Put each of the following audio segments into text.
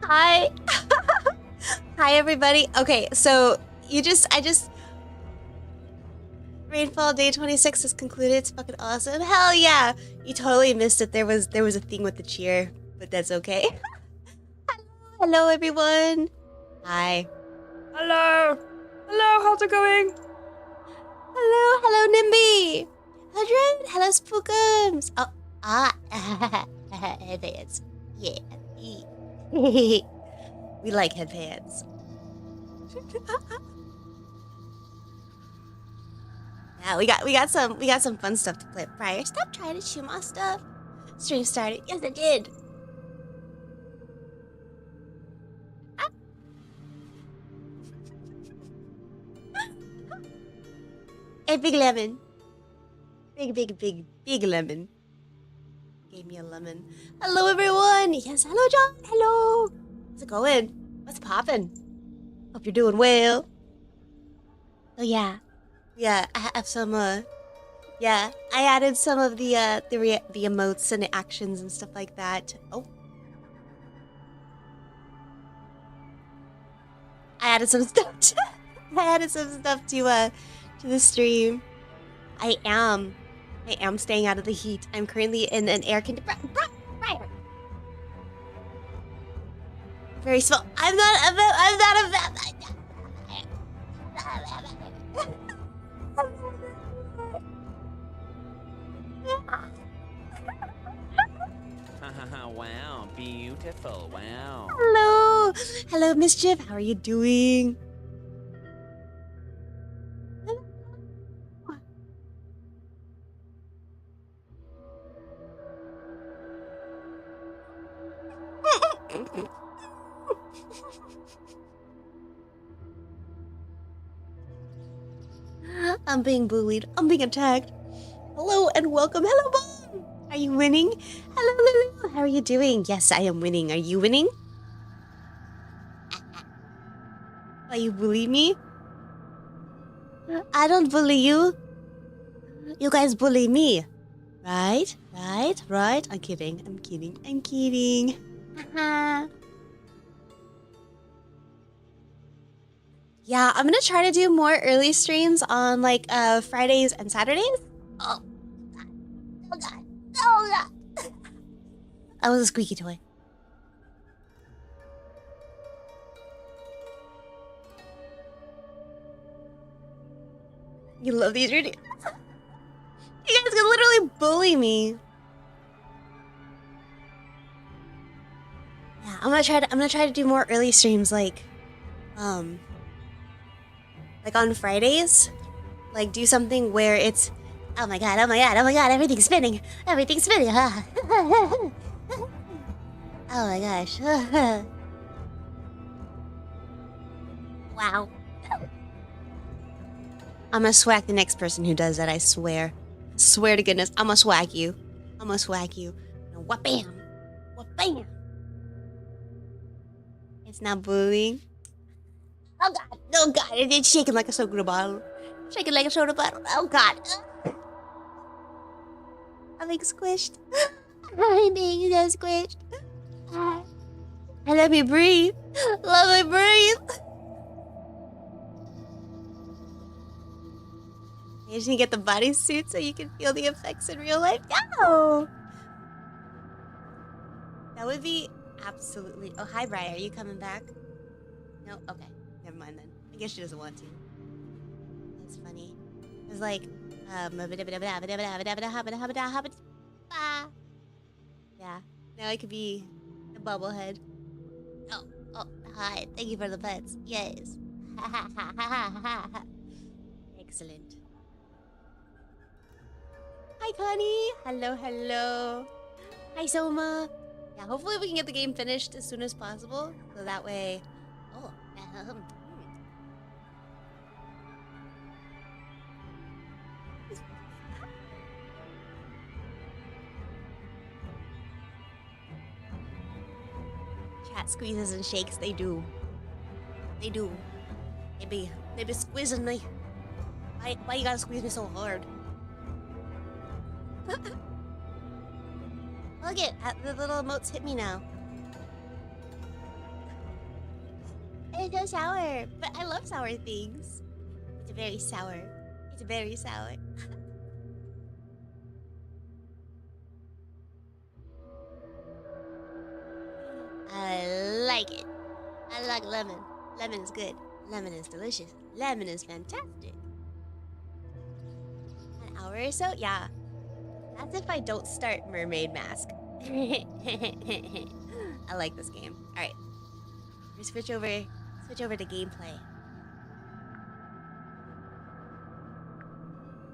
Hi. Hi, everybody. Okay, so Rainfall Day 26 is concluded. It's fucking awesome. Hell yeah! You totally missed it. There was a thing with the cheer, but that's okay. Hello, everyone. Hi. Hello! Hello, how's it going? Hello, Nimby. Hello, Spookums. Oh, headbands. Yeah. We like headbands. Yeah, we got some fun stuff to play. Briar, stop trying to chew my stuff. Stream started. Yes, it did. Hey, big lemon. Big lemon. Gave me a lemon. Hello, everyone. Yes, hello, John. Hello. How's it going? What's poppin'? Hope you're doing well. Oh yeah, I have some. Yeah, I added some of the emotes and actions and stuff like that. Oh, I added some stuff. I added some stuff to the stream. I am staying out of the heat. I'm currently in an air conditioner. Very small. I'm not a Wow, beautiful. Wow. Hello, Mischief. How are you doing? I'm being bullied. I'm being attacked. Hello and welcome. Hello, Mom. Are you winning? Hello, Lulu. How are you doing? Yes, I am winning. Are you winning? Are you bullying me? I don't bully you. You guys bully me. Right? I'm kidding. Yeah, I'm gonna try to do more early streams on like Fridays and Saturdays. Oh god. I was a squeaky toy. You love these routines. You guys can literally bully me. Yeah, I'm gonna try to do more early streams like on Fridays. Like do something where it's oh my god, everything's spinning. Oh my gosh. Wow. I'm gonna swag the next person who does that, I swear. Swear to goodness, I'm gonna swag you. Wha-bam! It's not bullying. Oh god, it's shaking like a soda bottle. Oh god. I'm being squished. I'm being so squished. Let me breathe. You just need to get the bodysuit so you can feel the effects in real life. No! That would be absolutely... Oh, hi, Briar. Are you coming back? No? Okay. Never mind then. I guess she doesn't want to. That's funny. It was like... Yeah. Now I could be the bubblehead. Oh, hi. Thank you for the pets. Yes. Excellent. Hi, Connie. Hello. Hi, Soma. Yeah, hopefully we can get the game finished as soon as possible. So that way... Oh, Chat squeezes and shakes. They do. They be squeezing me. Why you gotta squeeze me so hard? Look it, the little emotes hit me now. It's so sour, but I love sour things. It's very sour. It's very sour. I like it. I like lemon. Lemon is good. Lemon is delicious. Lemon is fantastic. An hour or so? Yeah. That's if I don't start Mermaid Mask. I like this game. Alright. We switch over to gameplay.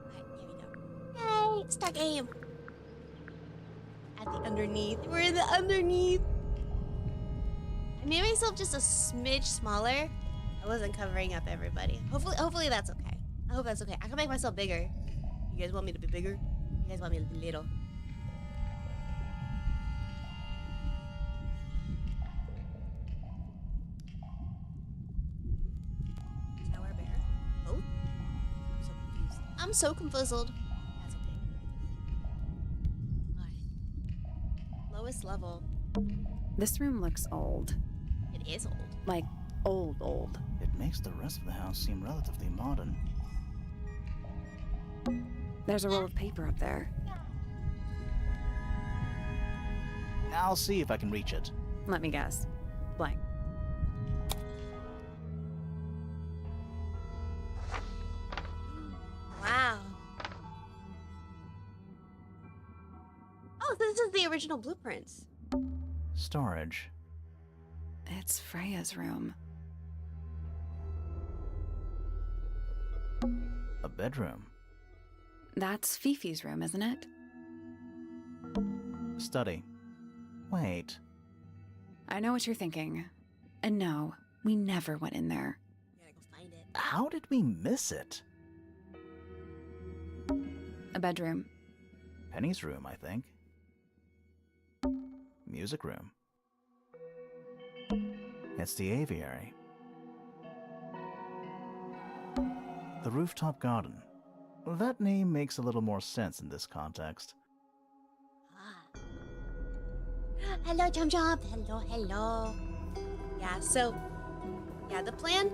Alright, here we go. Yay! Start game! At the underneath. We're in the underneath! I made myself just a smidge smaller. I wasn't covering up everybody. Hopefully that's okay. I hope that's okay. I can make myself bigger. You guys want me to be bigger? You guys want me to be little? Tower bear? Both? I'm so confused. I'm so confuzzled. That's okay. Alright. Lowest level. This room looks old. It is old. Like, old. It makes the rest of the house seem relatively modern. There's a roll of paper up there. I'll see if I can reach it. Let me guess. Blank. Wow. Oh, this is the original blueprints. Storage. It's Freya's room. A bedroom. That's Fifi's room, isn't it? Study. Wait. I know what you're thinking. And no, we never went in there. We gotta go find it. How did we miss it? A bedroom. Penny's room, I think. Music room. It's the aviary. The rooftop garden. That name makes a little more sense in this context. Ah. Hello, Jump Jump. Hello. Yeah, so... Yeah, the plan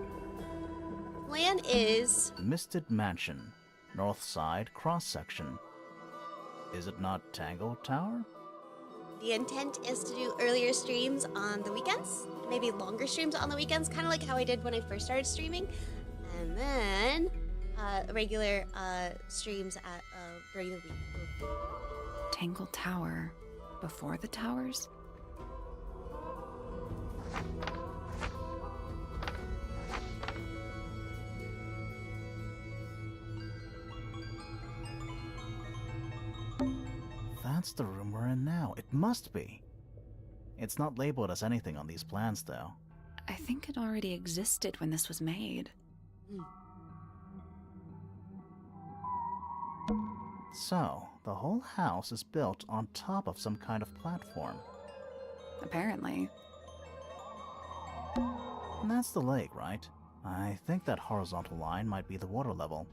is... Misted Mansion. North side cross-section. Is it not Tangle Tower? The intent is to do earlier streams on the weekends. Maybe longer streams on the weekends, kind of like how I did when I first started streaming. And then... regular streams at during the week. Tangle Tower. Before the towers? That's the room we're in now. It must be. It's not labeled as anything on these plans, though. I think it already existed when this was made. So, the whole house is built on top of some kind of platform. Apparently. And that's the lake, right? I think that horizontal line might be the water level.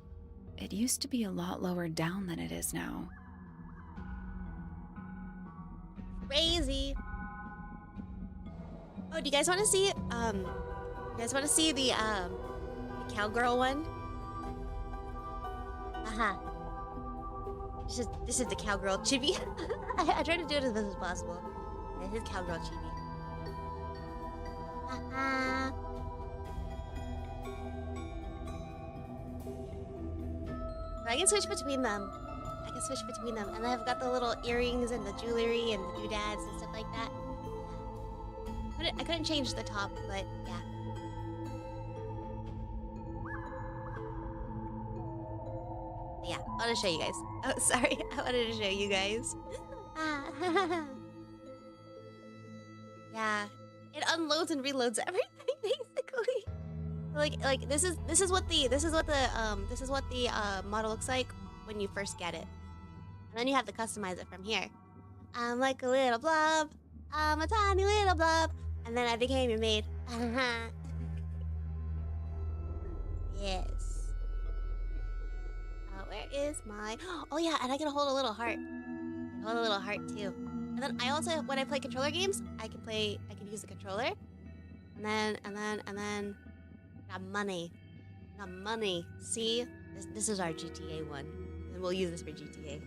It used to be a lot lower down than it is now. Crazy. Oh, do you guys want to see? You guys want to see the cowgirl one? This is the cowgirl chibi. I try to do it as best as possible. This is cowgirl chibi. I can switch between them. And I've got the little earrings and the jewelry and the doodads and stuff like that. I couldn't change the top, but yeah. Yeah, I want to show you guys. Oh, sorry. I wanted to show you guys. Yeah, it unloads and reloads everything basically. Like this is what the model looks like when you first get it, and then you have to customize it from here. I'm like a little blob. I'm a tiny little blob, and then I became your maid. Yes. Where is my... Oh yeah, and I can hold a little heart. I can hold a little heart too. And then I also, when I play controller games, I can use the controller. And then. Got money. Got money. See? This is our GTA one. And we'll use this for GTA.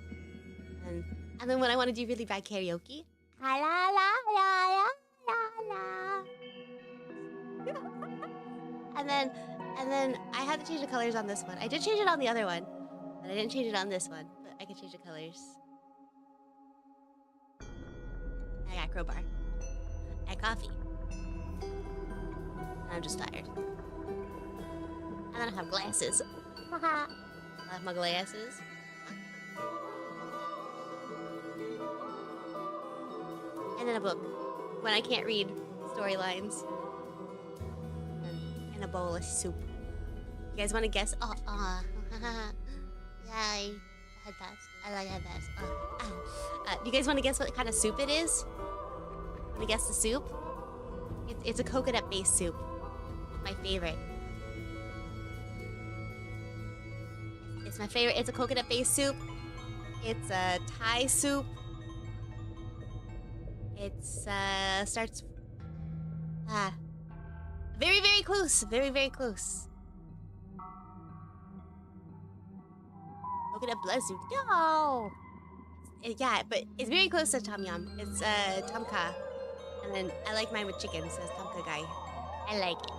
And then when I want to do really bad karaoke. La la la la la la. And then I had to change the colors on this one. I did change it on the other one, but I didn't change it on this one. But I can change the colors. I got crowbar. I got coffee. And I'm just tired. And then I have glasses. I have my glasses. And then a book when I can't read storylines. And a bowl of soup. You guys want to guess? Oh, yeah, I had that. I like had that. Do you guys want to guess what kind of soup it is? Want to guess the soup? It's a coconut-based soup. My favorite. It's my favorite. It's a coconut-based soup. It's a Thai soup. It's starts. Very, very close. Very, very close. Coconut blood soup. No. Yeah, but it's very close to tom yum. It's tom kha, and then I like mine with chicken, so it's tom kha gai. I like it.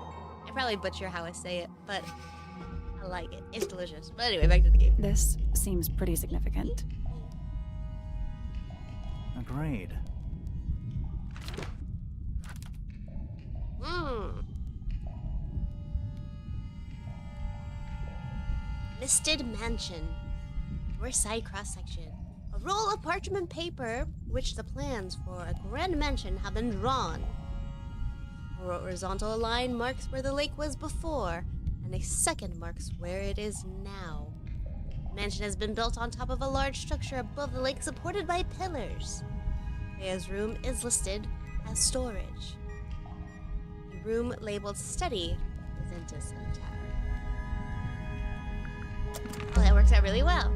I probably butcher how I say it, but I like it. It's delicious. But anyway, back to the game. This seems pretty significant. Agreed. Misted Mansion. North side cross-section. A roll of parchment paper, which the plans for a grand mansion have been drawn. A horizontal line marks where the lake was before, and a second marks where it is now. The mansion has been built on top of a large structure above the lake, supported by pillars. Freya's room is listed as storage. A room labeled study is into center. Oh, that works out really well.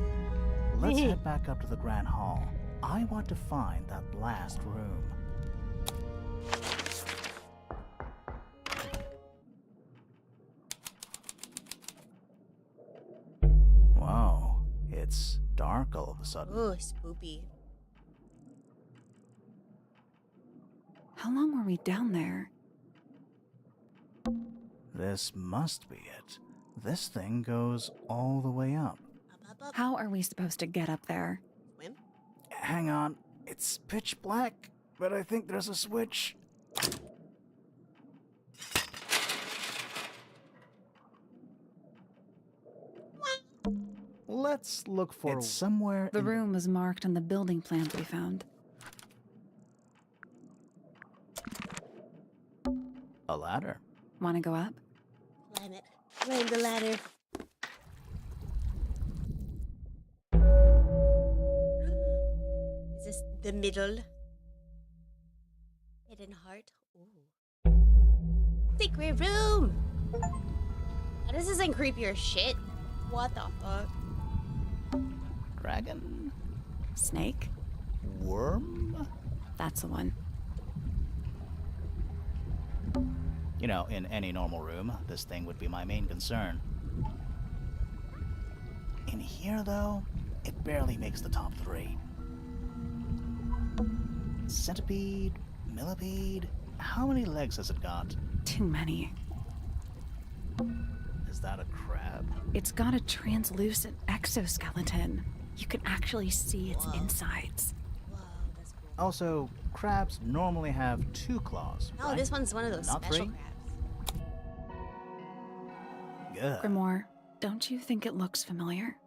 Let's head back up to the Grand Hall. I want to find that last room. Wow, it's dark all of a sudden. Ooh, spoopy. How long were we down there? This must be it. This thing goes all the way up. Up. How are we supposed to get up there? Swim? Hang on, it's pitch black, but I think there's a switch. Let's look for it somewhere. The room was marked on the building plans we found. A ladder. Want to go up? Climb it. Climb the ladder. Is this the middle? Hidden heart? Ooh. Secret room! Oh, this isn't creepy or shit. What the fuck? Dragon? Snake? Worm? That's the one. You know, in any normal room, this thing would be my main concern. In here, though, it barely makes the top 3. Centipede? Millipede? How many legs has it got? Too many. Is that a crab? It's got a translucent exoskeleton. You can actually see its insides. Whoa, that's cool. Also, crabs normally have 2 claws. No, right? this one's one of those Not special 3? crabs. Good. Grimoire, don't you think it looks familiar?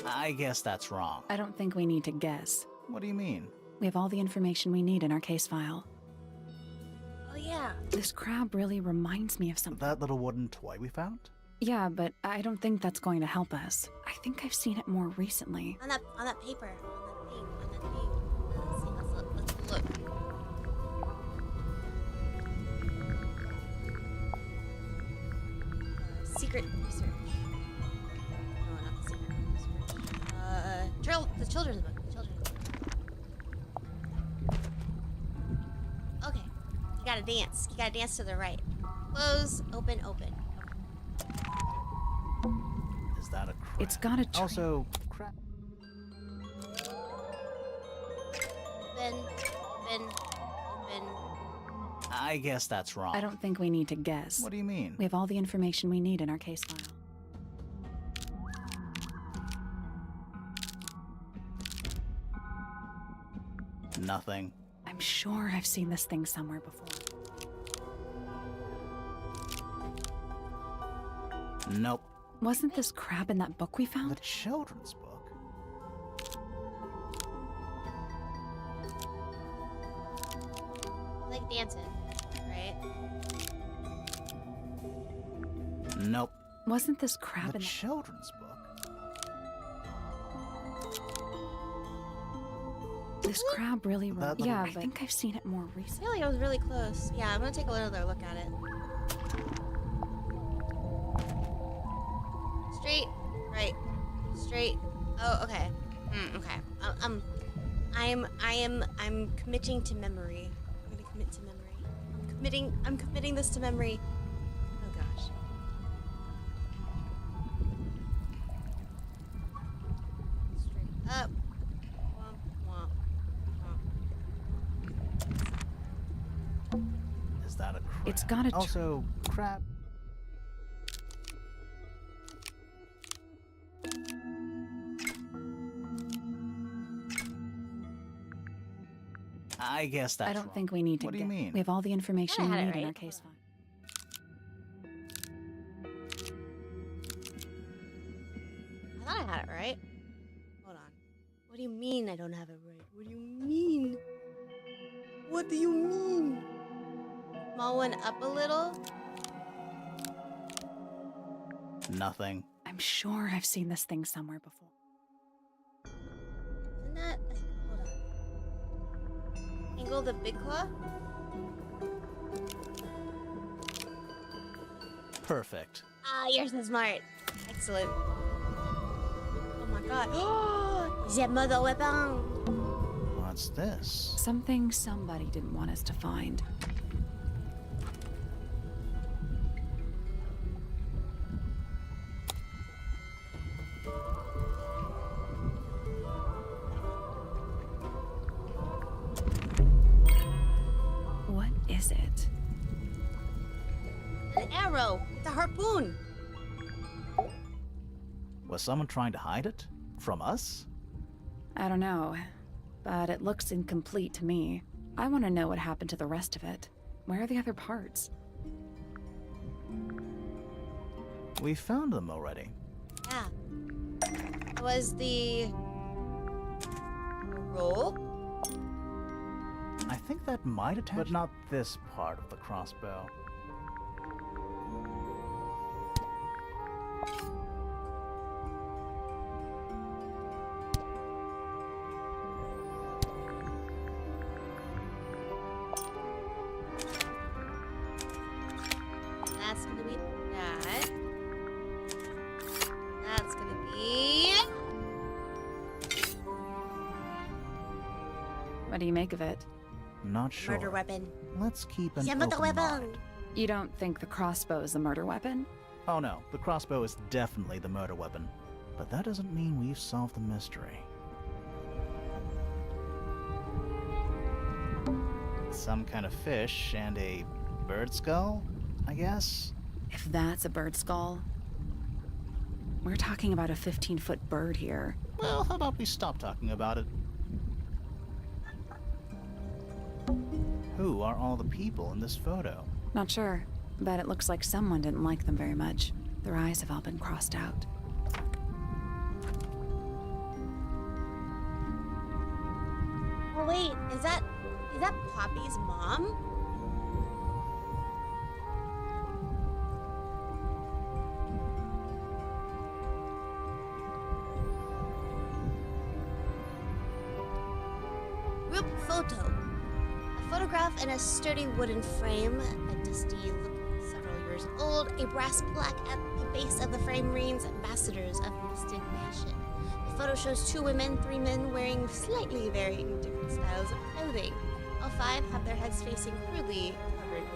I guess that's wrong. I don't think we need to guess. What do you mean? We have all the information we need in our case file. Oh yeah. This crab really reminds me of something. That little wooden toy we found? Yeah, but I don't think that's going to help us. I think I've seen it more recently. On that paper. On that thing. Let's see. Let's look. secret research. No, not the secret research. The children's book. The children's book. Okay. You gotta dance. You gotta dance to the right. Close, open, open. Is that a crab? It's got a tree. Also, crab. Open, open, open. I guess that's wrong. I don't think we need to guess. What do you mean? We have all the information we need in our case file. Nothing. I'm sure I've seen this thing somewhere before. Nope. Wasn't this crab in that book we The found? children's book. Like dancing, right? Nope. Wasn't this crab The in that... children's book. This crab really... That Yeah, little- but I think I've seen it more I recently. feel like I was really close. Yeah, I'm gonna take another look at it. Straight, right, straight. Oh, okay. Okay. I'm committing to memory. I'm gonna commit to memory. I'm committing this to memory. Oh gosh. Straight up. Womp, womp, womp. Is that a crab? It's got a tree. Also, crab. I guess that's I don't wrong. think we need to What do you guess. mean? We have all the information I we had it need in right. our case file. I thought I had it right. Hold on. What do you mean I don't have it right? What do you mean? What do you mean? Small one up a little? Nothing. I'm sure I've seen this thing somewhere before. Isn't that like, hold on. Angle the big claw? Perfect. Ah, you're so smart. Excellent. Oh my god. J'ai mother weapon. What's this? Something somebody didn't want us to find. What is it? An arrow. It's a harpoon. Was someone trying to hide it? From us? I don't know, but it looks incomplete to me. I want to know what happened to the rest of it. Where are the other parts? We found them already. Yeah. It was the roll. I think that might attach, but not this part of the crossbow. That's gonna be that. That's gonna be. What do you make of it? Not sure. Murder weapon. Let's keep an J'ai mother open weapon. mind. You don't think the crossbow is the murder weapon? Oh no, the crossbow is definitely the murder weapon. But that doesn't mean we've solved the mystery. Some kind of fish and a bird skull, I guess? If that's a bird skull, we're talking about a 15-foot bird here. Well, how about we stop talking about it? Who are all the people in this photo? Not sure, but it looks like someone didn't like them very much. Their eyes have all been crossed out. Oh wait, is that Poppy's mom? Group photo. A photograph in a sturdy wooden frame. A dusty look several years old. A brass plaque at the base of the frame reads Ambassadors of Mystic Mansion. The photo shows 2 women, 3 men wearing slightly varying different styles of clothing. All 5 have their heads facing crudely covered with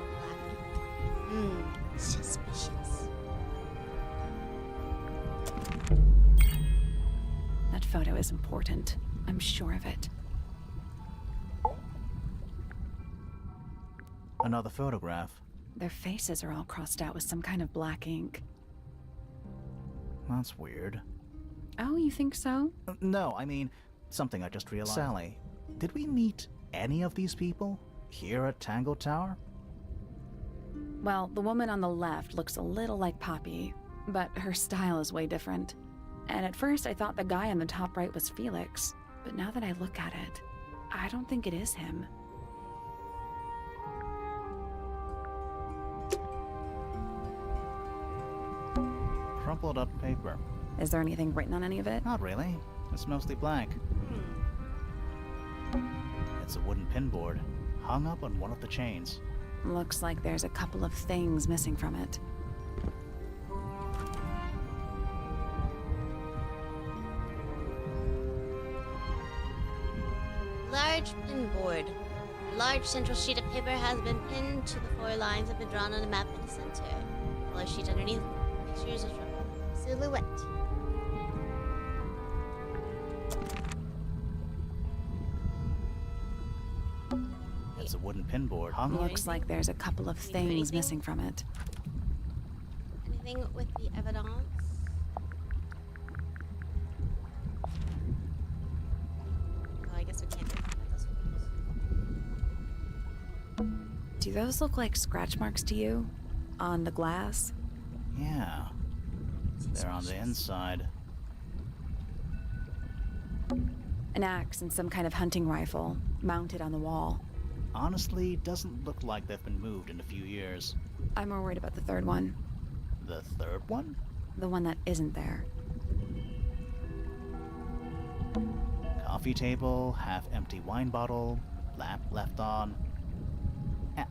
black. Suspicious. That photo is important. I'm sure of it. Another photograph. Their faces are all crossed out with some kind of black ink. That's weird. Oh, you think so? No, I mean, something I just realized. Sally, did we meet any of these people here at Tangle Tower? Well, the woman on the left looks a little like Poppy, but her style is way different. And at first I thought the guy on the top right was Felix, but now that I look at it, I don't think it is him. Crumpled up paper. Is there anything written on any of it? Not really. It's mostly blank. It's a wooden pinboard, hung up on one of the chains. Looks like there's a couple of things missing from it. Large pinboard. A large central sheet of paper has been pinned to the 4 lines that have been drawn on a map in the center. A smaller sheet underneath pictures of silhouette. It's a wooden pinboard hung up. Looks like there's a couple of things missing from it. Anything with the evidence? Oh, I guess we can't do those photos. Do those look like scratch marks to you? On the glass? Yeah. They're on the inside. An axe and some kind of hunting rifle, mounted on the wall. Honestly, doesn't look like they've been moved in a few years. I'm more worried about the third one. The third one? The one that isn't there. Coffee table, half-empty wine bottle, lamp left on.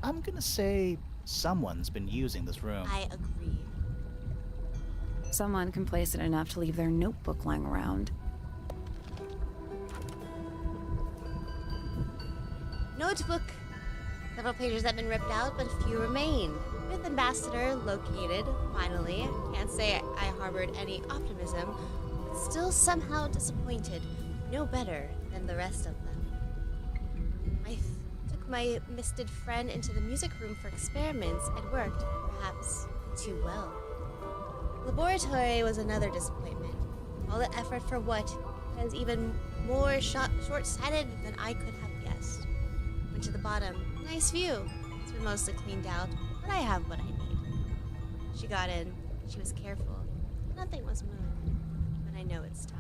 I'm gonna say someone's been using this room. I agree. Someone complacent enough to leave their notebook lying around. Notebook. Several pages have been ripped out, but few remain. Fifth ambassador located, finally. Can't say I harbored any optimism, but still somehow disappointed. No better than the rest of them. I took my misted friend into the music room for experiments. It worked, perhaps too well. Laboratory was another disappointment. All the effort for what? Was even more short-sighted than I could have guessed. Went to the bottom. Nice view. It's been mostly cleaned out, but I have what I need. She got in. She was careful. Nothing was moved. But I know it's time.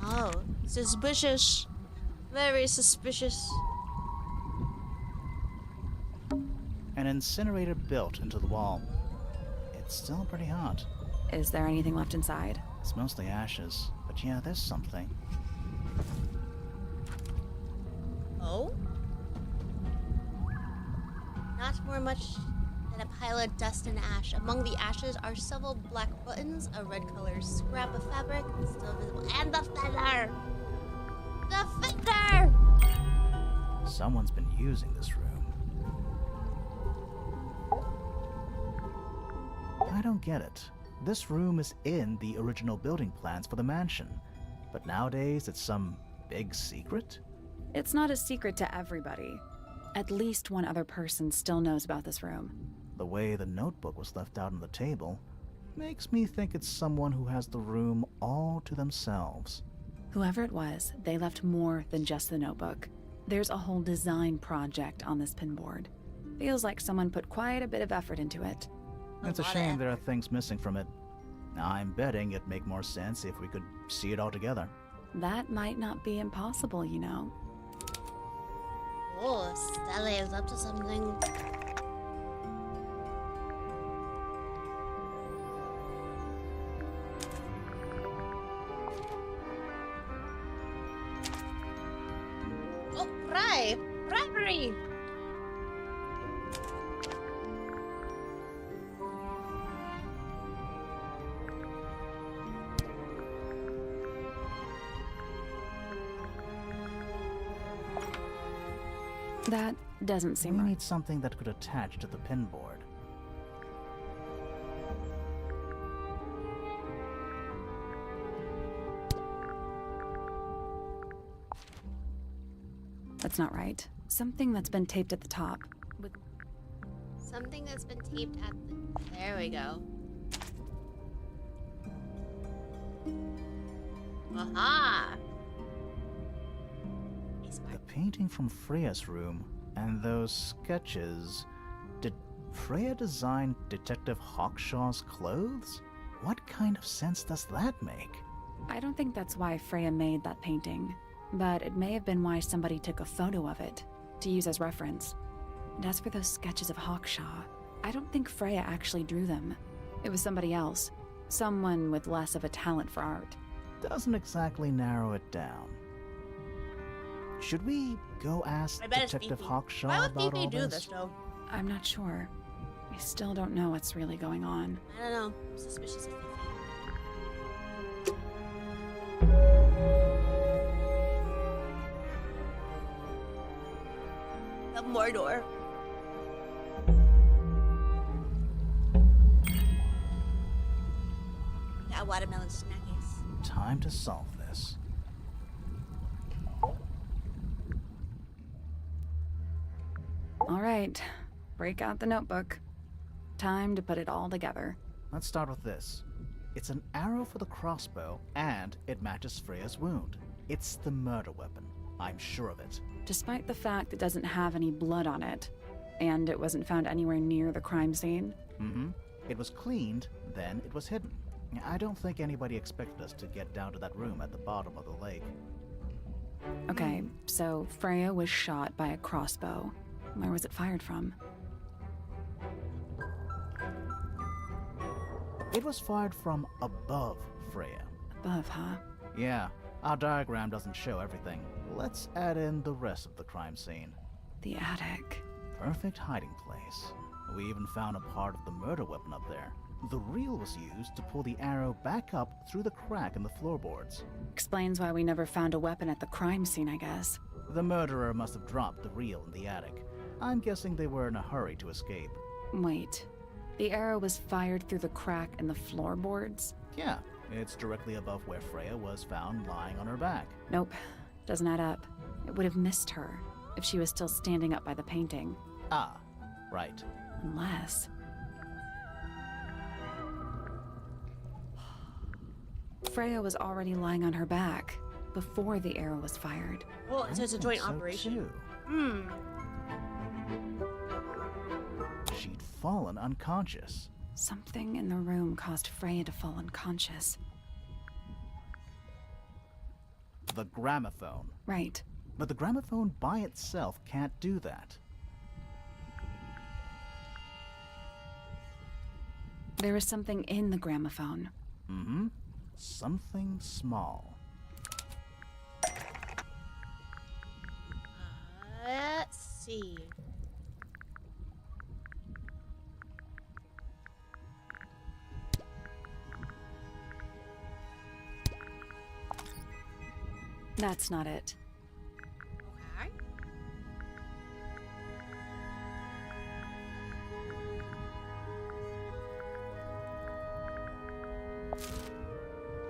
Oh, suspicious. Very suspicious. An incinerator built into the wall. It's still pretty hot. Is there anything left inside? It's mostly ashes, but yeah, there's something. Oh? Not more much than a pile of dust and ash. Among the ashes are several black buttons, a red colored scrap of fabric, still visible, and the feather! The feather! Someone's been using this room. I don't get it. This room is in the original building plans for the mansion, but nowadays it's some big secret? It's not a secret to everybody. At least one other person still knows about this room. The way the notebook was left out on the table makes me think it's someone who has the room all to themselves. Whoever it was, they left more than just the notebook. There's a whole design project on this pinboard. Feels like someone put quite a bit of effort into it. It's a shame there are things missing from it. I'm betting it'd make more sense if we could see it all together. That might not be impossible, you know. Oh, Stella is up to something. Oh, bribery! That doesn't We seem right. need something that could attach to the pinboard. That's not right. Something that's been taped at the top. With Something that's been taped at the... There we go. Aha! He's The smart. painting from Freya's room and those sketches. Did Freya design Detective Hawkshaw's clothes? What kind of sense does that make? I don't think that's why Freya made that painting, but it may have been why somebody took a photo of it to use as reference. And as for those sketches of Hawkshaw, I don't think Freya actually drew them. It was somebody else, someone with less of a talent for art. Doesn't exactly narrow it down. Should we go ask I bet it's Detective Fifi. Hawkshaw Why would about Fifi all do this? this, though? I'm not sure. I still don't know what's really going on. I don't know. I'm suspicious of Fifi. The Mordor. Got watermelon snackies. Time to solve this. All right, break out the notebook. Time to put it all together. Let's start with this. It's an arrow for the crossbow, and it matches Freya's wound. It's the murder weapon. I'm sure of it. Despite the fact it doesn't have any blood on it, and it wasn't found anywhere near the crime scene. Mm-hmm. It was cleaned, then it was hidden. I don't think anybody expected us to get down to that room at the bottom of the lake. Okay, so Freya was shot by a crossbow. Where was it fired from? It was fired from above Freya. Above, huh? Yeah, our diagram doesn't show everything. Let's add in the rest of the crime scene. The attic. Perfect hiding place. We even found a part of the murder weapon up there. The reel was used to pull the arrow back up through the crack in the floorboards. Explains why we never found a weapon at the crime scene, I guess. The murderer must have dropped the reel in the attic. I'm guessing they were in a hurry to escape. Wait. The arrow was fired through the crack in the floorboards? Yeah, it's directly above where Freya was found lying on her back. Nope. Doesn't add up. It would have missed her if she was still standing up by the painting. Ah, right. Unless... Freya was already lying on her back before the arrow was fired. Well, so it's a I joint think so, operation. too. Hmm. She'd fallen unconscious. Something in the room caused Freya to fall unconscious. The gramophone. Right. But the gramophone by itself can't do that. There was something in the gramophone. Something small. Let's see. That's not it. Okay.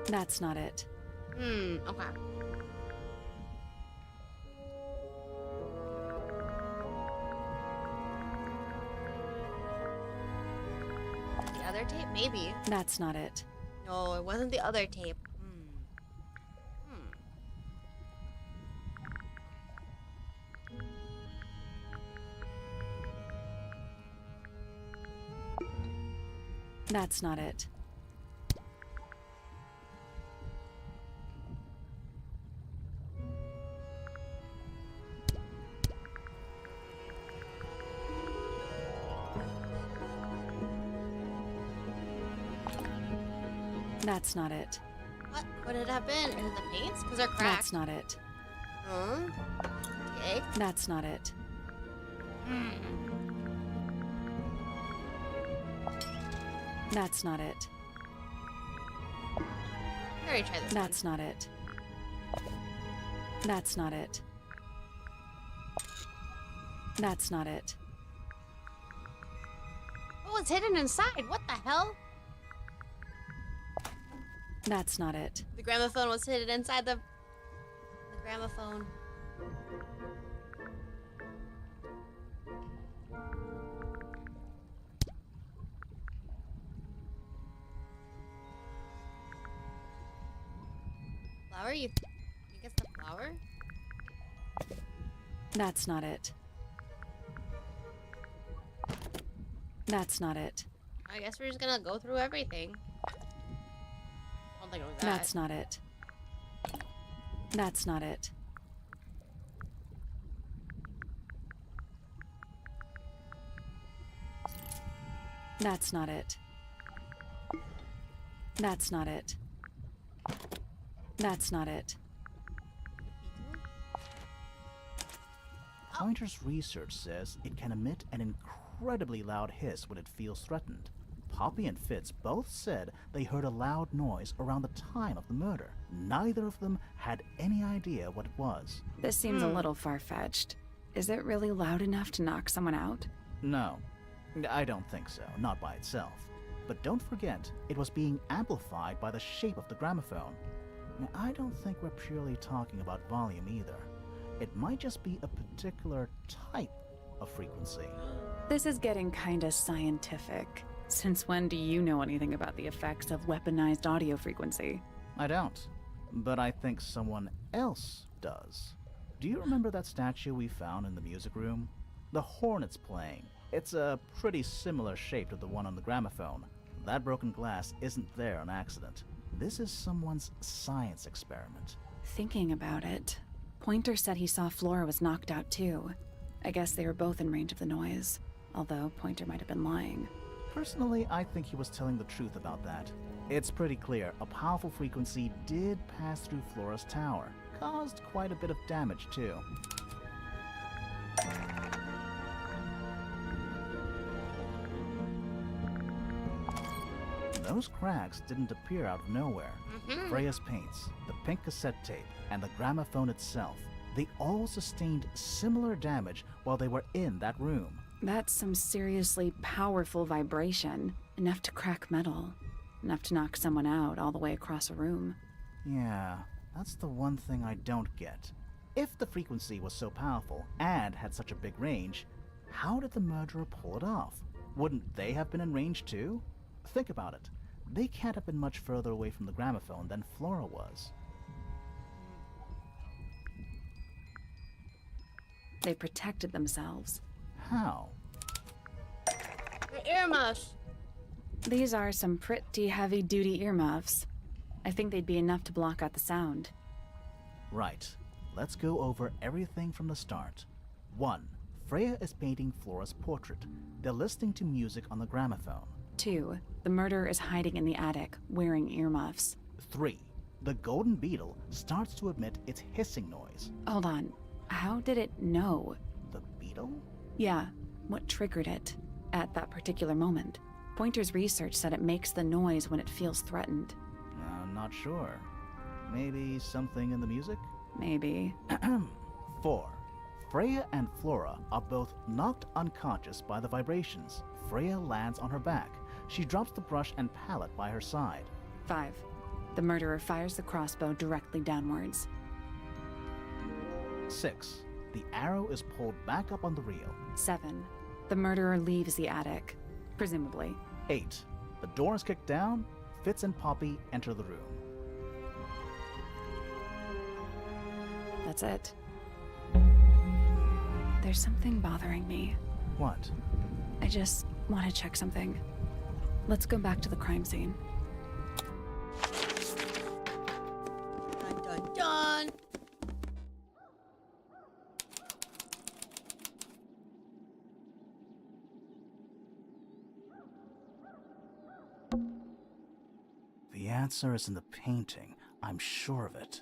That's not it. Okay. The other tape? Maybe. That's not it. No, it wasn't the other tape. That's not it. That's not it. What would it have been? Is it the paints? Because they're cracked. That's not it. Huh? Okay. That's not it. That's not it. I already tried this. That's not it. That's not it. That's not it. What was hidden inside? What the hell? That's not it. The gramophone was hidden inside the gramophone. Flower? You think it's the flower? That's not it. That's not it. I guess we're just gonna go through everything. I don't think it was that. That's not it. That's not it. That's not it. That's not it. That's not it. Pointer's research says it can emit an incredibly loud hiss when it feels threatened. Poppy and Fitz both said they heard a loud noise around the time of the murder. Neither of them had any idea what it was. This seems a little far-fetched. Is it really loud enough to knock someone out? No, I don't think so, not by itself. But don't forget, it was being amplified by the shape of the gramophone. I don't think we're purely talking about volume either. It might just be a particular type of frequency. This is getting kinda scientific. Since when do you know anything about the effects of weaponized audio frequency? I don't, but I think someone else does. Do you remember that statue we found in the music room? The horn it's playing. It's a pretty similar shape to the one on the gramophone. That broken glass isn't there on accident. This is someone's science experiment. Thinking about it, Pointer said he saw Flora was knocked out too. I guess they were both in range of the noise, although Pointer might have been lying. Personally, I think he was telling the truth about that. It's pretty clear a powerful frequency did pass through Flora's tower. Caused quite a bit of damage too. Those cracks didn't appear out of nowhere. Freya's paints, the pink cassette tape, and the gramophone itself, they all sustained similar damage while they were in that room. That's some seriously powerful vibration. Enough to crack metal. Enough to knock someone out all the way across a room. Yeah, that's the one thing I don't get. If the frequency was so powerful and had such a big range, how did the murderer pull it off? Wouldn't they have been in range too? Think about it. They can't have been much further away from the gramophone than Flora was. They protected themselves. How? The earmuffs. These are some pretty heavy-duty earmuffs. I think they'd be enough to block out the sound. Right. Let's go over everything from the start. 1. Freya is painting Flora's portrait. They're listening to music on the gramophone. 2. The murderer is hiding in the attic, wearing earmuffs. 3. The golden beetle starts to emit its hissing noise. Hold on. How did it know? The beetle? Yeah, what triggered it at that particular moment? Pointer's research said it makes the noise when it feels threatened. I'm not sure. Maybe something in the music? Maybe. 4. Freya and Flora are both knocked unconscious by the vibrations. Freya lands on her back. She drops the brush and palette by her side. 5. The murderer fires the crossbow directly downwards. 6. The arrow is pulled back up on the reel. 7. The murderer leaves the attic, presumably. 8. The door is kicked down. Fitz and Poppy enter the room. That's it. There's something bothering me. What? I just want to check something. Let's go back to the crime scene. Dun dun dun. The answer is in the painting. I'm sure of it.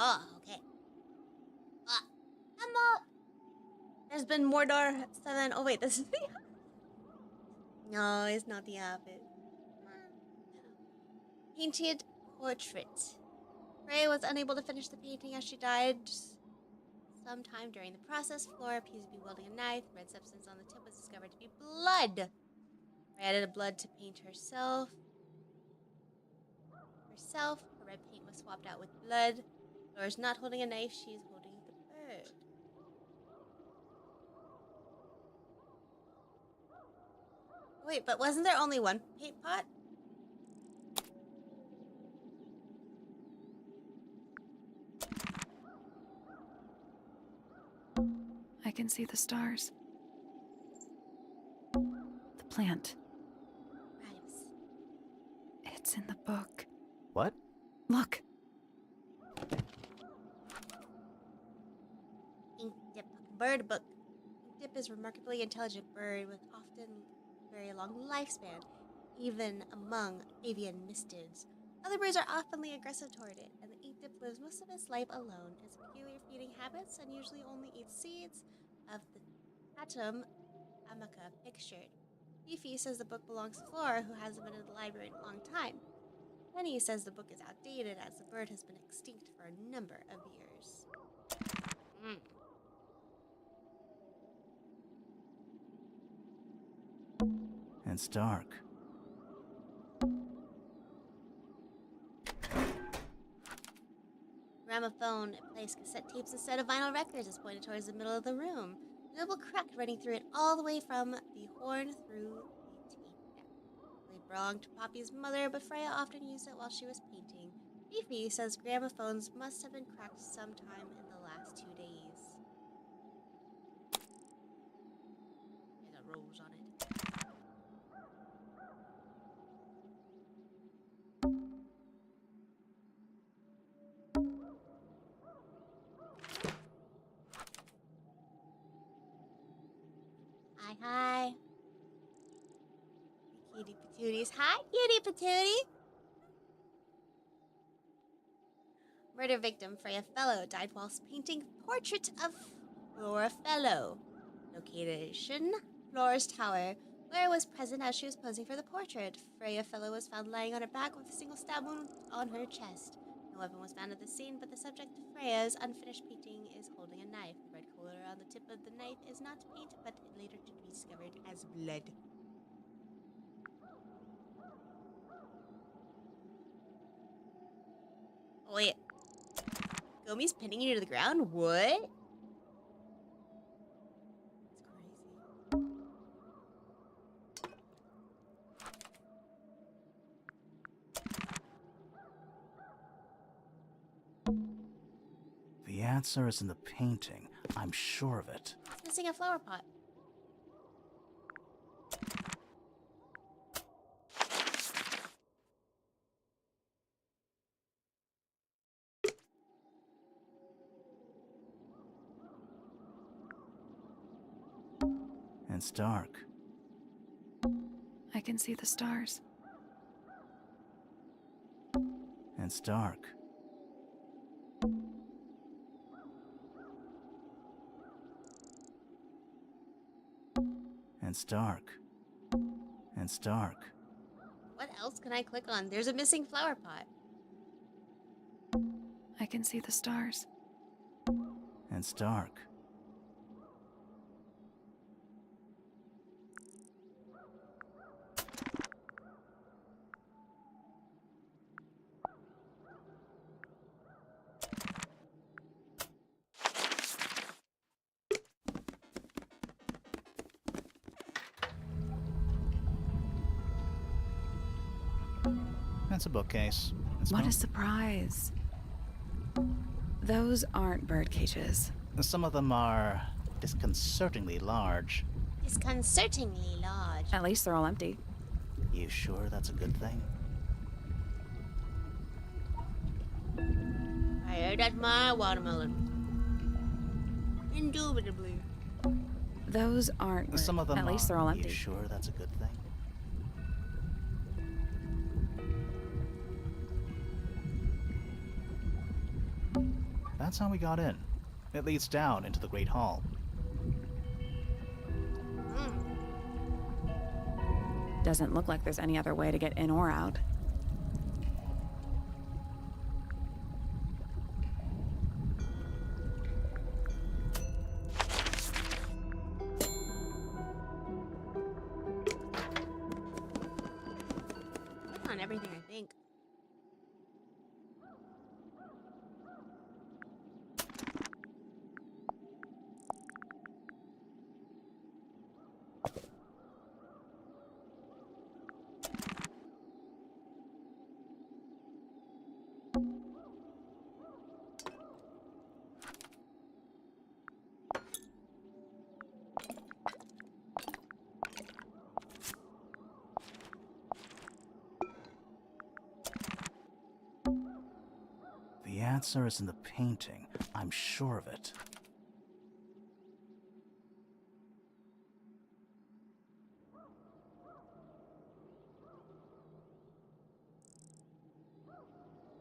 Oh, okay. Emma! There's been Mordor 7. Oh, wait, this is the. No, it's not the outfit. Painted portrait. Freya was unable to finish the painting as she died sometime during the process. Flora appears to be wielding a knife. Red substance on the tip was discovered to be blood. Freya added blood to paint herself. Her red paint was swapped out with blood. Flora's not holding a knife, she's holding the bird. Wait, but wasn't there only one paint pot? I can see the stars. The plant. Rhymes. It's in the book. What? Look. Ink Dip Bird Book. Ink Dip is a remarkably intelligent bird with often very long lifespan, even among avian mystids. Other birds are oftenly aggressive toward it, and the ink dip lives most of its life alone. Its peculiar feeding habits and usually only eats seeds of the atom amica pictured. Fifi says the book belongs to Flora, who hasn't been in the library in a long time. Penny says the book is outdated as the bird has been extinct for a number of years. It's dark. Gramophone, it plays cassette tapes instead of vinyl records, is pointed towards the middle of the room. A double crack running through it all the way from the horn through the tape deck. It belonged to Poppy's mother, but Freya often used it while she was painting. Fifi says gramophones must have been cracked sometime in the last 2 days. There's a rose on it. Hi. Cutie patooties. Hi, cutie patootie. Murder victim Freya Fellow died whilst painting portrait of Flora Fellow. Location: Flora's Tower. Flora was present as she was posing for the portrait. Freya Fellow was found lying on her back with a single stab wound on her chest. No weapon was found at the scene, but the subject of Freya's unfinished painting is holding a knife. The red color on the tip of the knife is not paint, but later to be discovered as blood. Oh, wait. Gomi's pinning you to the ground? What? That's crazy. The answer is in the painting. I'm sure of it. It's missing a flower pot. It's dark. I can see the stars. It's dark. It's dark. It's dark. What else can I click on? There's a missing flower pot. I can see the stars. It's dark. That's a bookcase. What a surprise. Those aren't bird cages. Some of them are disconcertingly large. Disconcertingly large. At least they're all empty. You sure that's a good thing? I heard that my watermelon. Indubitably. Those aren't bird. Some of them At least they're all empty. You sure that's a good thing? That's how we got in. It leads down into the Great Hall. Doesn't look like there's any other way to get in or out. answer is in the painting. I'm sure of it.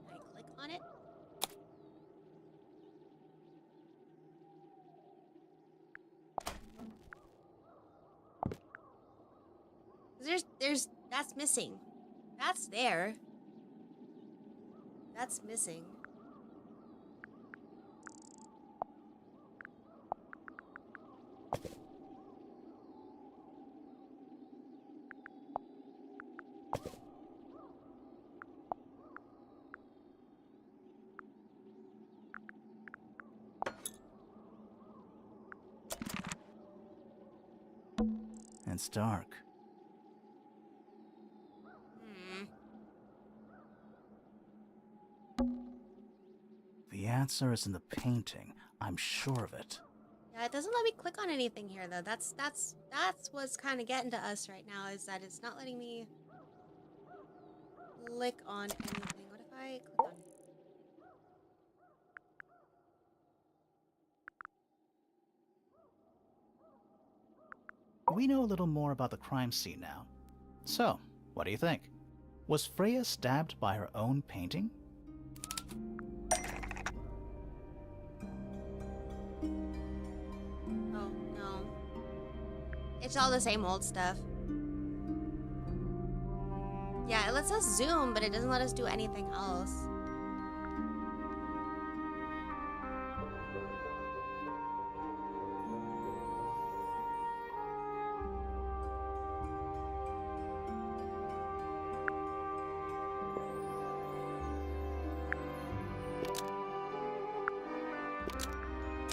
Can I click on it? That's missing. That's there. That's missing. It's dark. The answer is in the painting. I'm sure of it. Yeah, it doesn't let me click on anything here though. That's what's kind of getting to us right now, is that it's not letting me click on anything. What if I click on? We know a little more about the crime scene now. So, what do you think? Was Freya stabbed by her own painting? Oh no, it's all the same old stuff. Yeah, it lets us zoom, but it doesn't let us do anything else.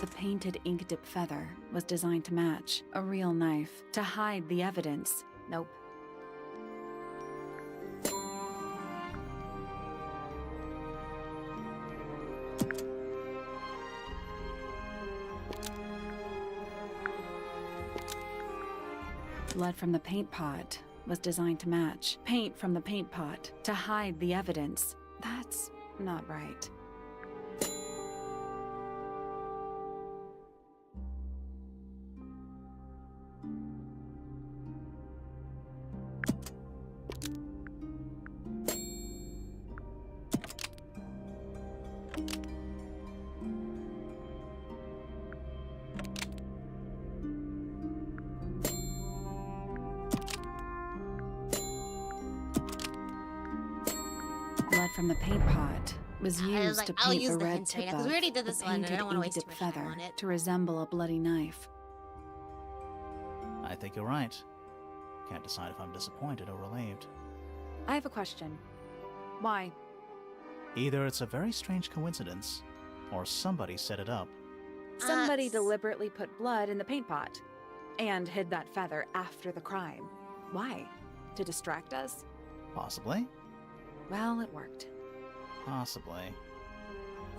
The painted ink dip feather was designed to match a real knife to hide the evidence. Nope. Blood from the paint pot was designed to match paint from the paint pot to hide the evidence. That's not right. Blood from the paint pot was I was used like, to I'll paint use the the red hints right tip now, 'cause we already of did the this one, and I painted don't wanna ink waste dip too much time feather on it. to resemble a bloody knife. I think you're right. Can't decide if I'm disappointed or relieved. I have a question. Why? Either it's a very strange coincidence, or somebody set it up. Somebody s- deliberately put blood in the paint pot and hid that feather after the crime. Why? To distract us? Possibly. Well, it worked. Possibly.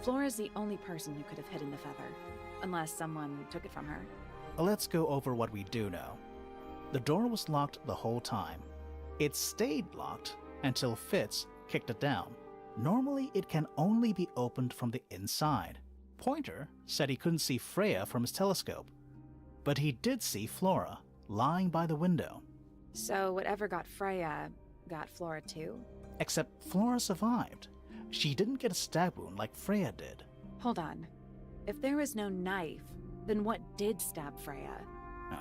Flora's the only person who could have hidden the feather, unless someone took it from her. Let's go over what we do know. The door was locked the whole time. It stayed locked until Fitz kicked it down. Normally, it can only be opened from the inside. Pointer said he couldn't see Freya from his telescope, but he did see Flora lying by the window. So whatever got Freya got Flora too? Except Flora survived. She didn't get a stab wound like Freya did. Hold on. If there was no knife, then what did stab Freya?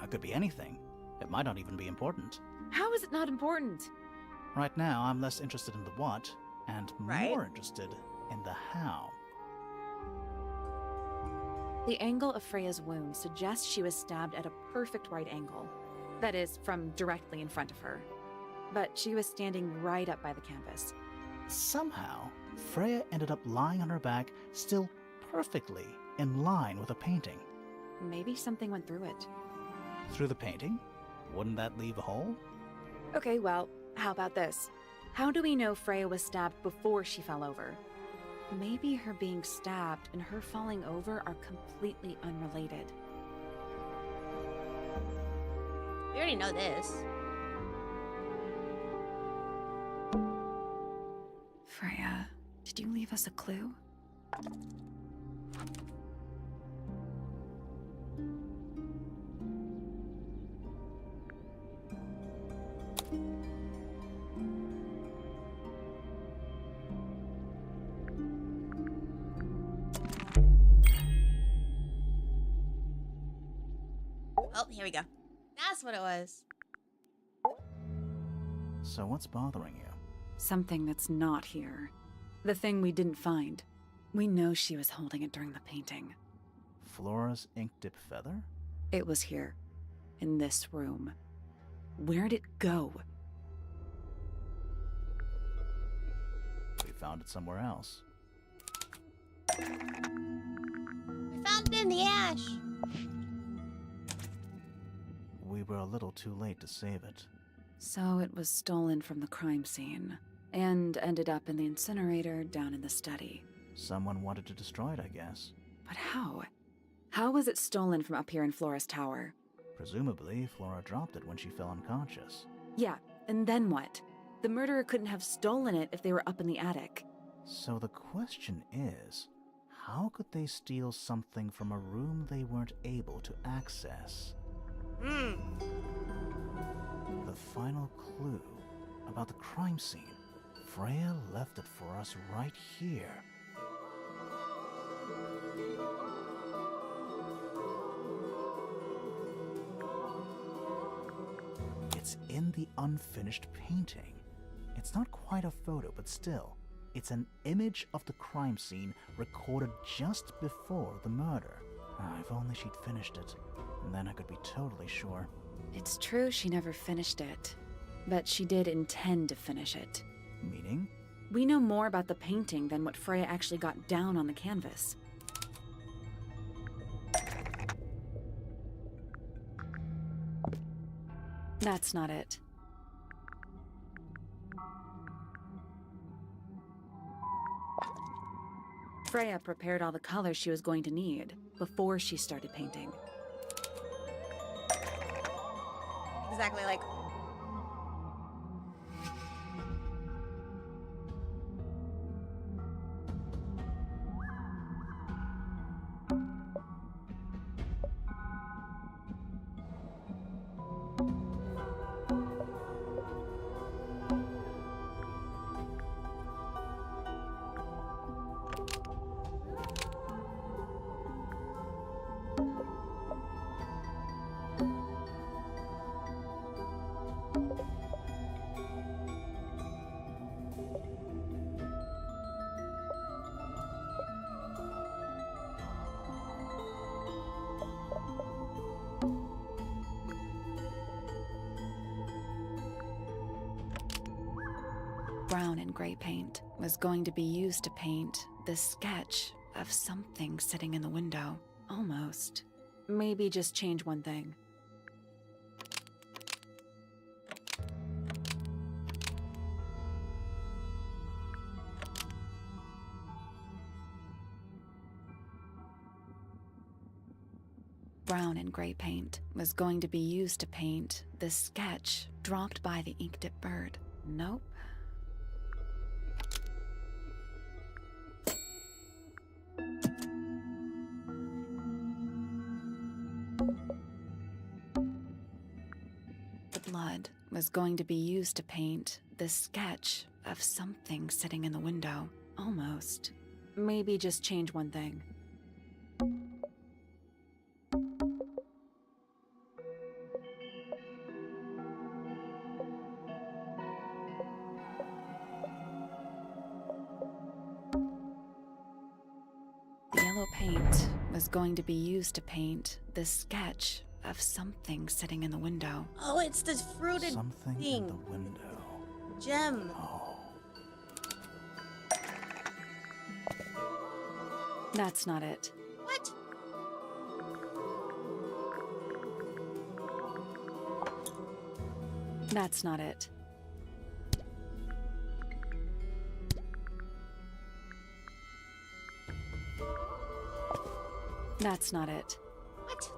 It could be anything. It might not even be important. How is it not important? Right now, I'm less interested in the what and Right. more interested in the how. The angle of Freya's wound suggests she was stabbed at a perfect right angle. That is, from directly in front of her. But she was standing right up by the canvas. Somehow, Freya ended up lying on her back, still perfectly in line with the painting. Maybe something went through it. Through the painting? Wouldn't that leave a hole? Okay, well, how about this? How do we know Freya was stabbed before she fell over? Maybe her being stabbed and her falling over are completely unrelated. We already know this. Freya, did you leave us a clue? Oh, here we go. That's what it was. So what's bothering you? Something that's not here. The thing we didn't find. We know she was holding it during the painting. Flora's ink-dip feather? It was here. In this room. Where'd it go? We found it somewhere else. We found it in the ash. We were a little too late to save it. So it was stolen from the crime scene. And ended up in the incinerator down in the study. Someone wanted to destroy it, I guess. But how? How was it stolen from up here in Flora's tower? Presumably, Flora dropped it when she fell unconscious. Yeah, and then what? The murderer couldn't have stolen it if they were up in the attic. So the question is, how could they steal something from a room they weren't able to access? Hmm. The final clue about the crime scene. Freya left it for us right here. It's in the unfinished painting. It's not quite a photo, but still, it's an image of the crime scene recorded just before the murder. If only she'd finished it, and then I could be totally sure. It's true she never finished it, but she did intend to finish it. Meaning? We know more about the painting than what Freya actually got down on the canvas. That's not it. Freya prepared all the colors she was going to need before she started painting. Exactly like. Brown and gray paint was going to be used to paint the sketch of something sitting in the window. Almost. Maybe just change one thing. Brown and gray paint was going to be used to paint the sketch dropped by the ink-dip bird. Nope. The blood was going to be used to paint the sketch of something sitting in the window. Almost. Maybe just change one thing. The yellow paint was going to be used to paint the sketch of something sitting in the window. Oh, it's this fruited Something in thing. the window. Gem. Oh. That's not it. What? That's not it. That's not it. What?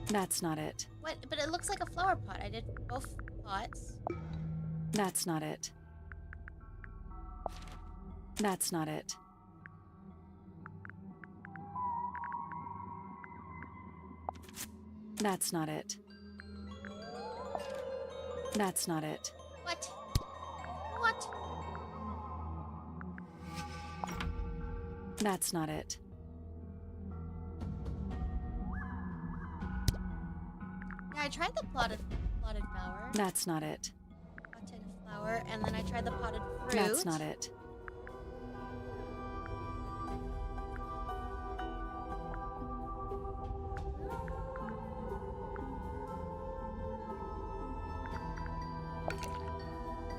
That's not it. What? But it looks like a flower pot. I did both pots. That's not it. That's not it. That's not it. That's not it. What? What? That's not it. Yeah, I tried the potted flower. That's not it. Potted flower, and then I tried the potted fruit. That's not it.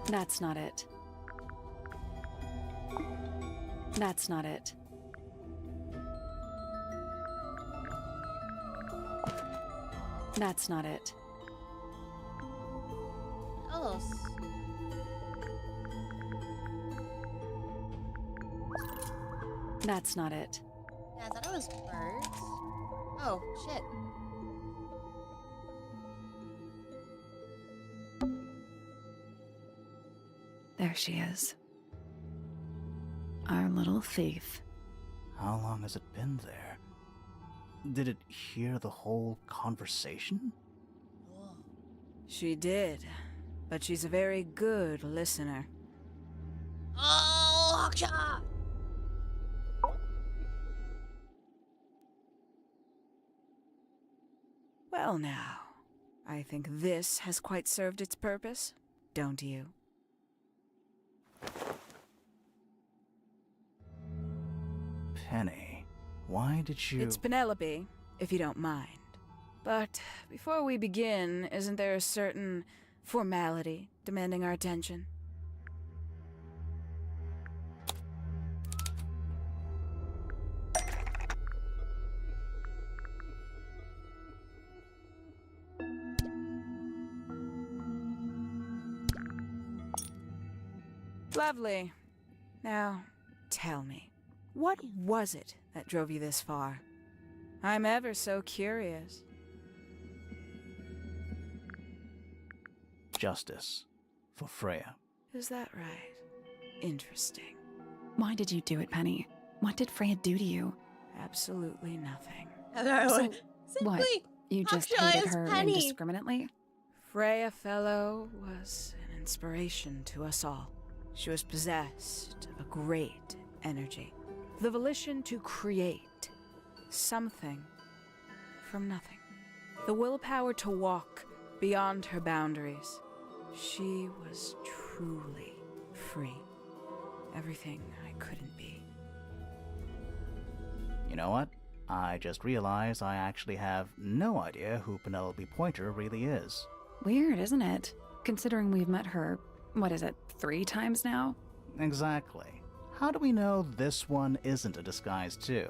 That's not it. That's not it. That's not it. Oh. That's not it. Yeah, I thought it was birds. Oh, shit. There she is. Our little thief. How long has it been there? Did it hear the whole conversation? She did, but she's a very good listener. Oh, Haksha! Well now, I think this has quite served its purpose, don't you? Penny, why did you... It's Penelope, if you don't mind. But before we begin, isn't there a certain formality demanding our attention? Lovely. Now, tell me, what was it that drove you this far? I'm ever so curious. Justice for Freya. Is that right? Interesting. Why did you do it, Penny? What did Freya do to you? Absolutely nothing. So, What? You just Haksha hated is her Penny. indiscriminately? Freya Fellow was an inspiration to us all. She was possessed of a great energy, the volition to create something from nothing, the willpower to walk beyond her boundaries. She was truly free. Everything I couldn't be. You know what? I just realized I actually have no idea who Penelope Pointer really is. Weird, isn't it? Considering we've met her, what is it, 3 times now? Exactly. How do we know this one isn't a disguise too?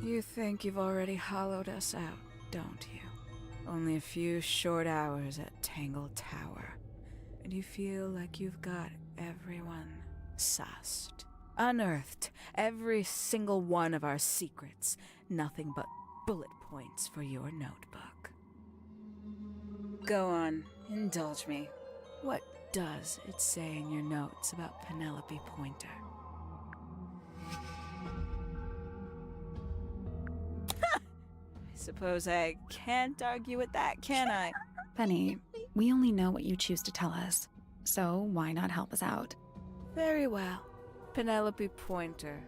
You think you've already hollowed us out, don't you? Only a few short hours at Tangle Tower, and you feel like you've got everyone sussed. Unearthed every single one of our secrets. Nothing but bullet points for your notebook. Go on, indulge me. What does it say in your notes about Penelope Pointer? I suppose I can't argue with that, can I? Penny, we only know what you choose to tell us, so why not help us out? Very well. Penelope Pointer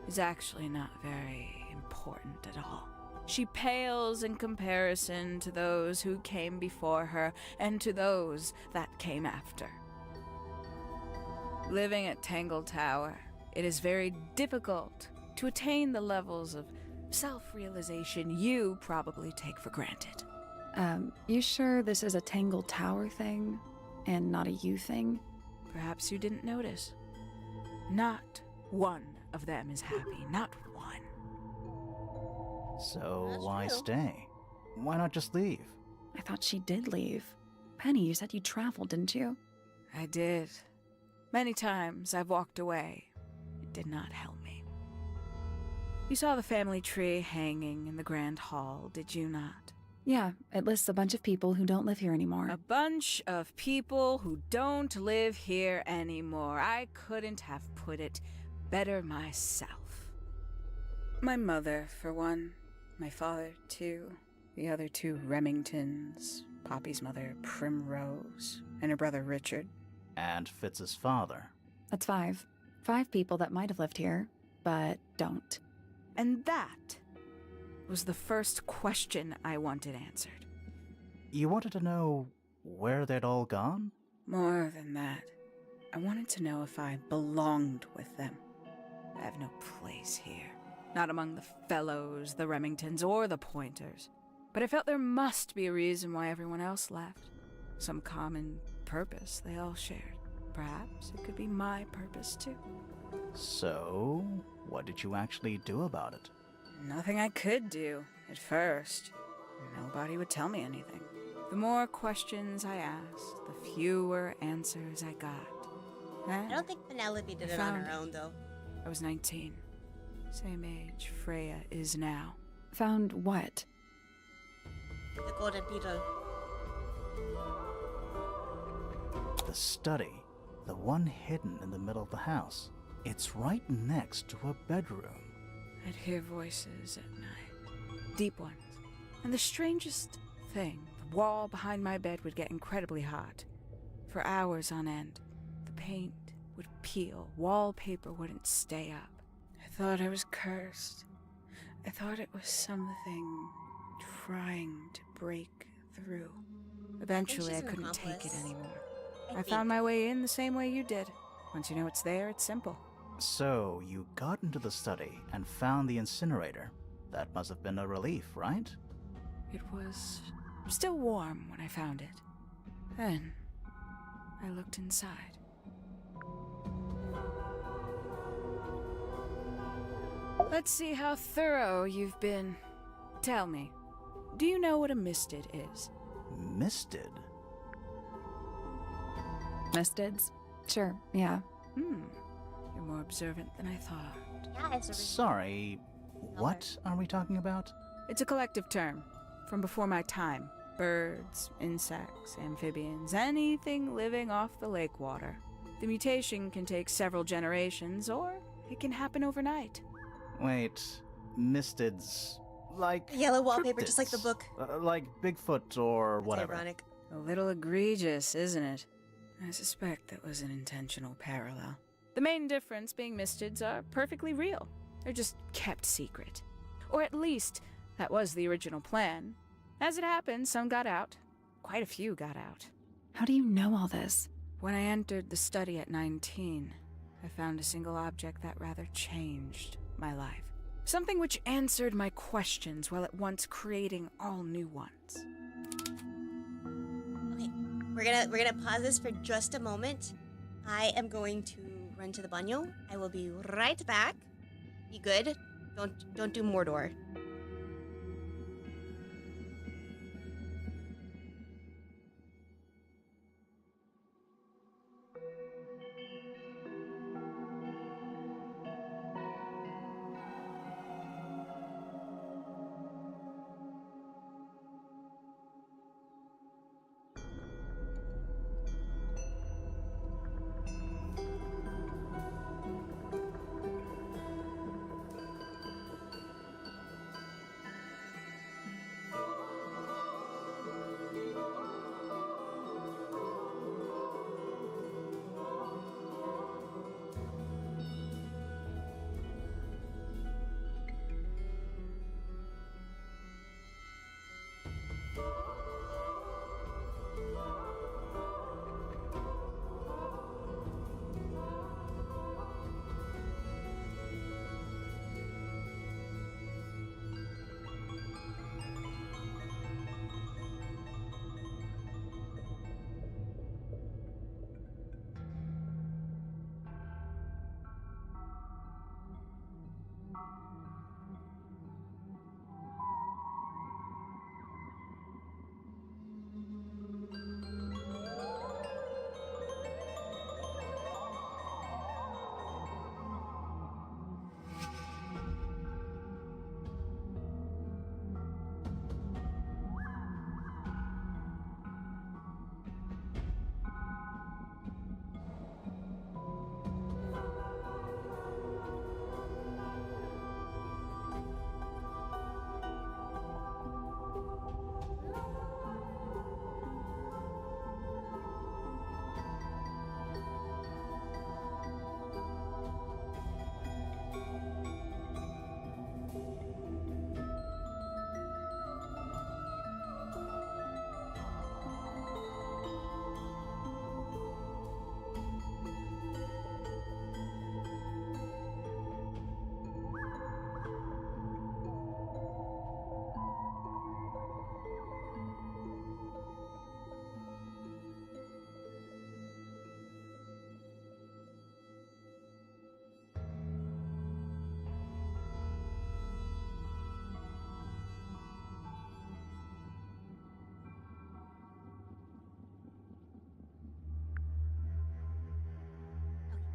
is actually not very important at all. She pales in comparison to those who came before her and to those that came after. Living at Tangle Tower, it is very difficult to attain the levels of self-realization you probably take for granted. You sure this is a Tangle Tower thing and not a you thing? Perhaps you didn't notice. Not one of them is happy, not one. So That's why true. stay? Why not just leave? I thought she did leave. Penny, you said you traveled, didn't you? I did. Many times I've walked away. It did not help me. You saw the family tree hanging in the grand hall, did you not? Yeah, it lists a bunch of people who don't live here anymore. A bunch of people who don't live here anymore. I couldn't have put it better myself. My mother, for one. My father, too. The other two Remingtons. Poppy's mother, Primrose. And her brother, Richard. And Fitz's father. That's 5. 5 people that might have lived here, but don't. And that was the first question I wanted answered. You wanted to know where they'd all gone? More than that, I wanted to know if I belonged with them. I have no place here. Not among the Fellows, the Remingtons, or the Pointers. But I felt there must be a reason why everyone else left. Some common purpose they all shared. Perhaps it could be my purpose too. So, what did you actually do about it? Nothing I could do, at first. Nobody would tell me anything. The more questions I asked, the fewer answers I got. I don't think Penelope did it on her own, though. I was 19. Same age Freya is now. Found what? The golden beetle. The study. The one hidden in the middle of the house. It's right next to a bedroom. I'd hear voices at night. Deep ones. And the strangest thing, the wall behind my bed would get incredibly hot. For hours on end. The paint would peel. Wallpaper wouldn't stay up. I thought I was cursed. I thought it was something trying to break through. Eventually, I she's an couldn't take it accomplice. anymore. I think. found my way in the same way you did. Once you know it's there, it's simple. So, you got into the study and found the incinerator. That must have been a relief, right? It was still warm when I found it. Then, I looked inside. Let's see how thorough you've been. Tell me, do you know what a misted is? Misted? Mistids? Sure, yeah. You're more observant than I thought. Yeah, it's a Sorry, what are we talking about? It's a collective term, from before my time. Birds, insects, amphibians, anything living off the lake water. The mutation can take several generations, or it can happen overnight. Wait, mistids. Like yellow wallpaper, just like the cryptids. book. Like Bigfoot or It's whatever. ironic. A little egregious, isn't it? I suspect that was an intentional parallel. The main difference being mistids are perfectly real. They're just kept secret. Or at least, that was the original plan. As it happened, some got out. Quite a few got out. How do you know all this? When I entered the study at 19, I found a single object that rather changed my life. Something which answered my questions while at once creating all new ones. Okay, we're gonna pause this for just a moment. I am going to run to the banyo. I will be right back. Be good. Don't do Mordor.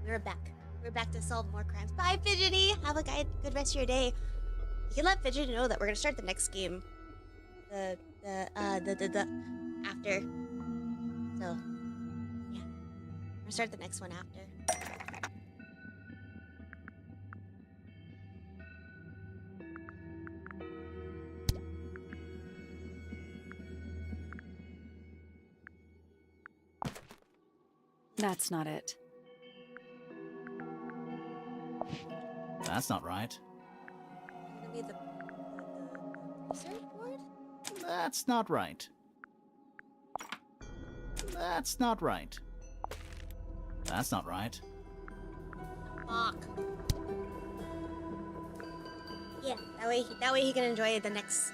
We're back. We're back to solve more crimes. Bye, Fidgety. Have a good rest of your day. You can let Fidgety know that we're gonna start the next game. After. So, yeah. We're gonna start the next one after. That's not it. That's not right. Gonna be the research board? That's not right. That's not right. That's not right. Fuck. Yeah, that way he can enjoy the next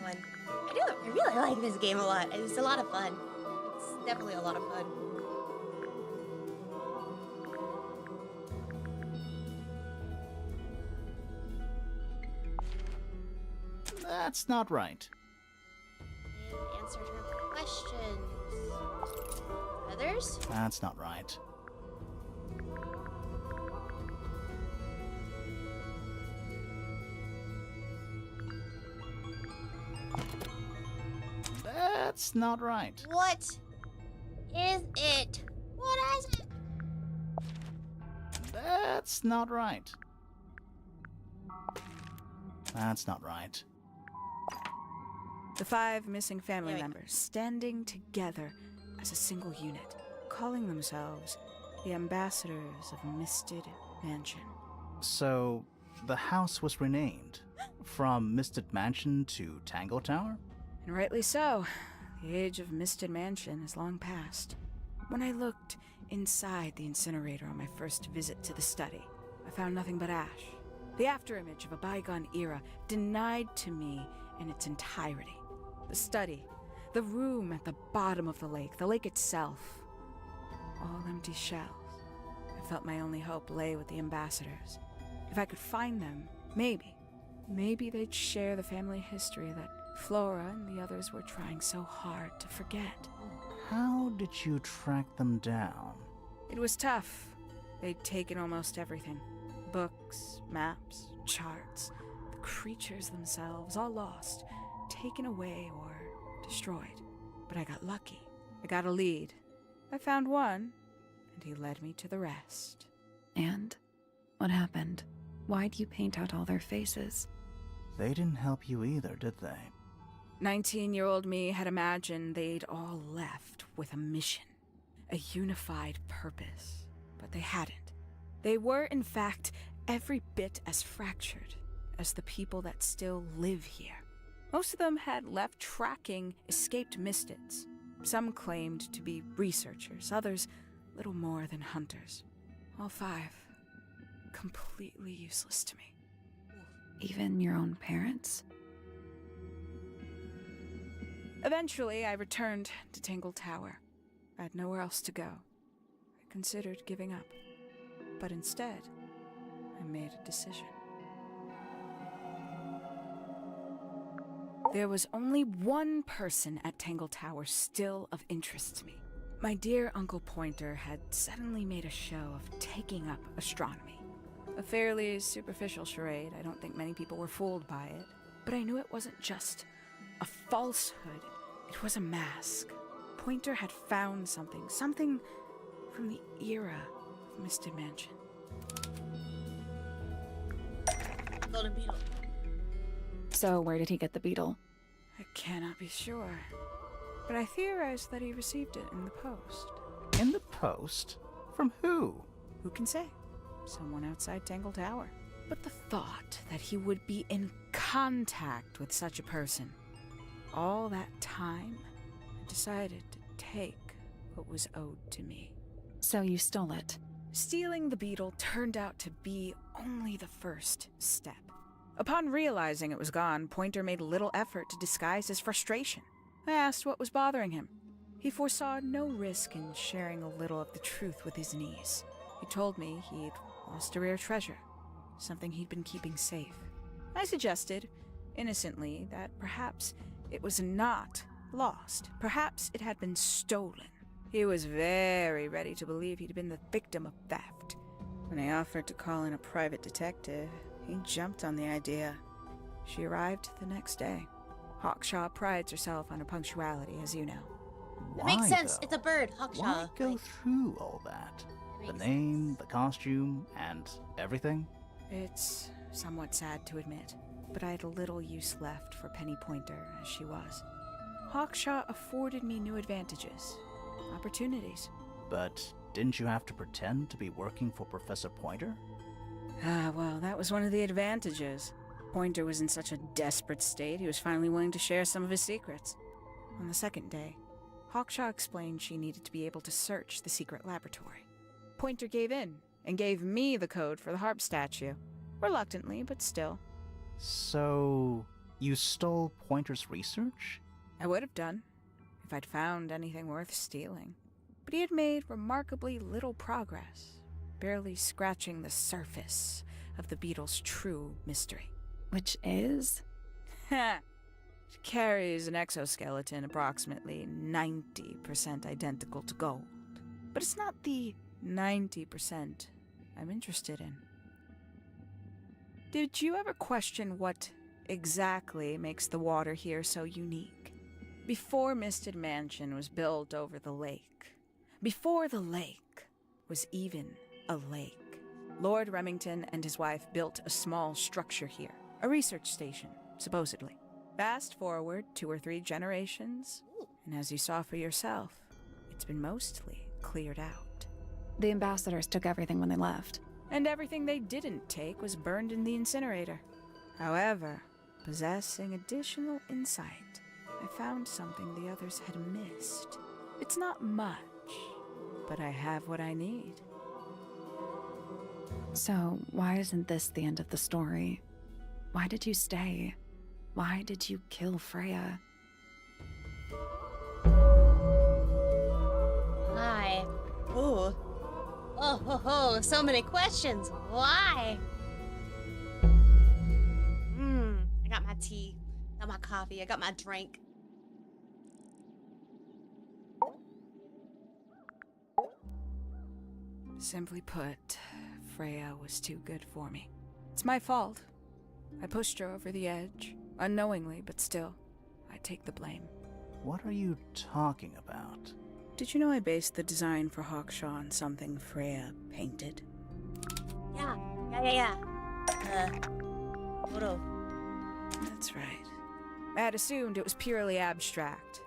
one. I really like this game a lot. It's a lot of fun. It's definitely a lot of fun. That's not right. And answered her questions. Others? That's not right. That's not right. What is it? What is it? That's not right. That's not right. The 5 missing family There we go. members standing together as a single unit, calling themselves the ambassadors of Misted Mansion. So, the house was renamed from Misted Mansion to Tangle Tower? And rightly so. The age of Misted Mansion is long past. When I looked inside the incinerator on my first visit to the study, I found nothing but ash. The afterimage of a bygone era denied to me in its entirety. The study, the room at the bottom of the lake itself, all empty shells. I felt my only hope lay with the ambassadors. If I could find them, maybe they'd share the family history that Flora and the others were trying so hard to forget. How did you track them down? It was tough. They'd taken almost everything. Books, maps, charts, the creatures themselves, all lost, taken away or destroyed. But I got lucky. I got a lead. I found one, and he led me to the rest. And? What happened? Why'd you paint out all their faces? They didn't help you either, did they? 19-year-old me had imagined they'd all left with a mission, a unified purpose, but they hadn't. They were, in fact, every bit as fractured as the people that still live here. Most of them had left tracking escaped mystids. Some claimed to be researchers, others little more than hunters. All 5 completely useless to me. Even your own parents? Eventually, I returned to Tangle Tower. I had nowhere else to go. I considered giving up, but instead, I made a decision. There was only one person at Tangle Tower still of interest to me. My dear Uncle Pointer had suddenly made a show of taking up astronomy. A fairly superficial charade. I don't think many people were fooled by it. But I knew it wasn't just a falsehood. It was a mask. Pointer had found something from the era of Misted Mansion. Golden beetle. So where did he get the beetle? I cannot be sure, but I theorize that he received it in the post. In the post? From who? Who can say? Someone outside Tangle Tower. But the thought that he would be in contact with such a person, all that time, I decided to take what was owed to me. So you stole it. Stealing the beetle turned out to be only the first step. Upon realizing it was gone, Pointer made little effort to disguise his frustration. I asked what was bothering him. He foresaw no risk in sharing a little of the truth with his niece. He told me he'd lost a rare treasure, something he'd been keeping safe. I suggested, innocently, that perhaps it was not lost. Perhaps it had been stolen. He was very ready to believe he'd been the victim of theft. When I offered to call in a private detective, he jumped on the idea. She arrived the next day. Hawkshaw prides herself on her punctuality, as you know. It makes sense. though? It's a bird, Hawkshaw. Why go Like, through all that? it The makes name, the costume, and everything? It's somewhat sad to admit, but I had little use left for Penny Pointer as she was. Hawkshaw afforded me new advantages, opportunities. But didn't you have to pretend to be working for Professor Pointer? Ah, well, that was one of the advantages. Pointer was in such a desperate state, he was finally willing to share some of his secrets. On the second day, Hawkshaw explained she needed to be able to search the secret laboratory. Pointer gave in and gave me the code for the harp statue. Reluctantly, but still. So, you stole Pointer's research? I would have done, if I'd found anything worth stealing. But he had made remarkably little progress, barely scratching the surface of the beetle's true mystery. Which is? Ha! It carries an exoskeleton approximately 90% identical to gold. But it's not the 90% I'm interested in. Did you ever question what exactly makes the water here so unique? Before Misted Mansion was built over the lake, before the lake was even a lake, Lord Remington and his wife built a small structure here, a research station, supposedly. Fast forward 2 or 3 generations, and as you saw for yourself, it's been mostly cleared out. The ambassadors took everything when they left. And everything they didn't take was burned in the incinerator. However, possessing additional insight, I found something the others had missed. It's not much, but I have what I need. So, why isn't this the end of the story? Why did you stay? Why did you kill Freya? Hi. Ooh. Oh, ho, ho. So many questions. Why? I got my tea. Got my coffee. I got my drink. Simply put, Freya was too good for me. It's my fault. I pushed her over the edge, unknowingly, but still, I take the blame. What are you talking about? Did you know I based the design for Hawkshaw on something Freya painted? Yeah. Photo. That's right. I had assumed it was purely abstract.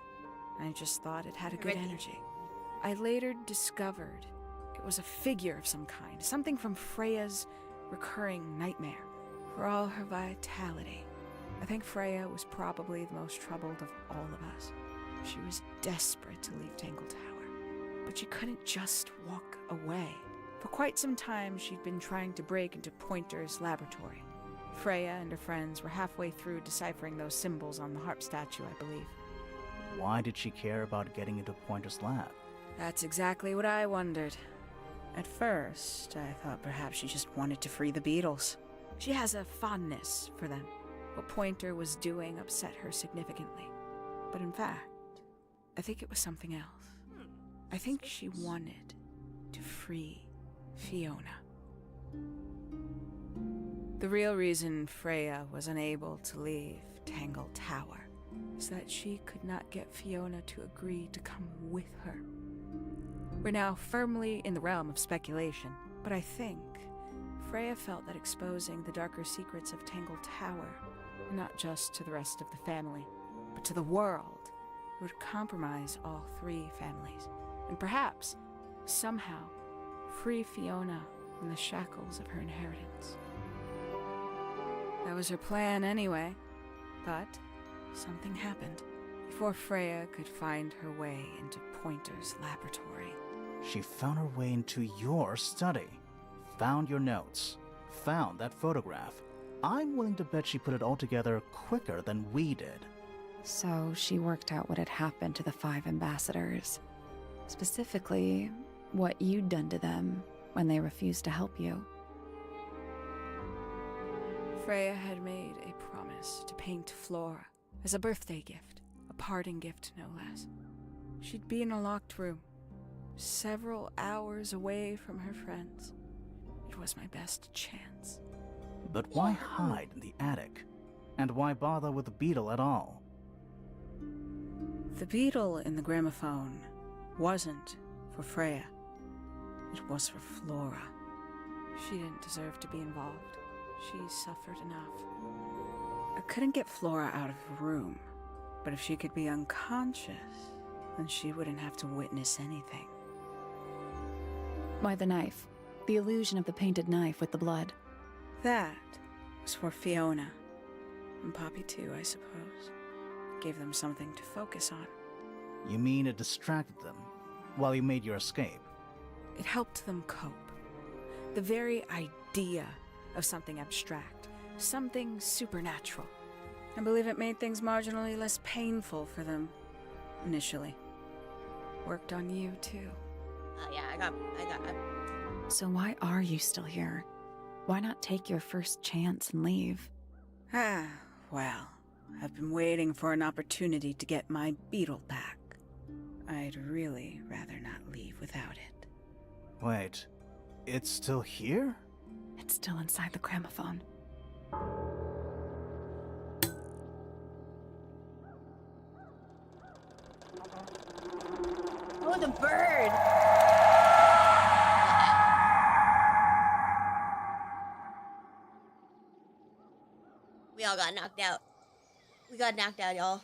I just thought it had a good Ready. energy. I later discovered it was a figure of some kind, something from Freya's recurring nightmare. For all her vitality, I think Freya was probably the most troubled of all of us. She was desperate to leave Tangle Tower, but she couldn't just walk away. For quite some time, she'd been trying to break into Pointer's laboratory. Freya and her friends were halfway through deciphering those symbols on the harp statue, I believe. Why did she care about getting into Pointer's lab? That's exactly what I wondered. At first, I thought perhaps she just wanted to free the beetles. She has a fondness for them. What Pointer was doing upset her significantly. But in fact, I think it was something else. I think she wanted to free Fiona. The real reason Freya was unable to leave Tangle Tower is that she could not get Fiona to agree to come with her. We're now firmly in the realm of speculation, but I think Freya felt that exposing the darker secrets of Tangle Tower, not just to the rest of the family, but to the world, would compromise all 3 families, and perhaps, somehow, free Fiona from the shackles of her inheritance. That was her plan anyway, but something happened. Before Freya could find her way into Pointer's laboratory. She found her way into your study, found your notes, found that photograph. I'm willing to bet she put it all together quicker than we did. So she worked out what had happened to the 5 ambassadors. Specifically, what you'd done to them when they refused to help you. Freya had made a promise to paint Flora as a birthday gift, a parting gift no less. She'd be in a locked room, several hours away from her friends. It It was my best chance. But why hide in the attic? And why bother with the beetle at all? The beetle in the gramophone wasn't for Freya. It was for Flora. She didn't deserve to be involved. She suffered enough. I couldn't get Flora out of the room, but if she could be unconscious, then she wouldn't have to witness anything. Why the knife? The illusion of the painted knife with the blood. That was for Fiona. And Poppy too, I suppose. Gave them something to focus on. You mean it distracted them while you made your escape? It helped them cope. The very idea of something abstract, something supernatural. I believe it made things marginally less painful for them, initially. Worked on you, too. Oh yeah, I got. So why are you still here? Why not take your first chance and leave? Ah, well, I've been waiting for an opportunity to get my beetle back. I'd really rather not leave without it. Wait, it's still here? It's still inside the gramophone. Oh, the bird! We all got knocked out. We got knocked out, y'all.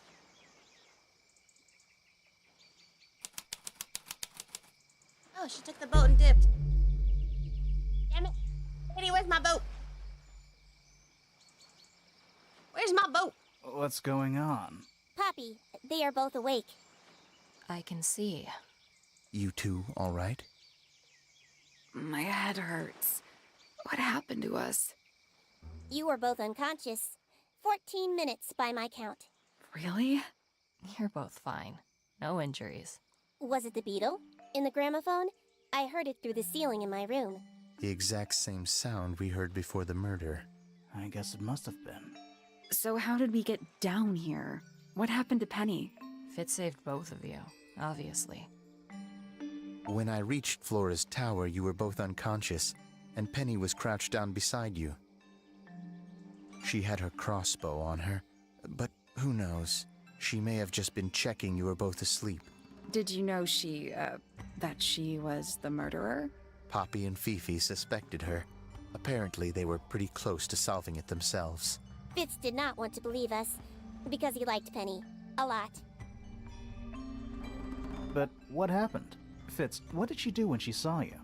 Oh, she took the boat and dipped. Damn it. Kitty, where's my boat? Where's my boat? What's going on? Poppy, they are both awake. I can see. You two all right? My head hurts. What happened to us? You were both unconscious. 14 minutes by my count. Really? You're both fine. No injuries. Was it the beetle? In the gramophone? I heard it through the ceiling in my room. The exact same sound we heard before the murder. I guess it must have been. So how did we get down here? What happened to Penny? Fit saved both of you, obviously. When I reached Flora's tower, you were both unconscious, and Penny was crouched down beside you. She had her crossbow on her, but who knows? She may have just been checking you were both asleep. Did you know that she was the murderer? Poppy and Fifi suspected her. Apparently, they were pretty close to solving it themselves. Fitz did not want to believe us, because he liked Penny. A lot. But what happened? Fitz, what did she do when she saw you?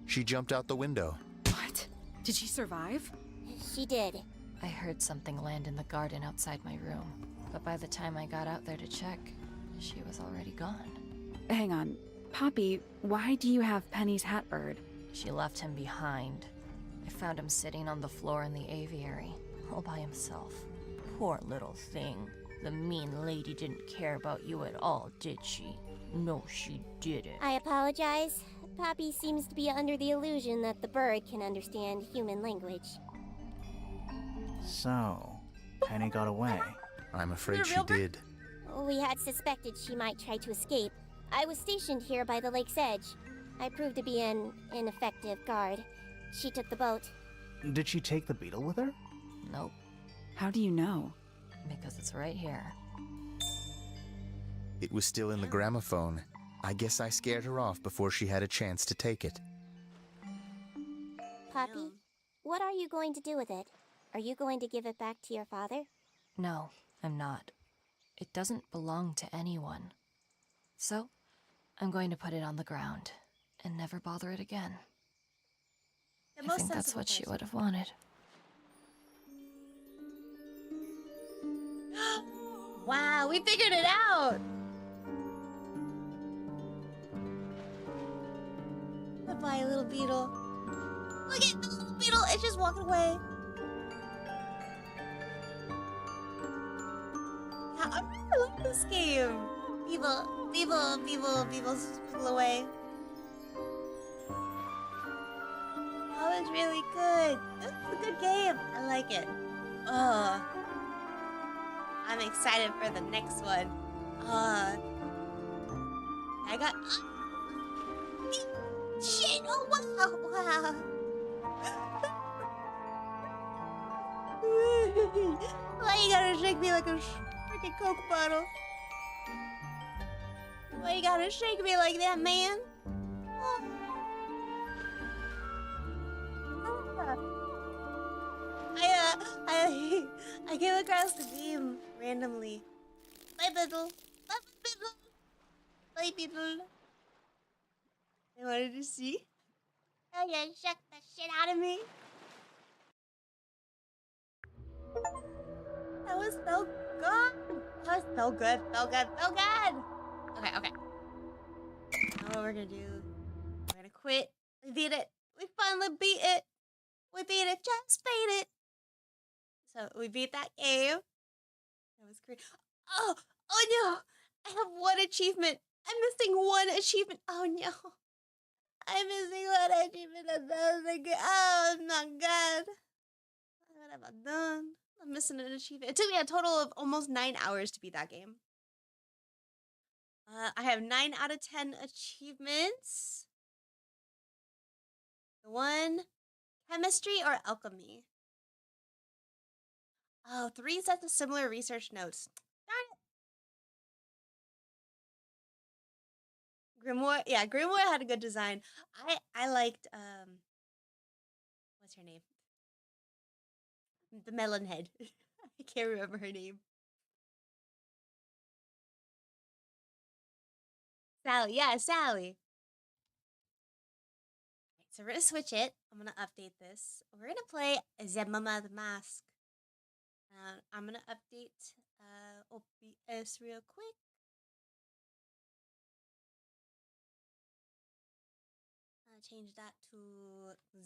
She jumped out the window. What? Did she survive? She did. I heard something land in the garden outside my room, but by the time I got out there to check, she was already gone. Hang on. Poppy, why do you have Penny's hat bird? She left him behind. I found him sitting on the floor in the aviary, all by himself. Poor little thing. The mean lady didn't care about you at all, did she? No, she didn't. I apologize. Poppy seems to be under the illusion that the bird can understand human language. So, Penny got away. I'm afraid she real bird? did. We had suspected she might try to escape. I was stationed here by the lake's edge. I proved to be an ineffective guard. She took the boat. Did she take the beetle with her? Nope, How do you know? because it's right here. It was still in the gramophone. I guess I scared her off before she had a chance to take it. Poppy, what are you going to do with it? Are you going to give it back to your father? No, I'm not. It doesn't belong to anyone. So, I'm going to put it on the ground and never bother it again. The I most think that's sensible what she person. would have wanted. Wow, we figured it out! Goodbye, little beetle. Look at the little beetle, it's just walking away. Yeah, I really like this game. People flew away. That was really good. This is a good game. I like it. I'm excited for the next one. I got shit. Oh wow, wow. Why you gotta shake me like a freaking Coke bottle? Why you gotta shake me like that, man? I came across the game randomly. Bye, Biddle. Bye, Biddle. Bye, Biddle. I wanted to see. Oh, you shook the shit out of me. That was so good. That was so good. So good. So good. Okay, okay. Now what we're gonna do, we're gonna quit. We beat it. We finally beat it. We beat it. Just beat it. So we beat that game. That was great. Oh, oh no. I have one achievement. I'm missing one achievement. Oh no. I'm missing one achievement. Oh my god. What have I done? I'm missing an achievement. It took me a total of almost 9 hours to beat that game. I have 9 out of 10 achievements. The one, chemistry or alchemy. Oh, 3 sets of similar research notes. Darn it. Grimoire, yeah, Grimoire had a good design. I liked what's her name? The melon head. I can't remember her name. Sally, yeah, Sally. So we're gonna switch it. I'm gonna update this. We're gonna play the Maid Mask. I'm gonna update OBS real quick. Change that to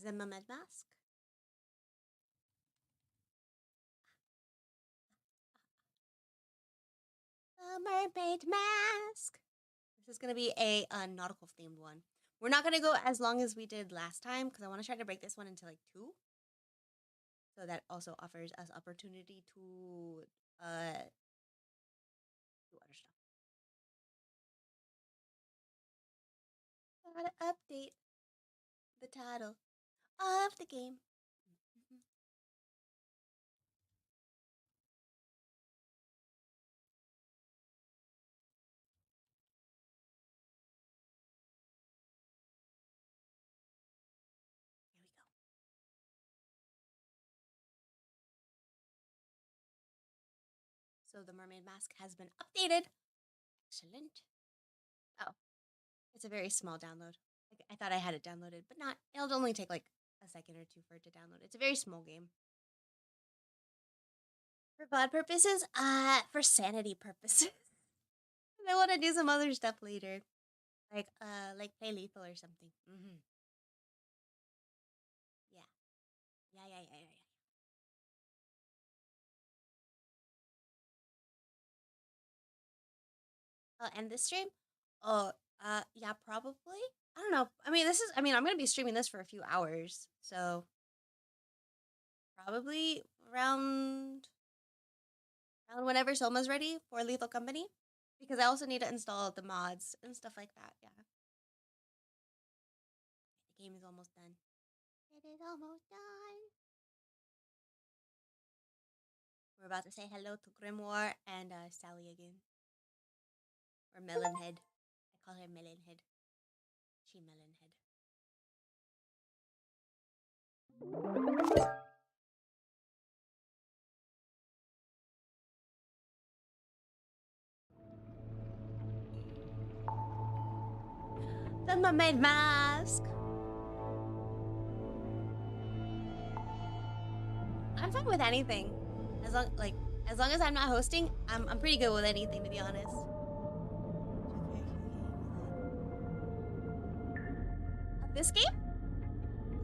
the Maid Mask. The Mermaid Mask. This is gonna be a nautical themed one. We're not gonna go as long as we did last time because I want to try to break this one into like 2. So that also offers us opportunity to do other stuff. Gotta update the title of the game. Here we go. So the mermaid mask has been updated. Excellent. Oh, it's a very small download. I thought I had it downloaded, but not. It'll only take like a second or 2 for it to download. It's a very small game. For VOD purposes, for sanity purposes. I want to do some other stuff later, like play lethal or something. Yeah. Yeah. I'll end the stream. Oh, yeah, probably. I don't know. I'm gonna be streaming this for a few hours, so probably around whenever Soma's ready for Lethal Company, because I also need to install the mods and stuff like that. Yeah. The game is almost done. It is almost done. We're about to say hello to Grimoire and Sally again. Or Melonhead. I call her Melonhead. She Melonhead. The Mermaid Mask. I'm fine with anything, as long as I'm not hosting. I'm pretty good with anything, to be honest. This game?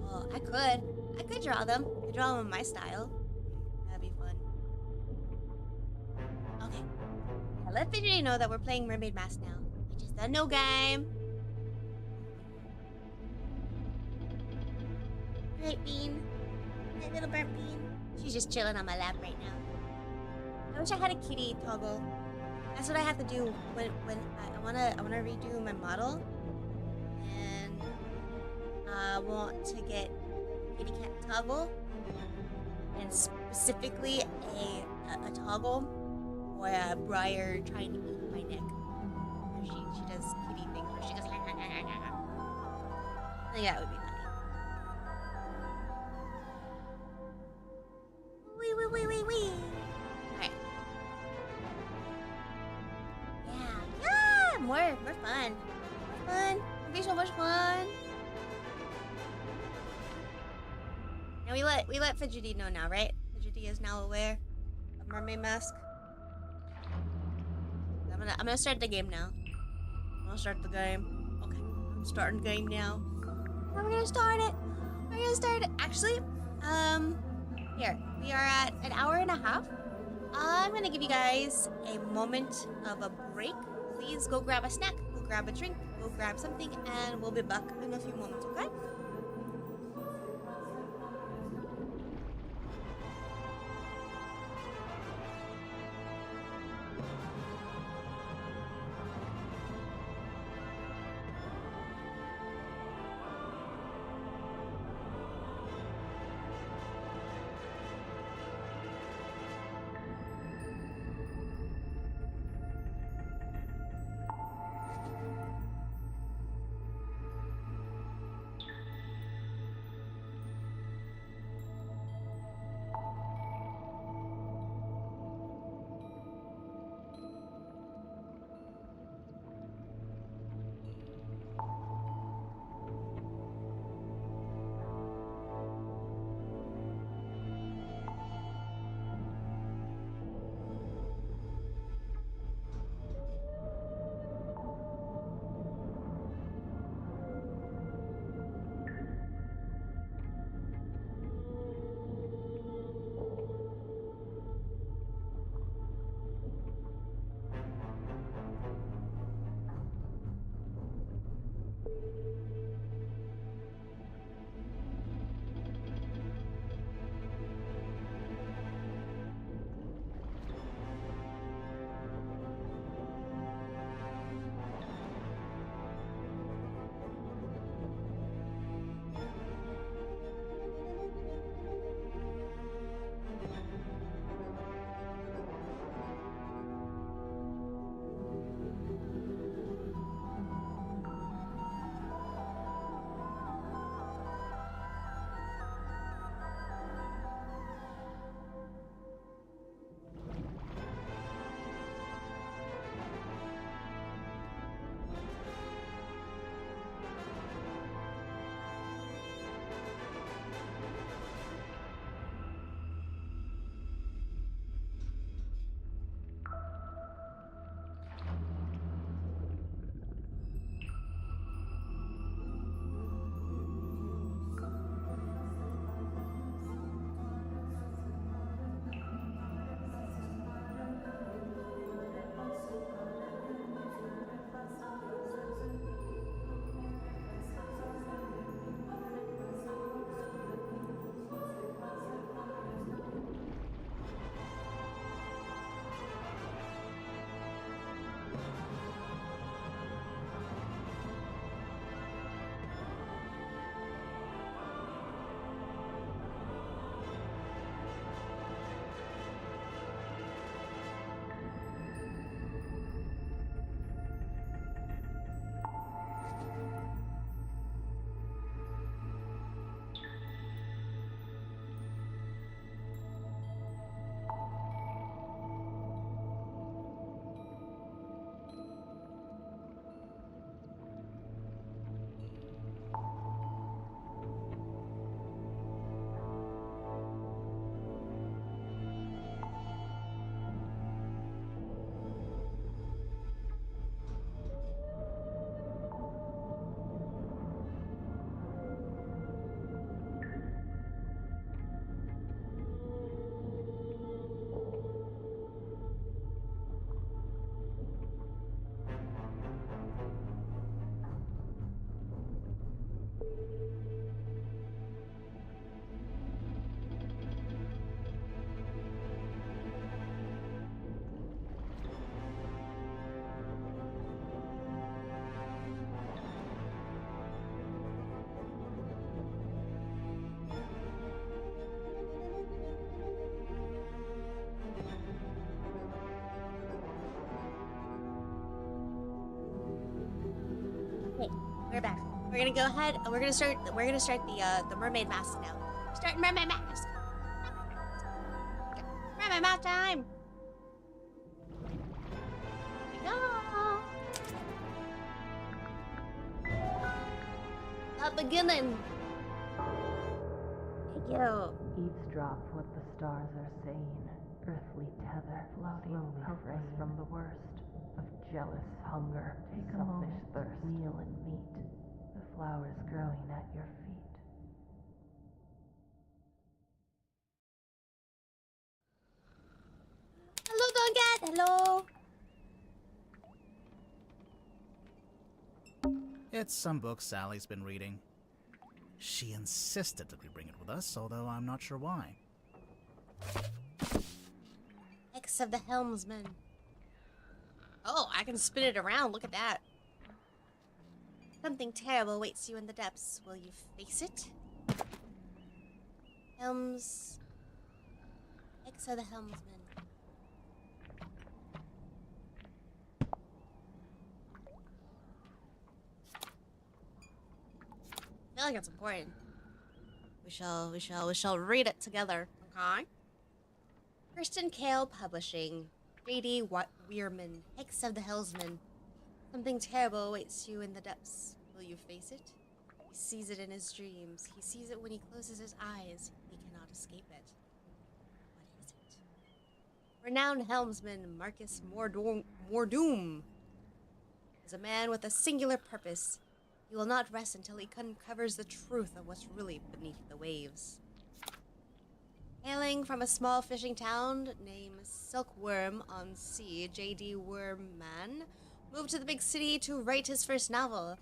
Oh, I could draw them. I could draw them in my style. That'd be fun. Okay. Now let Fidgety know that we're playing Mermaid Mask now, which is the new game. Right, Bean. My little burnt bean. She's just chilling on my lap right now. I wish I had a kitty toggle. That's what I have to do when I wanna redo my model, and I want to get kitty cat toggle, and specifically a toggle or a Briar trying to eat my neck. She does kitty things where she goes. I think that would be funny. Wee. Alright. Yeah, more fun. It'd be so much fun. Now we let Fidgety know now, right? Fidgety is now aware of Mermaid Mask. I'm gonna start the game now. I'm gonna start the game. Okay, I'm starting the game now. We're gonna start it. Actually, here we are at an hour and a half. I'm gonna give you guys a moment of a break. Please go grab a snack, go grab a drink, go grab something, and we'll be back in a few moments, okay? We're back. We're gonna go ahead and we're gonna start the mermaid mask now. We're starting mermaid mask. Mermaid mask time. Here we go. The beginning. Thank you. Eavesdrop what the stars are saying. Earthly tether, floating helpless from the worst of jealous hunger, selfish thirst, kneel and meet the flowers growing at your feet. Hello, Dongat. Hello. It's some book Sally's been reading. She insisted that we bring it with us, although I'm not sure why. X of the Helmsman. Oh, I can spin it around. Look at that. Something terrible waits you in the depths. Will you face it? X of the Helmsman. I feel like it's important. We shall read it together. Okay? Kirsten Kale Publishing. J.D. Weirman. Hex of the Hellsman. Something terrible awaits you in the depths. Will you face it? He sees it in his dreams. He sees it when he closes his eyes. He cannot escape it. What is it? Renowned helmsman Marcus Mordoom is a man with a singular purpose. He will not rest until he uncovers the truth of what's really beneath the waves. Hailing from a small fishing town named Silkworm on Sea, J.D. Wormman moved to the big city to write his first novel.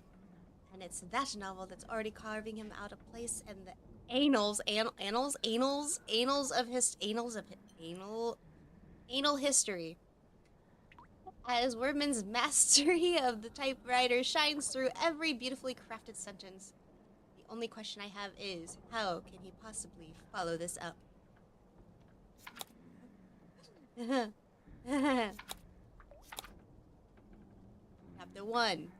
And it's that novel that's already carving him out a place in the anal history. As Wormman's mastery of the typewriter shines through every beautifully crafted sentence. The only question I have is, how can he possibly follow this up? Chapter 1.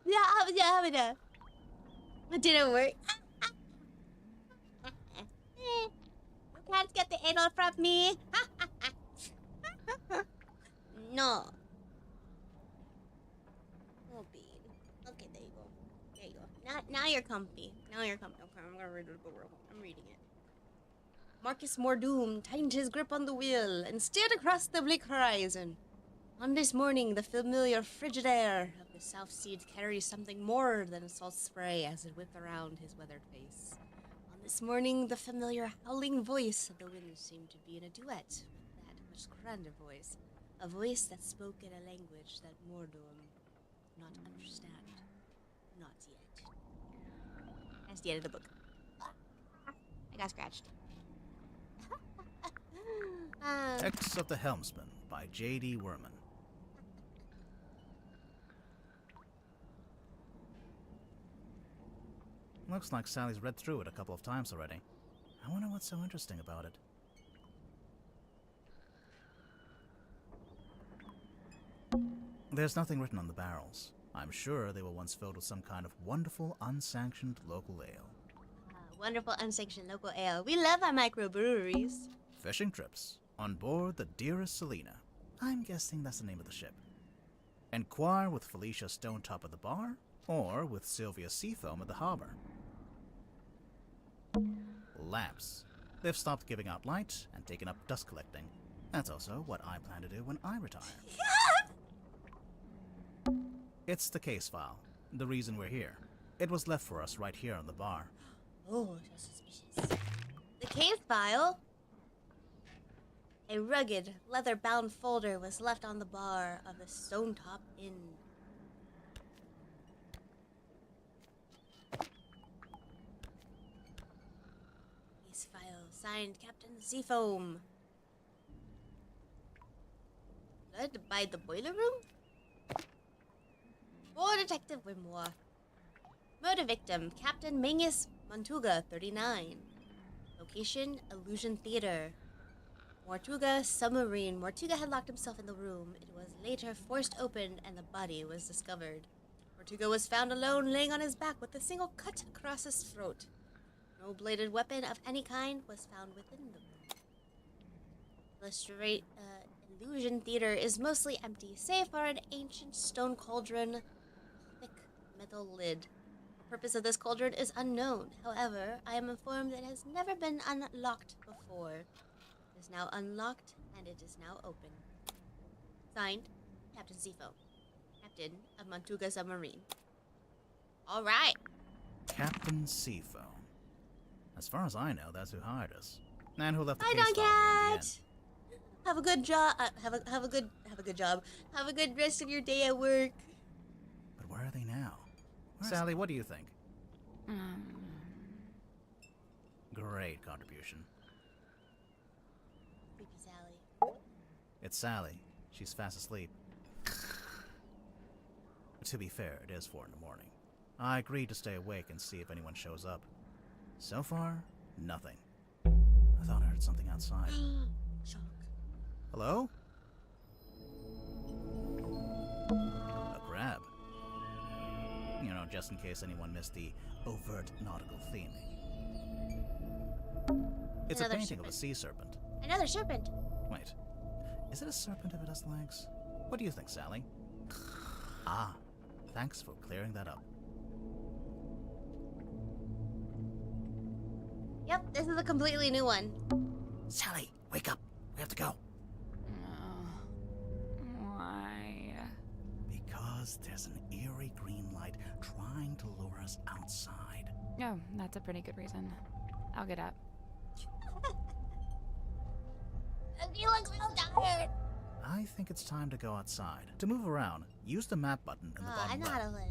Yeah. It didn't work. You can't get the anal from me. No. Oh, Bean. Okay, there you go. There you go. Now you're comfy. Okay, I'm gonna read it. I'm reading it. Marcus Mordoom tightened his grip on the wheel and steered across the bleak horizon. On this morning, the familiar frigid air of the South Sea carries something more than salt spray as it whipped around his weathered face. On this morning, the familiar howling voice of the wind seemed to be in a duet with that much grander voice. A voice that spoke in a language that Mordoom did not understand. Not yet. That's the end of the book. I got scratched. X of the Helmsman by J.D. Worman. Looks like Sally's read through it a couple of times already. I wonder what's so interesting about it. There's nothing written on the barrels. I'm sure they were once filled with some kind of wonderful, unsanctioned local ale. Wonderful unsanctioned local ale. We love our microbreweries. Fishing trips. On board the Dearest Selena. I'm guessing that's the name of the ship. Enquire with Felicia Stonetop at the bar, or with Sylvia Seafoam at the harbor. Lamps. They've stopped giving out light and taken up dust collecting. That's also what I plan to do when I retire. It's the case file. The reason we're here. It was left for us right here on the bar. Oh, so suspicious. The case file? A rugged, leather-bound folder was left on the bar of the Stonetop Inn. Case file, signed Captain Seafoam. Led by the boiler room? For Detective Wimwa. Murder victim, Captain Mingus Montuga, 39. Location, Illusion Theater. Mortuga submarine. Mortuga had locked himself in the room. It was later forced open and the body was discovered. Tortuga was found alone, laying on his back with a single cut across his throat. No bladed weapon of any kind was found within the room. Illusion Theater is mostly empty, save for an ancient stone cauldron with a thick metal lid. The purpose of this cauldron is unknown. However, I am informed that it has never been unlocked before. It is now unlocked, and it is now open. Signed, Captain Seafoam, Captain of Mantuga Submarine. All right. Captain Seafoam. As far as I know, that's who hired us. And who left the Hi, case file here in the end. Cat. Have a good job. Have a good job. Have a good rest of your day at work. But where are they now? Sally, what do you think? Great contribution. Creepy Sally. It's Sally. She's fast asleep. To be fair, it is 4 in the morning. I agreed to stay awake and see if anyone shows up. So far, nothing. I thought I heard something outside. Shock. Hello? A crab. You know, just in case anyone missed the overt nautical theming. It's Another a painting serpent. of a sea serpent. Another serpent. Wait, is it a serpent if it has legs? What do you think, Sally? Ah, thanks for clearing that up. Yep, this is a completely new one. Sally, wake up. We have to go. Why? Because there's an eerie green light trying to lure us outside. Oh, that's a pretty good reason. I'll get up. You look so tired. I think it's time to go outside. To move around, use the map button in the I bottom know how left. to let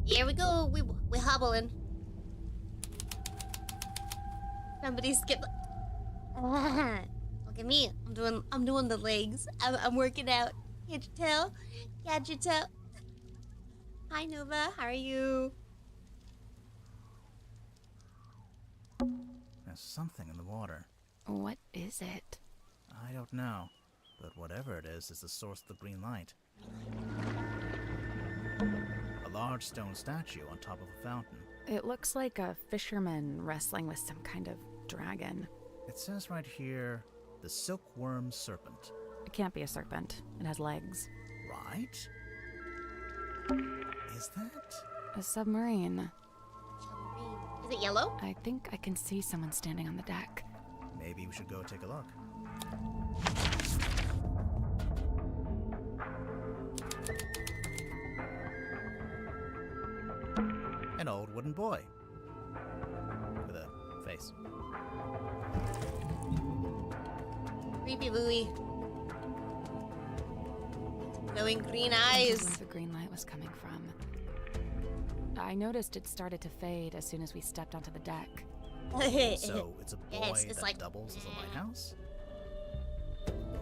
it. Here we go. We're hobbling. Somebody skip. Look at me. I'm doing the legs. I'm working out. Can't you tell? Can't you tell? Hi Nova, how are you? There's something in the water. What is it? I don't know, but whatever it is the source of the green light. A large stone statue on top of a fountain. It looks like a fisherman wrestling with some kind of dragon. It says right here, the silkworm serpent. It can't be a serpent. It has legs. Right? Is that? A submarine. Is it yellow? I think I can see someone standing on the deck. Maybe we should go take a look. An old wooden boy. With a face. Creepy Louie. Glowing green This eyes. is where the green light was coming from. I noticed it started to fade as soon as we stepped onto the deck. So it's a boy Yes, it's that like- doubles as a lighthouse?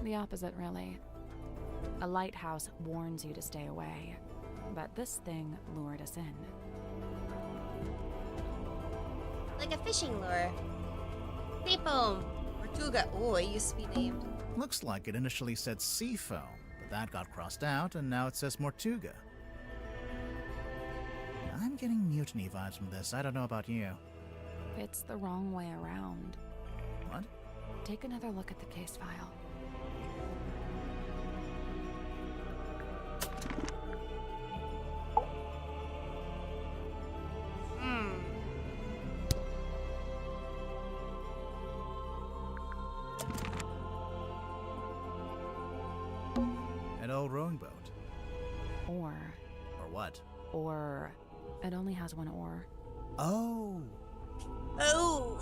The opposite, really. A lighthouse warns you to stay away, but this thing lured us in. Like a fishing lure. Seafoam. Tortuga. Oh, it used to be named. Looks like it initially said Seafoam, but that got crossed out and now it says Mortuga. I'm getting mutiny vibes from this. I don't know about you. It's the wrong way around. What? Take another look at the case file. An old rowing boat. Or What? it only has one oar. Oh! Oh!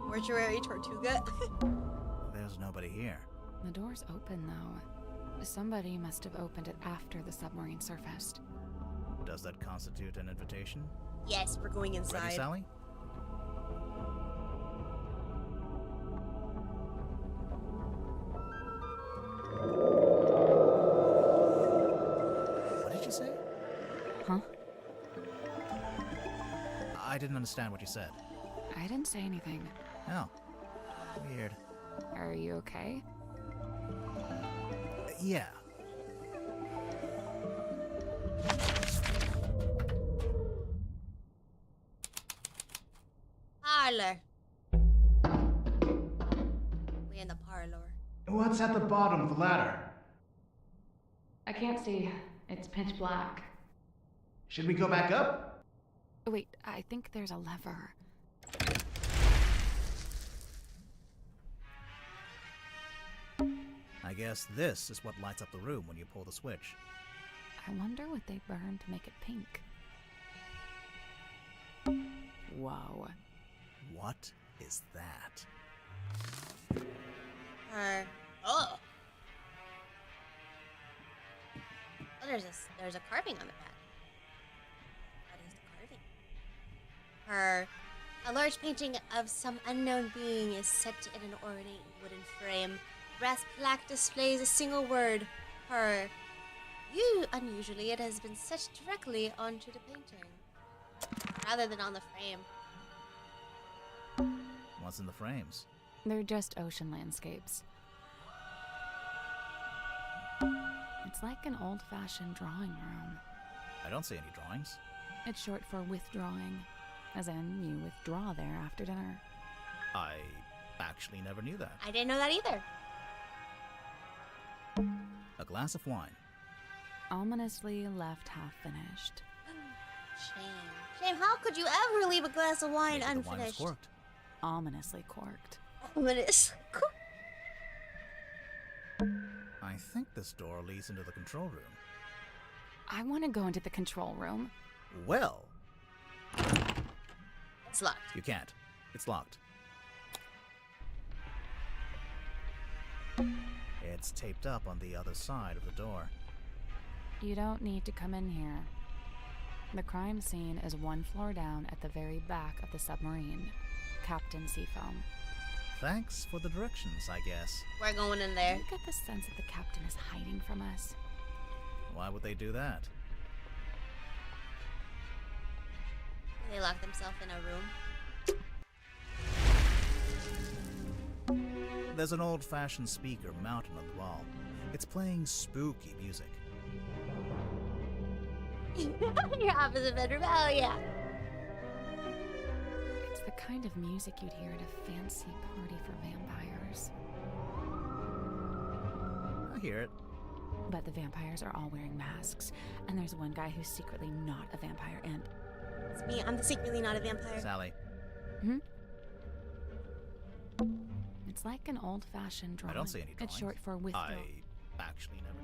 Mortuary Tortuga. There's nobody here. The door's open, though. Somebody must have opened it after the submarine surfaced. Does that constitute an invitation? Yes, we're going inside. Ready, Sally? What did you say? Huh? I didn't understand what you said. I didn't say anything. Oh. Weird. Are you okay? Yeah, parlor. We in the parlor. What's at the bottom of the ladder? I can't see. It's pitch black. Should we go back up? Wait, I think there's a lever. I guess this is what lights up the room when you pull the switch. I wonder what they burned to make it pink. Whoa. What is that? Oh. Oh, there's a carving on the pad. What is the carving? A large painting of some unknown being is set in an ornate wooden frame. Brass plaque displays a single word. Unusually, it has been set directly onto the painting, rather than on the frame. What's in the frames? They're just ocean landscapes. It's like an old-fashioned drawing room. I don't see any drawings. It's short for withdrawing, as in you withdraw there after dinner. I actually never knew that. I didn't know that either. A glass of wine. Ominously left half finished. Shame, how could you ever leave a glass of wine Maybe unfinished? the wine was corked. Ominously corked. Ominous. I think this door leads into the control room. I want to go into the control room. Well, It's locked. you can't. It's locked. It's taped up on the other side of the door. You don't need to come in here. The crime scene is one floor down at the very back of the submarine. Captain Seafoam. Thanks for the directions, I guess. We're going in there. You get the sense that the captain is hiding from us. Why would they do that? They locked themselves in a room. There's an old-fashioned speaker mounted on the wall. It's playing spooky music. Your opposite bedroom. Oh yeah. It's the kind of music you'd hear at a fancy party for vampires. I hear it. But the vampires are all wearing masks, and there's one guy who's secretly not a vampire, and... It's me. I'm secretly not a vampire. Sally, It's like an old-fashioned drawing. I don't see any drawings. It's short for withdraw. I actually never knew.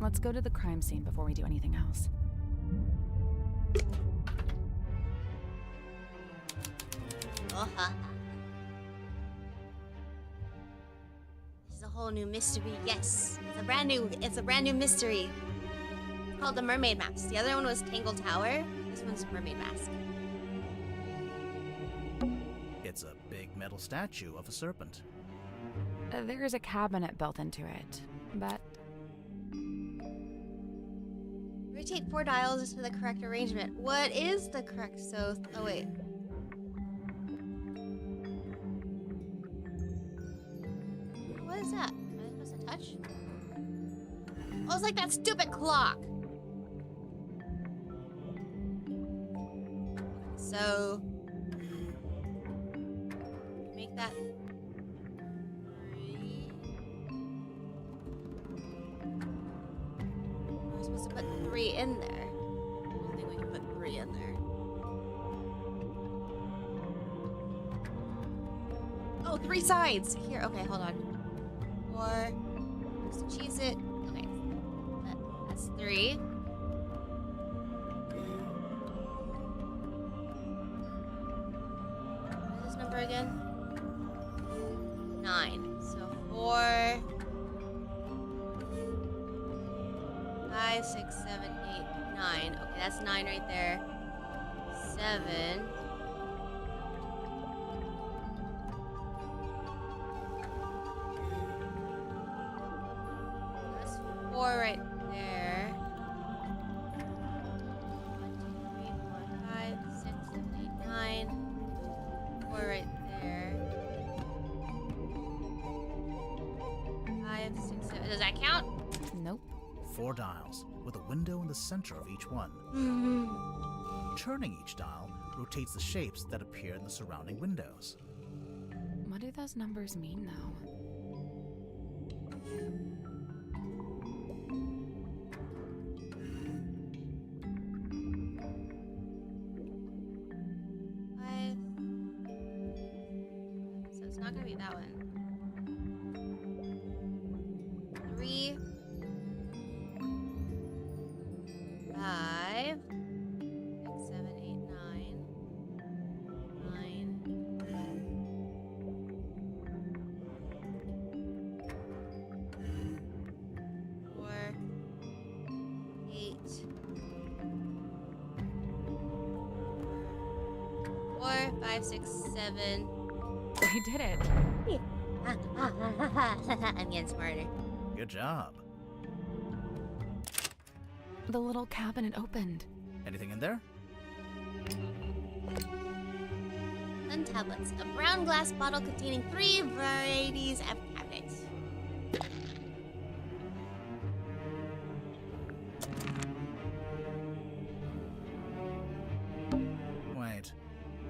Let's go to the crime scene before we do anything else. Oh, this is a whole new mystery. Yes, it's a brand new mystery. It's called the Mermaid Mask. The other one was Tangle Tower. This one's Mermaid Mask. It's a big metal statue of a serpent. There is a cabinet built into it, but... Rotate 4 dials to the correct arrangement. What is the correct? Oh wait. What is that? Am I supposed to touch? Oh, it's like that stupid clock. So make that 3. We're supposed to put 3 in there. I don't think we can put 3 in there. Oh, 3 sides! Here, okay, hold on. 4. Just cheese it. Okay. That's 3. What is this number again? 9. So 4. 5, 6, 7, 8, 9. Okay, that's 9 right there. 7. That's 4 right there. 1, 2, 3, 4, 5, 6, 7, 8, 9. 4 right there. 5, 6, 7. Does that count? Nope. 4 dials, with a window in the center of each one. Turning each dial rotates the shapes that appear in the surrounding windows. What do those numbers mean, though? Five. So it's not gonna be that one. 3. 5. 6, 7, 8, 9. 9. 4. 8. 4, 5, 6, 7. I did it. I'm getting smarter. Good job. The little cabinet opened. Anything in there? 10 tablets. A brown glass bottle containing 3 varieties of cabinets. Wait,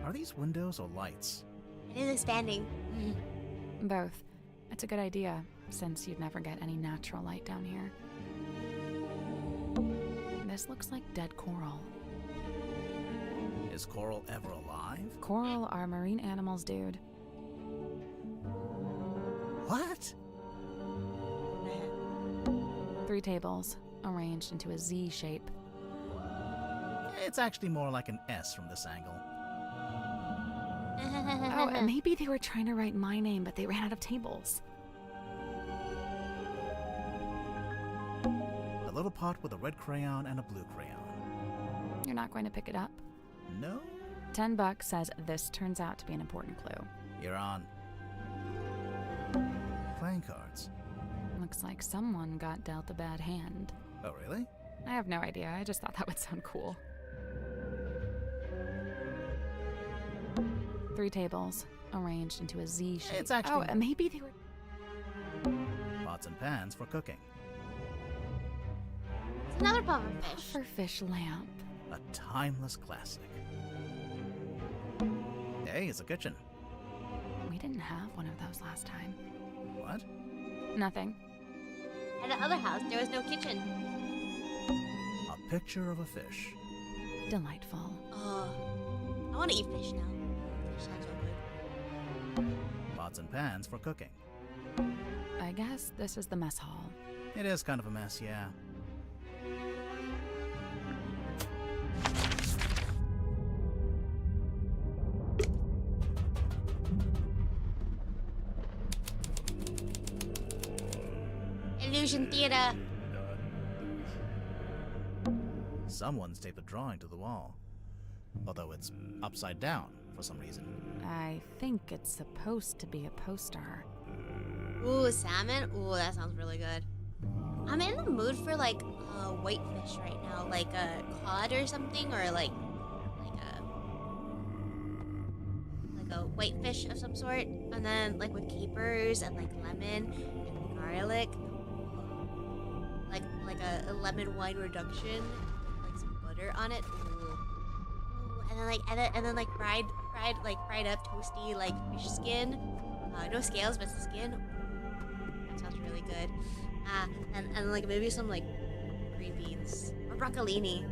are these windows or lights? It is expanding. Both. It's a good idea, since you'd never get any natural light down here. This looks like dead coral. Is coral ever alive? Coral are marine animals, dude. What? 3 tables, arranged into a Z shape. It's actually more like an S from this angle. Oh, and maybe they were trying to write my name, but they ran out of tables. A little pot with a red crayon and a blue crayon. You're not going to pick it up? No? $10 says this turns out to be an important clue. You're on. Playing cards. Looks like someone got dealt a bad hand. Oh, really? I have no idea, I just thought that would sound cool. 3 tables, arranged into a Z shape. It's actually- Oh, and maybe they were... Pots and pans for cooking. It's another pufferfish. Pufferfish lamp. A timeless classic. Hey, it's a kitchen. We didn't have one of those last time. What? Nothing. At the other house, there was no kitchen. A picture of a fish. Delightful. Oh, I want to eat fish now. Fish sounds so good. Pots and pans for cooking. I guess this is the mess hall. It is kind of a mess, yeah. Illusion theater. Someone's taped a drawing to the wall. Although it's upside down for some reason. I think it's supposed to be a poster. Ooh, salmon. Ooh, that sounds really good. I'm in the mood for like white fish right now, like a cod or something, or like a white fish of some sort, and then like with capers and like lemon and garlic, like a lemon wine reduction, like some butter on it. Ooh. Ooh, and then like fried up toasty like fish skin, no scales but skin. That sounds really good. And like maybe some like green beans or broccolini.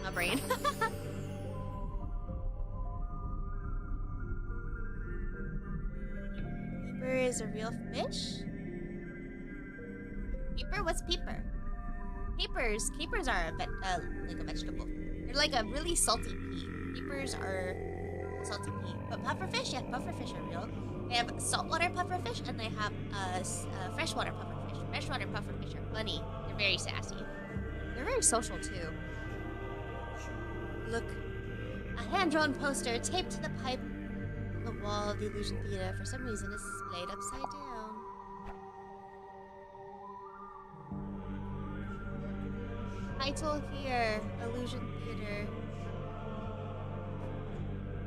My brain. Peeper is a real fish? Peeper? What's peeper? Capers are like a vegetable. They're like a really salty pea. Peepers are a salty pea. But pufferfish, yeah, pufferfish are real. They have saltwater pufferfish and they have freshwater pufferfish. Freshwater pufferfish are funny. They're very sassy. They're very social too. Look, a hand-drawn poster taped to the pipe on the wall of the Illusion Theater for some reason is displayed upside down. Title here, Illusion Theater.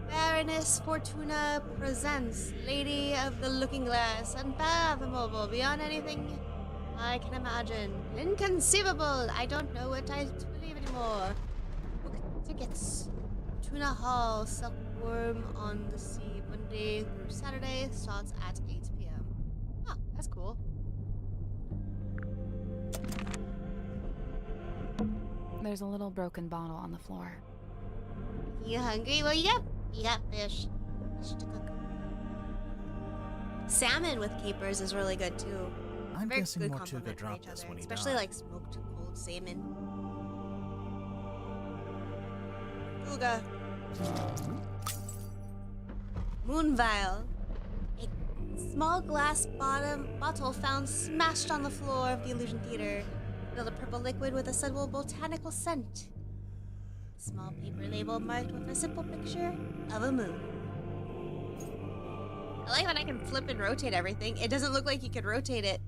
Baroness Fortuna presents Lady of the Looking Glass, unfathomable beyond anything I can imagine. Inconceivable! I don't know what I believe anymore. Book tickets. Tuna Hall, Silkworm on the Sea, Monday through Saturday, starts at 8 p.m. Oh, that's cool. There's a little broken bottle on the floor. You hungry? Well, you got fish. Fish to cook. Salmon with capers is really good too. I'm Very guessing good Mortuga compliment for dropped each this other, when he especially died. like smoked cold salmon. Ooga. Moon vial. A small glass bottle found smashed on the floor of the illusion theater. Filled a purple liquid with a subtle botanical scent. A small paper label marked with a simple picture of a moon. I like that I can flip and rotate everything. It doesn't look like you could rotate it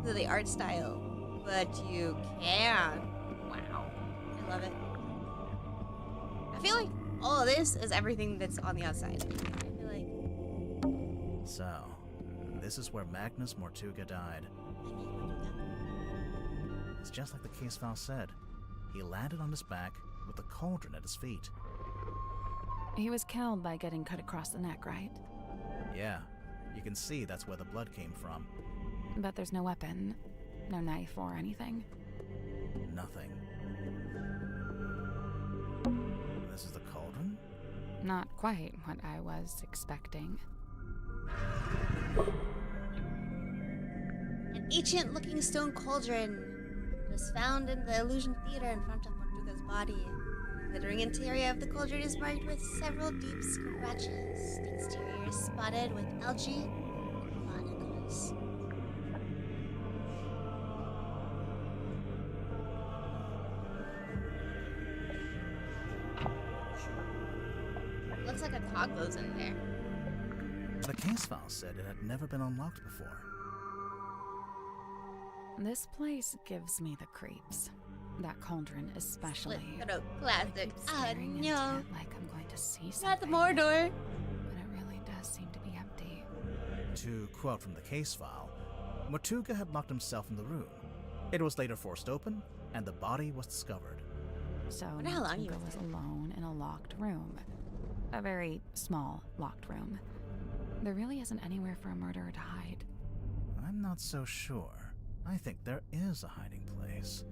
to the art style, but you can. Wow. I love it. I feel like all of this is everything that's on the outside. I feel like... So, this is where Magnus Mortuga died. It's just like the case file said. He landed on his back with a cauldron at his feet. He was killed by getting cut across the neck, right? Yeah, you can see that's where the blood came from. But there's no weapon, no knife or anything. Nothing. This is the cauldron? Not quite what I was expecting. An ancient-looking stone cauldron was found in the illusion theater in front of Mortuga's body. The glittering interior of the cauldron is marked with several deep scratches. The exterior is spotted with algae and barnacles. Looks like a togbo's in there. The case file said it had never been unlocked before. This place gives me the creeps. That cauldron especially. Photo classic. I keep staring into no. it like I'm going to see something. Not the Mordor. But it really does seem to be empty. To quote from the case file, Mortuga had locked himself in the room. It was later forced open, and the body was discovered. So Wonder how long he Mortuga was was alone in a locked room. A very small locked room. There really isn't anywhere for a murderer to hide. I'm not so sure. I think there is a hiding place.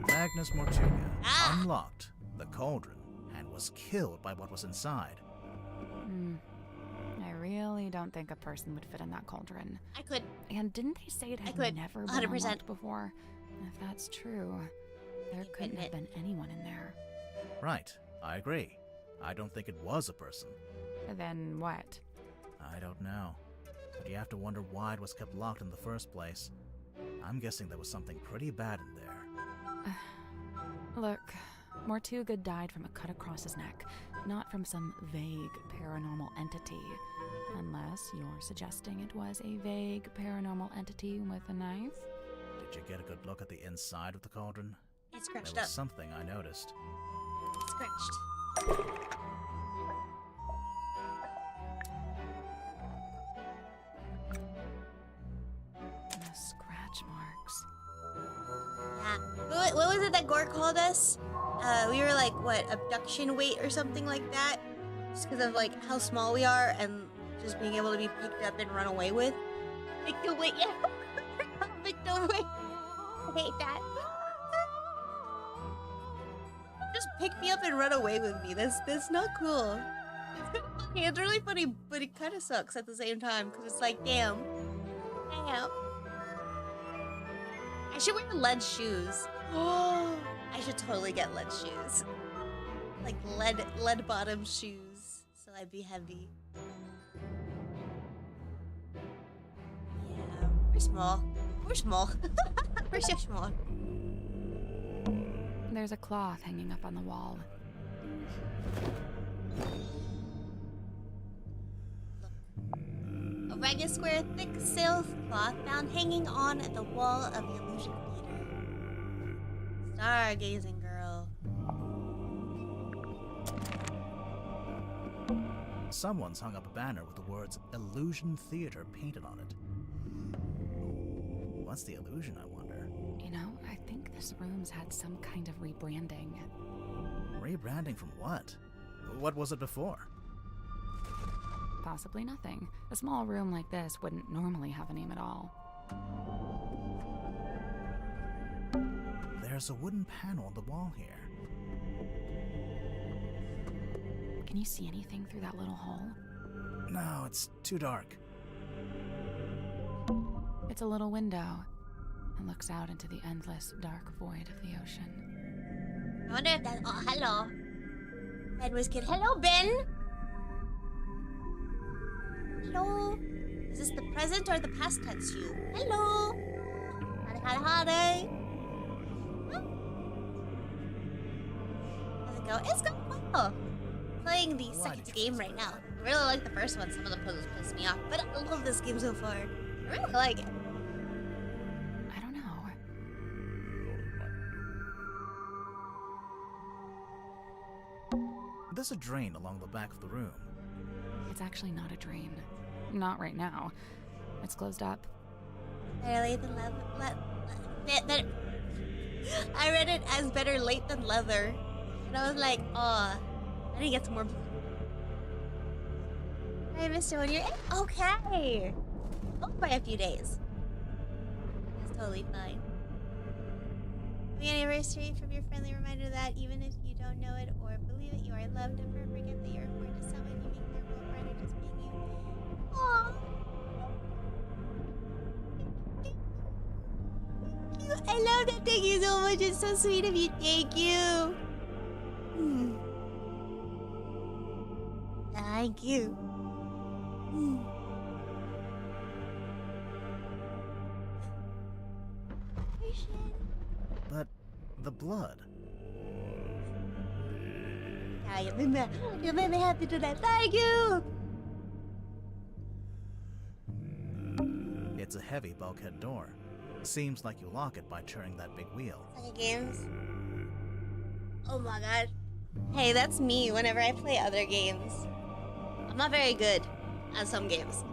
Magnus Mortuga unlocked the cauldron and was killed by what was inside. I really don't think a person would fit in that cauldron. I could. And didn't they say it had could, never been 100%. unlocked before? If that's true, there couldn't have been anyone in there. Right, I agree. I don't think it was a person. Then what? I don't know. But you have to wonder why it was kept locked in the first place. I'm guessing there was something pretty bad in there. Look, Mortuga died from a cut across his neck, not from some vague paranormal entity. Unless you're suggesting it was a vague paranormal entity with a knife? Did you get a good look at the inside of the cauldron? It's scratched There up. was something I noticed. Scratched. The scratch marks. Yeah. What was it that Gore called us? We were like, what, abduction weight or something like that? Just because of like how small we are and just being able to be picked up and run away with. Victim weight, yeah. Victim weight. I hate that. Just pick me up and run away with me. That's not cool. It's kind of funny. It's really funny, but it kind of sucks at the same time because it's like, damn. Damn. I should wear lead shoes. Oh, I should totally get lead shoes. Like lead bottom shoes. So I'd be heavy. Yeah, we're small. We're small. We're so small. There's a cloth hanging up on the wall. A regular square thick silk cloth found hanging on the wall of the illusion theater. Stargazing girl. Someone's hung up a banner with the words Illusion Theater painted on it. What's the illusion, I wonder? You know, I think this room's had some kind of rebranding. Rebranding from what? What was it before? Possibly nothing. A small room like this wouldn't normally have a name at all. There's a wooden panel on the wall here. Can you see anything through that little hole? No, it's too dark. It's a little window and looks out into the endless dark void of the ocean. I wonder if that. Oh, hello. Ben was kid. Hello, Ben. Hello. Is this the present or the past tense you? Hello. Howdy, howdy, howdy. Huh? How's it go? It's going well. Playing the second game right now. I really like the first one. Some of the puzzles piss me off, but I love this game so far. I really like it. I don't know. There's a drain along the back of the room. It's actually not a drain. Not right now. It's closed up. Better late than leather. I read it as better late than leather. And I was like, oh, I need to get some more. I missed it when you're okay. Oh, by a few days. That's totally fine. Happy anniversary from your friendly reminder that even if you don't know it or believe it, you are loved. Never forget that you're important to someone. You make their world brighter just being you. Aww. Thank you. I love that. Thank you so much. It's so sweet of you. Thank you. Thank you. But the blood. Yeah, you made me happy today. Thank you. It's a heavy bulkhead door. Seems like you lock it by turning that big wheel. Second games. Oh my god. Hey, that's me whenever I play other games. I'm not very good at some games.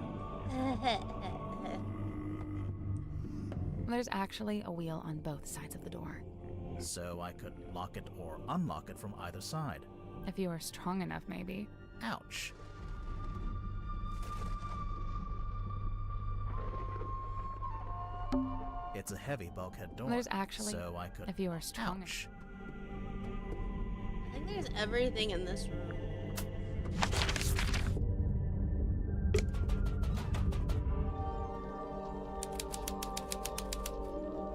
There's actually a wheel on both sides of the door. So I could lock it or unlock it from either side. If you were strong enough, maybe. Ouch. It's a heavy bulkhead door. There's actually, so I could. if you were strong Ouch. I think there's everything in this room.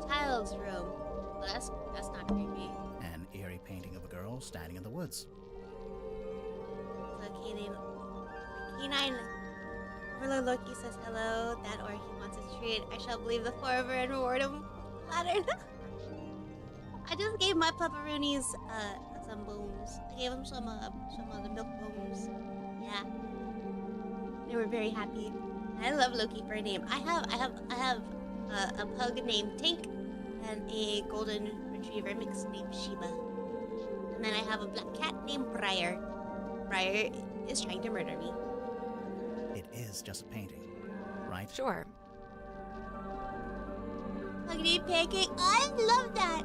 Child's room. Well, that's not creepy. An eerie painting of a girl standing in the woods. So canine Overlord Loki says hello. That or he wants a treat. I shall believe the forever and reward him. Flattered. I just gave my pepperoonies some bones. I gave them some of the milk bones. Yeah, they were very happy. I love Loki for a name. I have a pug named Tink and a golden retriever mix named Sheba. And then I have a black cat named Briar. Briar is trying to murder me. It is just a painting, right? Sure. Puggy pancake. I love that.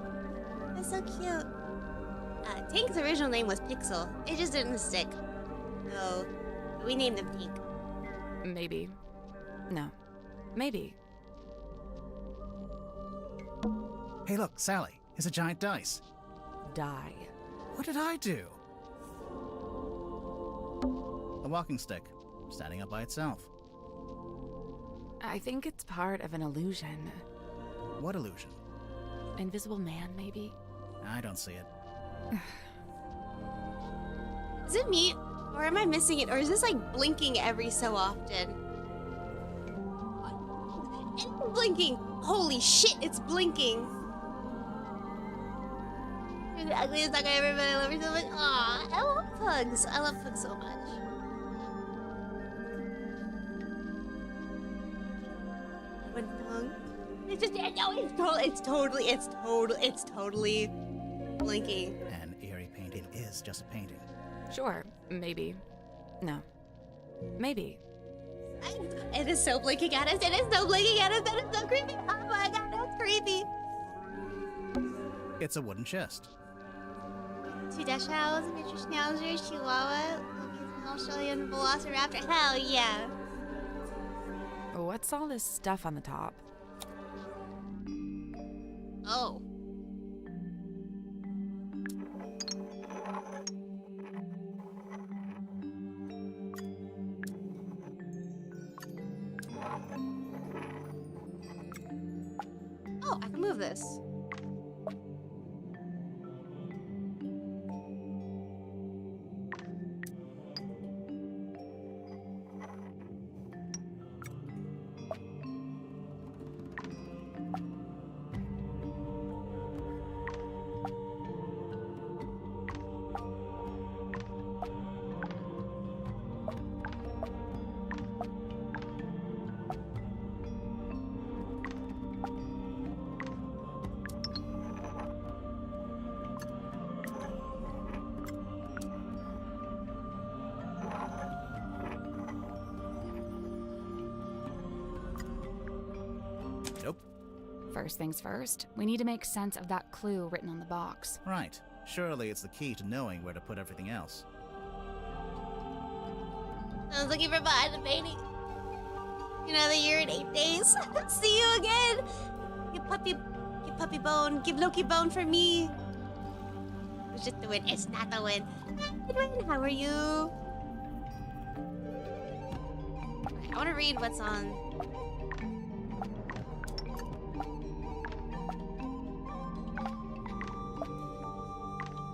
That's so cute. Tink's original name was Pixel. It just didn't stick. So we named him Tink. Maybe. No. Maybe. Hey, look, Sally. It's a giant dice. Die. What did I do? A walking stick, standing up by itself. I think it's part of an illusion. What illusion? invisible man, maybe? I don't see it. Is it me? Or am I missing it? Or is this like blinking every so often? It's blinking! Holy shit, it's blinking! You're the ugliest dog I ever met. I love you so much. Aw, I love pugs. I love pugs so much. One tongue. It's just, no, it's totally blinking. An eerie painting is just a painting. Sure, maybe. No. Maybe. It is so blinking at us. It is so blinking at us. That is so creepy. Oh my god, that's creepy. It's a wooden chest. 2 Dutch owls, a miniature schnauzer, chihuahua, Australian velociraptor. Hell yeah. What's all this stuff on the top? Oh. Oh, I can move this. Nope. First things first, we need to make sense of that clue written on the box. Right. Surely it's the key to knowing where to put everything else. I was looking for behind the painting. Another year and 8 days. See you again. Give puppy bone. Give Loki bone for me. It's just the win. It's not the win. Edwin, how are you? Okay, I want to read what's on.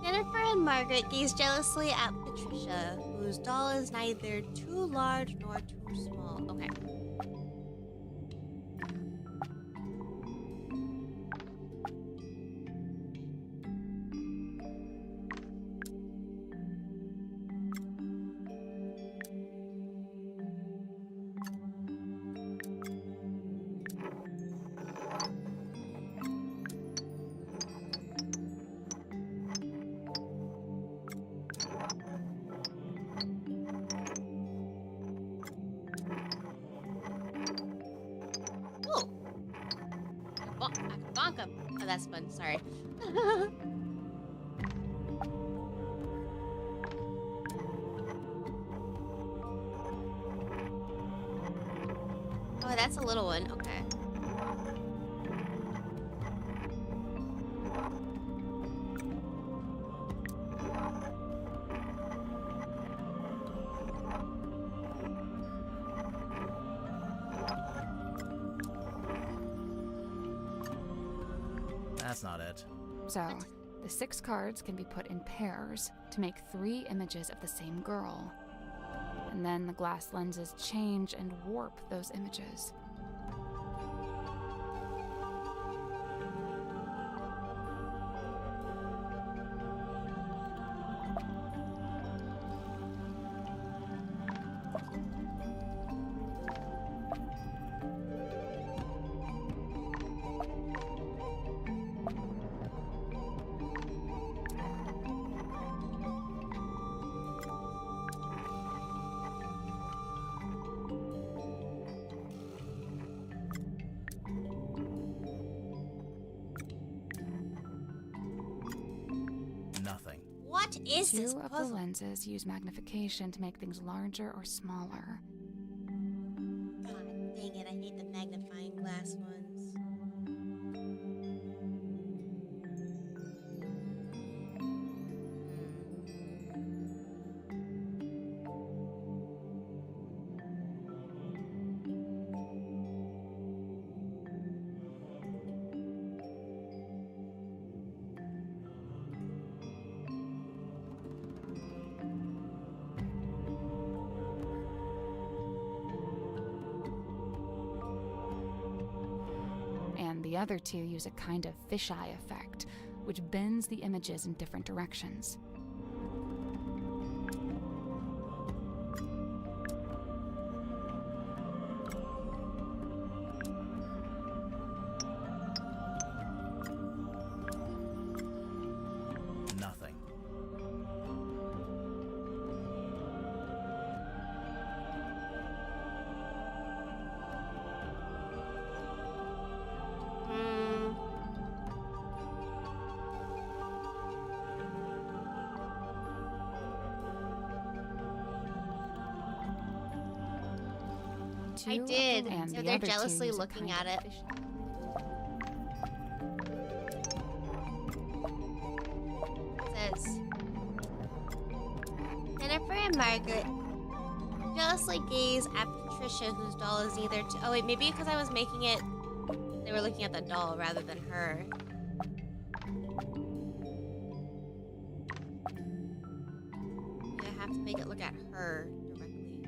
Jennifer and Margaret gaze jealously at Patricia, whose doll is neither too large nor too small. Okay. I can bonk him. Oh, that's fun. Sorry. Oh, that's a little one. Okay. That's not it. So, the 6 cards can be put in pairs to make 3 images of the same girl. And then the glass lenses change and warp those images. Nothing. What is this 2 of the puzzle? lenses use magnification to make things larger or smaller. God dang it, I hate the magnifying glass ones. other two use a kind of fisheye effect, which bends the images in different directions. Nothing. I Two of did. the- and So the they're other two jealously use a looking kind at of it. fisheye. Says Jennifer and Margaret jealously gaze at Patricia, whose doll is neither. Oh wait, maybe because I was making it, they were looking at the doll rather than her. I have to make it look at her directly.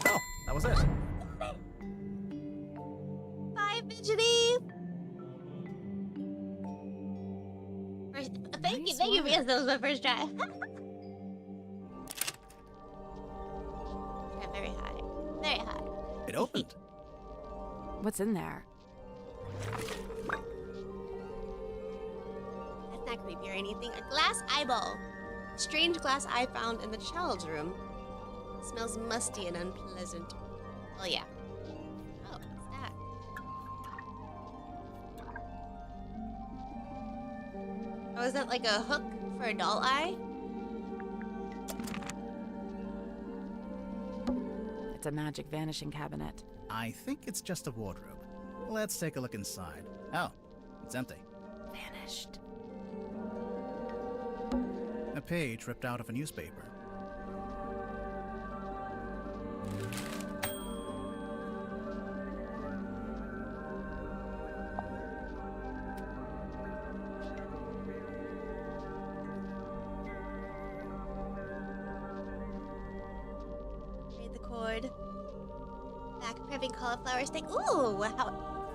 Oh, that was it. Bye, Fidgety! Thank you, because that was my first try. Yeah, very high. Very high. It opened. What's in there? That's not creepy or anything. A glass eyeball. A strange glass eye found in the child's room. It smells musty and unpleasant. Oh, yeah. Oh, what's that? Oh, is that like a hook for a doll eye? It's a magic vanishing cabinet. I think it's just a wardrobe. Let's take a look inside. Oh, it's empty. Vanished. A page ripped out of a newspaper. Read the cord. Back prepping cauliflower steak. Ooh, how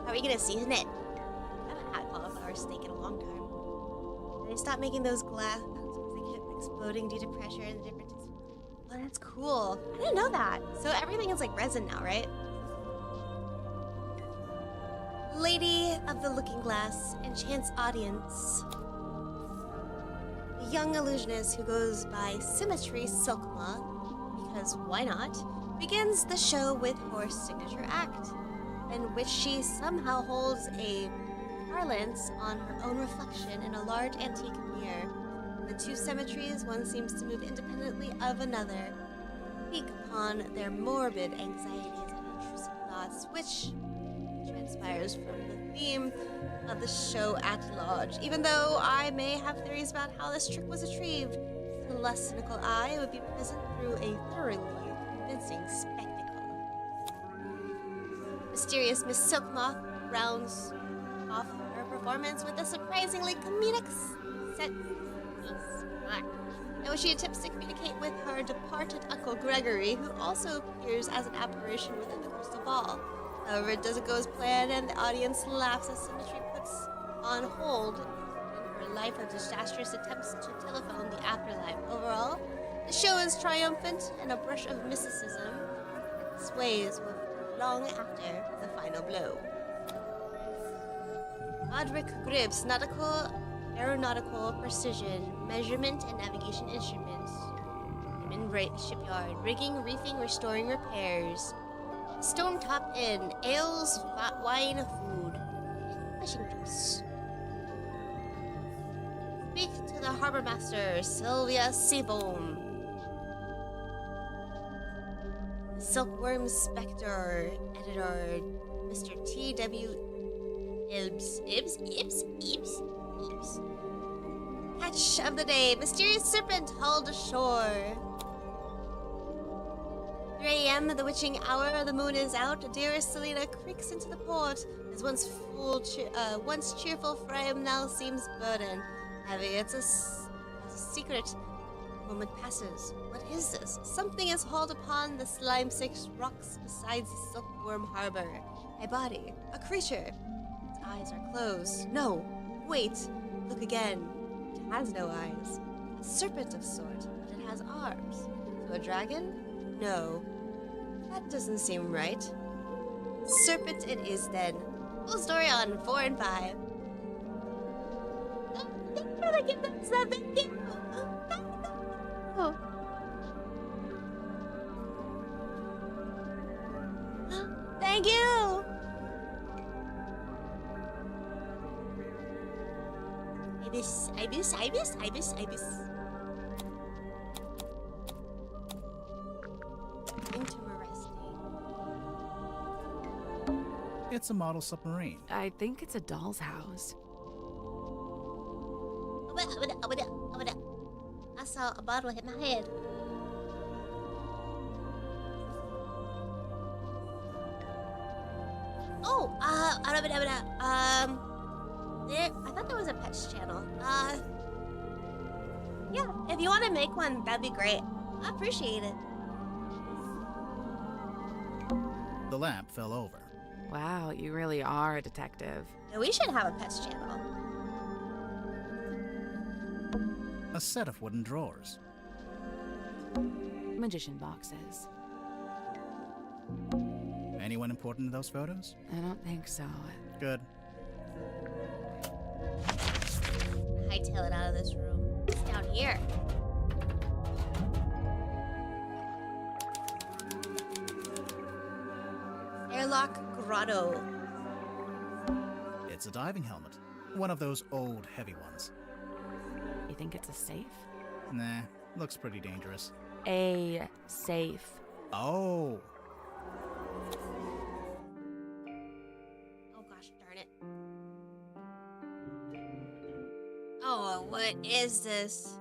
are we gonna season it? I haven't had cauliflower steak in a long time. They stopped making those glass because they kept exploding due to pressure and the different. Oh, that's cool. I didn't know that. So everything is like resin now, right? Lady of the Looking Glass enchants audience. A young illusionist who goes by Symmetry Silkma, because why not, begins the show with her signature act, in which she somehow holds a parlance on her own reflection in a large antique mirror. The two symmetries, one seems to move independently of another, speak upon their morbid anxieties and intrusive thoughts, which transpires from the theme of the show at large. Even though I may have theories about how this trick was achieved, to the less cynical eye, it would be present through a thoroughly convincing spectacle. Mysterious Miss Silkmoth rounds off her performance with a surprisingly comedic set piece, in which she attempts to communicate with her departed Uncle Gregory, who also appears as an apparition within the crystal ball. However, it doesn't go as planned, and the audience laughs as Symmetry puts on hold in her life of disastrous attempts to telephone the afterlife. Overall, the show is triumphant, and a brush of mysticism sways with long after the final blow. Roderick Gribb's aeronautical precision, measurement and navigation instruments. Shipyard, rigging, reefing, restoring, repairs. Stovetop Inn, ales, wine, food. Fishing trips. Speak to the harbor master, Sylvia Seabohm. Silkworm Spectre, editor, Mr. T.W. Ibs. Catch of the day, mysterious serpent hauled ashore. 3 a.m., the witching hour, the moon is out. Dearest Selena creaks into the port as His once cheerful frame now seems burdened, heavy. It's a secret. Moment passes. What is this? Something is hauled upon the slime six rocks besides the silkworm harbor. A body, a creature. Its eyes are closed. No, wait. Look again. It has no eyes. A serpent of sort, but it has arms. So a dragon? No. That doesn't seem right. Serpent it is then. Full story on 4 and 5. Thank you for the gift of sub. Thank you. Oh. Thank you. Ibis. Interesting. It's a model submarine. I think it's a doll's house. I saw a bottle hit my head. Oh, there. I thought there was a pets channel. Yeah. If you want to make one, that'd be great. I appreciate it. The lamp fell over. Wow, you really are a detective. Yeah, we should have a pets channel. A set of wooden drawers. Magician boxes. Anyone important in those photos? I don't think so. Good. Hightail it out of this room. It's down here. Airlock Grotto. It's a diving helmet. One of those old, heavy ones. You think it's a safe? Nah, looks pretty dangerous. A safe. Oh! Oh gosh, darn it. Oh, what is this?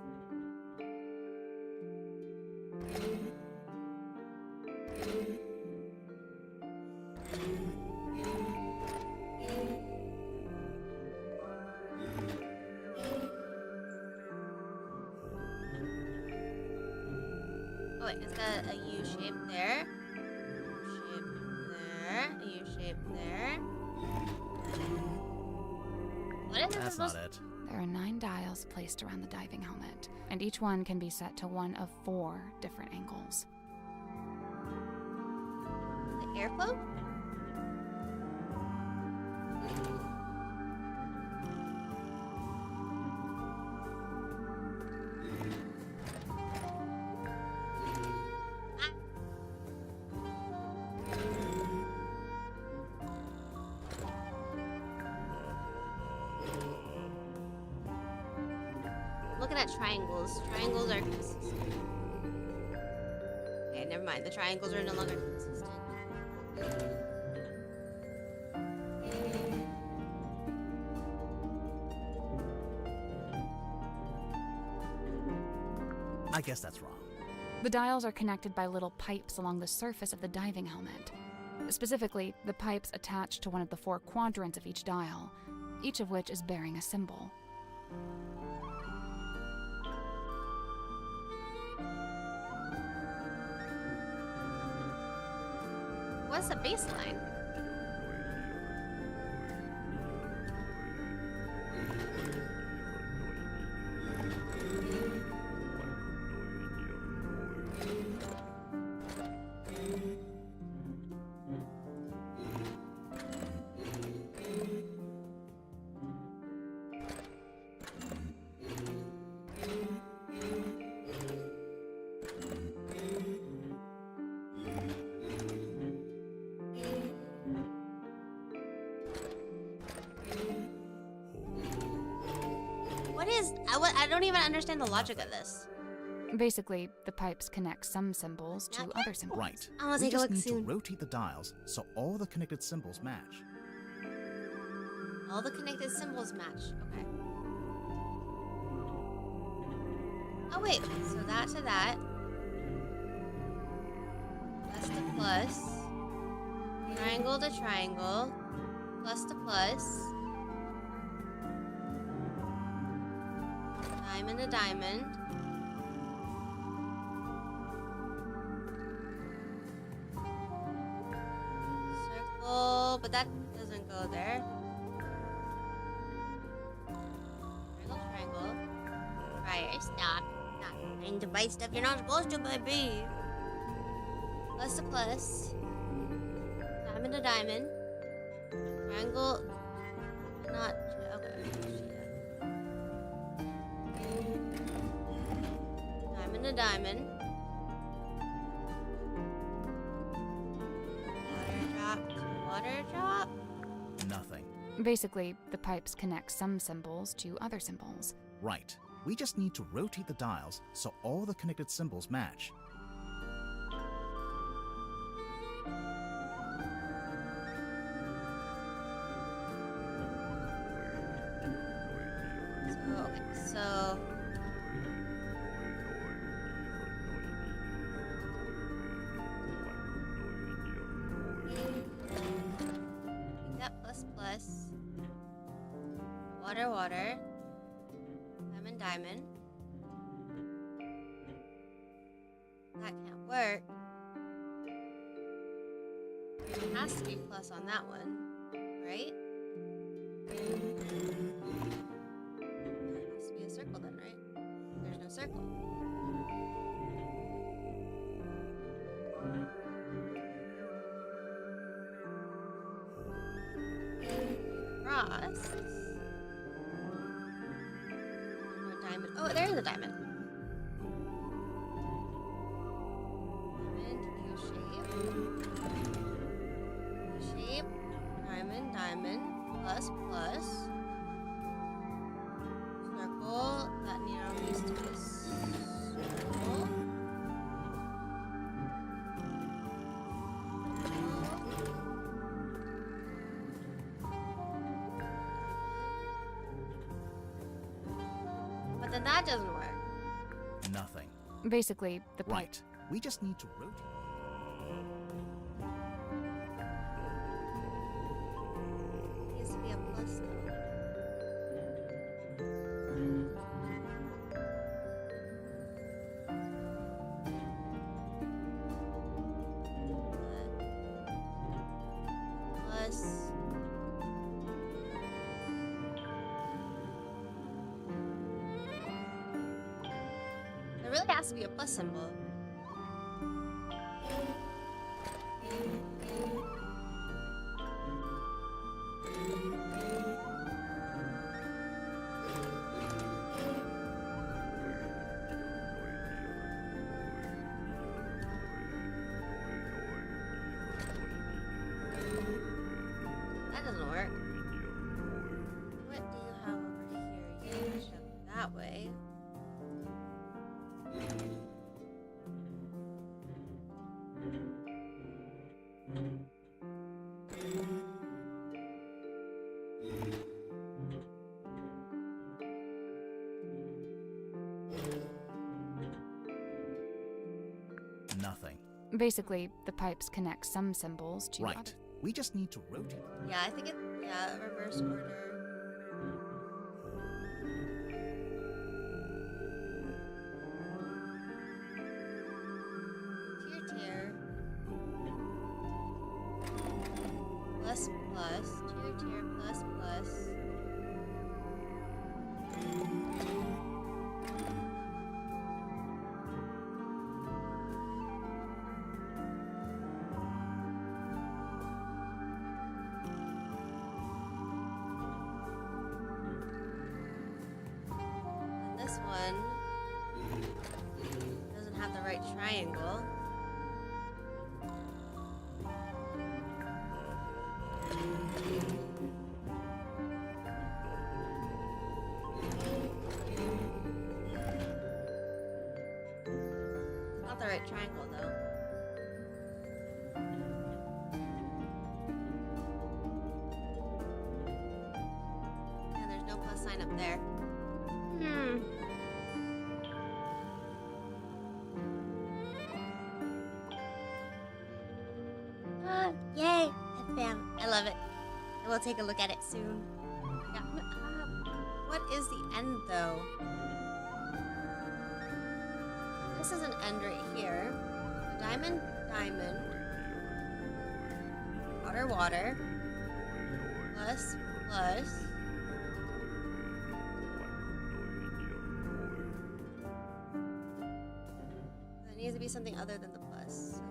Oh wait, it's got a U shape there. U shape there. A U shape there. What is That's supposed not it. There are 9 dials placed around the diving helmet, and each one can be set to one of 4 different angles. The airflow? Looking at triangles. Triangles are consistent. Okay, never mind. The triangles are no longer consistent. I guess that's wrong. The dials are connected by little pipes along the surface of the diving helmet. Specifically, the pipes attach to one of the 4 quadrants of each dial, each of which is bearing a symbol. What's the baseline? I don't even understand the logic of this. Basically, the pipes connect some symbols to other symbols. Right. I want to We take a just look need soon. to rotate the dials so all the connected symbols match. All the connected symbols match. Okay. Oh wait, so that to that. That's the plus. Triangle to triangle. Plus to plus. Diamond to diamond. Circle, but that doesn't go there. Triangle, triangle. Fire, stop. Not trying to bite stuff you're not supposed to, baby. Plus to plus. Diamond to diamond. Triangle. Not. Okay. Diamond to diamond. Water drop to water drop. Nothing. Basically, the pipes connect some symbols to other symbols. Right. We just need to rotate the dials so all the connected symbols match. So that plus plus. Water, water. Diamond, diamond. That can't work. There has to be plus on that one, right? There has to be a circle then, right? There's no circle. Cross. No diamond. Oh, there's a diamond. Diamond, U-shape. U-shape. Diamond, diamond. Plus, plus. Circle. That needs to be a circle. But then that doesn't work. Nothing. Basically, the pipe. Right. We just need to rotate. It needs to be a plus though. Plus. There really has to be a plus symbol. That doesn't work. What do you have over here? You push up that way. Nothing. Basically, the pipes connect some symbols to Right. other. We just need to rotate. Yeah, I think it. Yeah, reverse order. Tier. Plus plus. Tier plus plus. And this one doesn't have the right triangle. It's not the right triangle though. And there's no plus sign up there. Yay! Bam! I love it. It will take a look at it soon. Yeah, what is the end, though? This is an end right here. Diamond, diamond. Water, water. Plus, plus. There needs to be something other than the plus.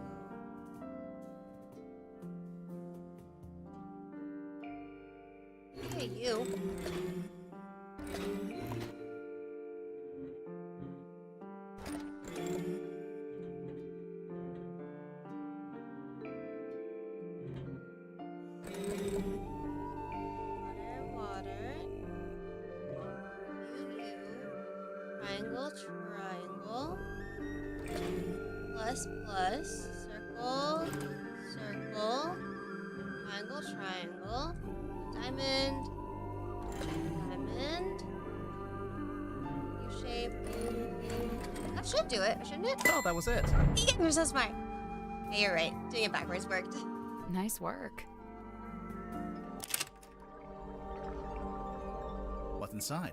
Hey, you. Triangle, plus, plus, circle, circle, triangle, triangle, diamond, diamond, U-shape. That should do it, shouldn't it? Oh, that was it. Yeah, you're so smart. Yeah, you're right. Doing it backwards worked. Nice work. What's inside?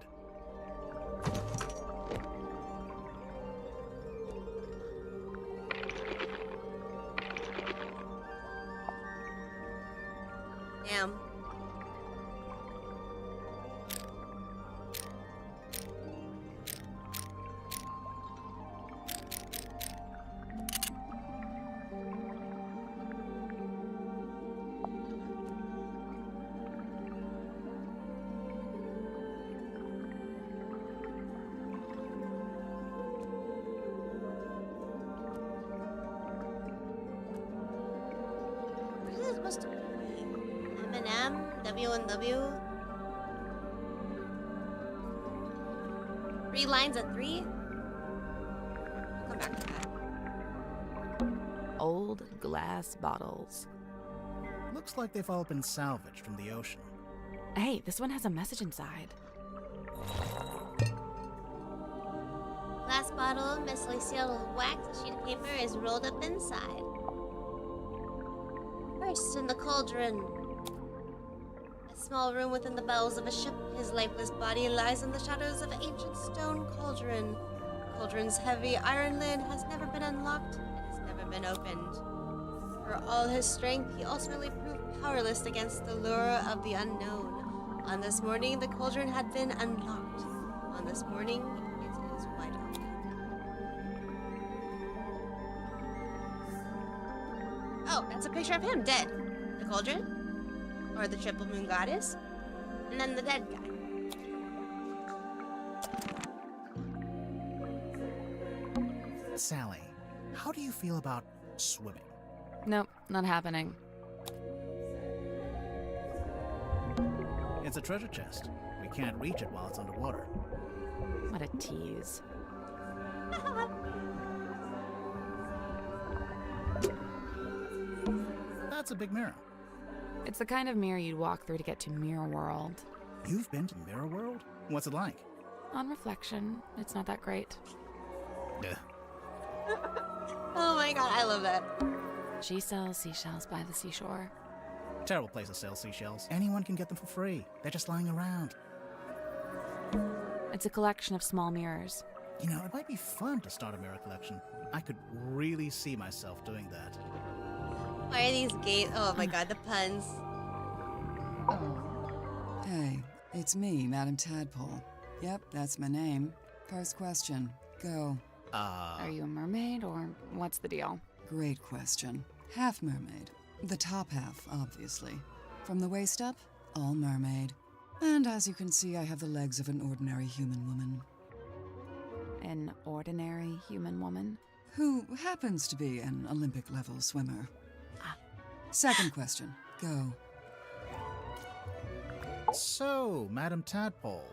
Damn. What is this supposed to be? M&M, W&W. 3 lines of 3? I'll come back to that. Old glass bottles. Looks like they've all been salvaged from the ocean. Hey, this one has a message inside. Glass bottle, messily sealed with wax. A sheet of paper is rolled up inside. First in the cauldron. A small room within the bowels of a ship. His lifeless body lies in the shadows of an ancient stone cauldron. The cauldron's heavy iron lid has never been unlocked and has never been opened. For all his strength, he ultimately proved powerless against the lure of the unknown. On this morning, the cauldron had been unlocked. On this morning, it is wide open. Oh, that's a picture of him, dead. The cauldron, or the triple moon goddess, and then the dead guy. Sally, how do you feel about swimming? Nope, not happening. It's a treasure chest. We can't reach it while it's underwater. What a tease. That's a big mirror. It's the kind of mirror you'd walk through to get to Mirror World. You've been to Mirror World? What's it like? On reflection, it's not that great. Ugh. Oh my god, I love that. She sells seashells by the seashore. Terrible place to sell seashells. Anyone can get them for free. They're just lying around. It's a collection of small mirrors. You know, it might be fun to start a mirror collection. I could really see myself doing that. Why are these gates? Oh my god, the puns. Oh. Hey, it's me, Madam Tadpole. Yep, that's my name. First question. Go. Are you a mermaid, or what's the deal? Great question. Half mermaid. The top half, obviously. From the waist up, all mermaid. And as you can see, I have the legs of an ordinary human woman. An ordinary human woman? Who happens to be an Olympic-level swimmer. Second question. Go. So, Madam Tadpole,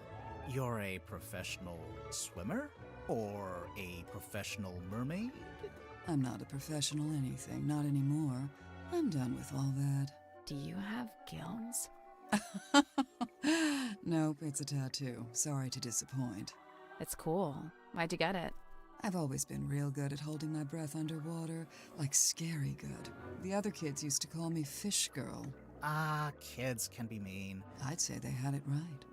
you're a professional swimmer? Or a professional mermaid? I'm not a professional anything, not anymore. I'm done with all that. Do you have gills? Nope, it's a tattoo. Sorry to disappoint. It's cool. Why'd you get it? I've always been real good at holding my breath underwater, like scary good. The other kids used to call me Fish Girl. Kids can be mean. I'd say they had it right.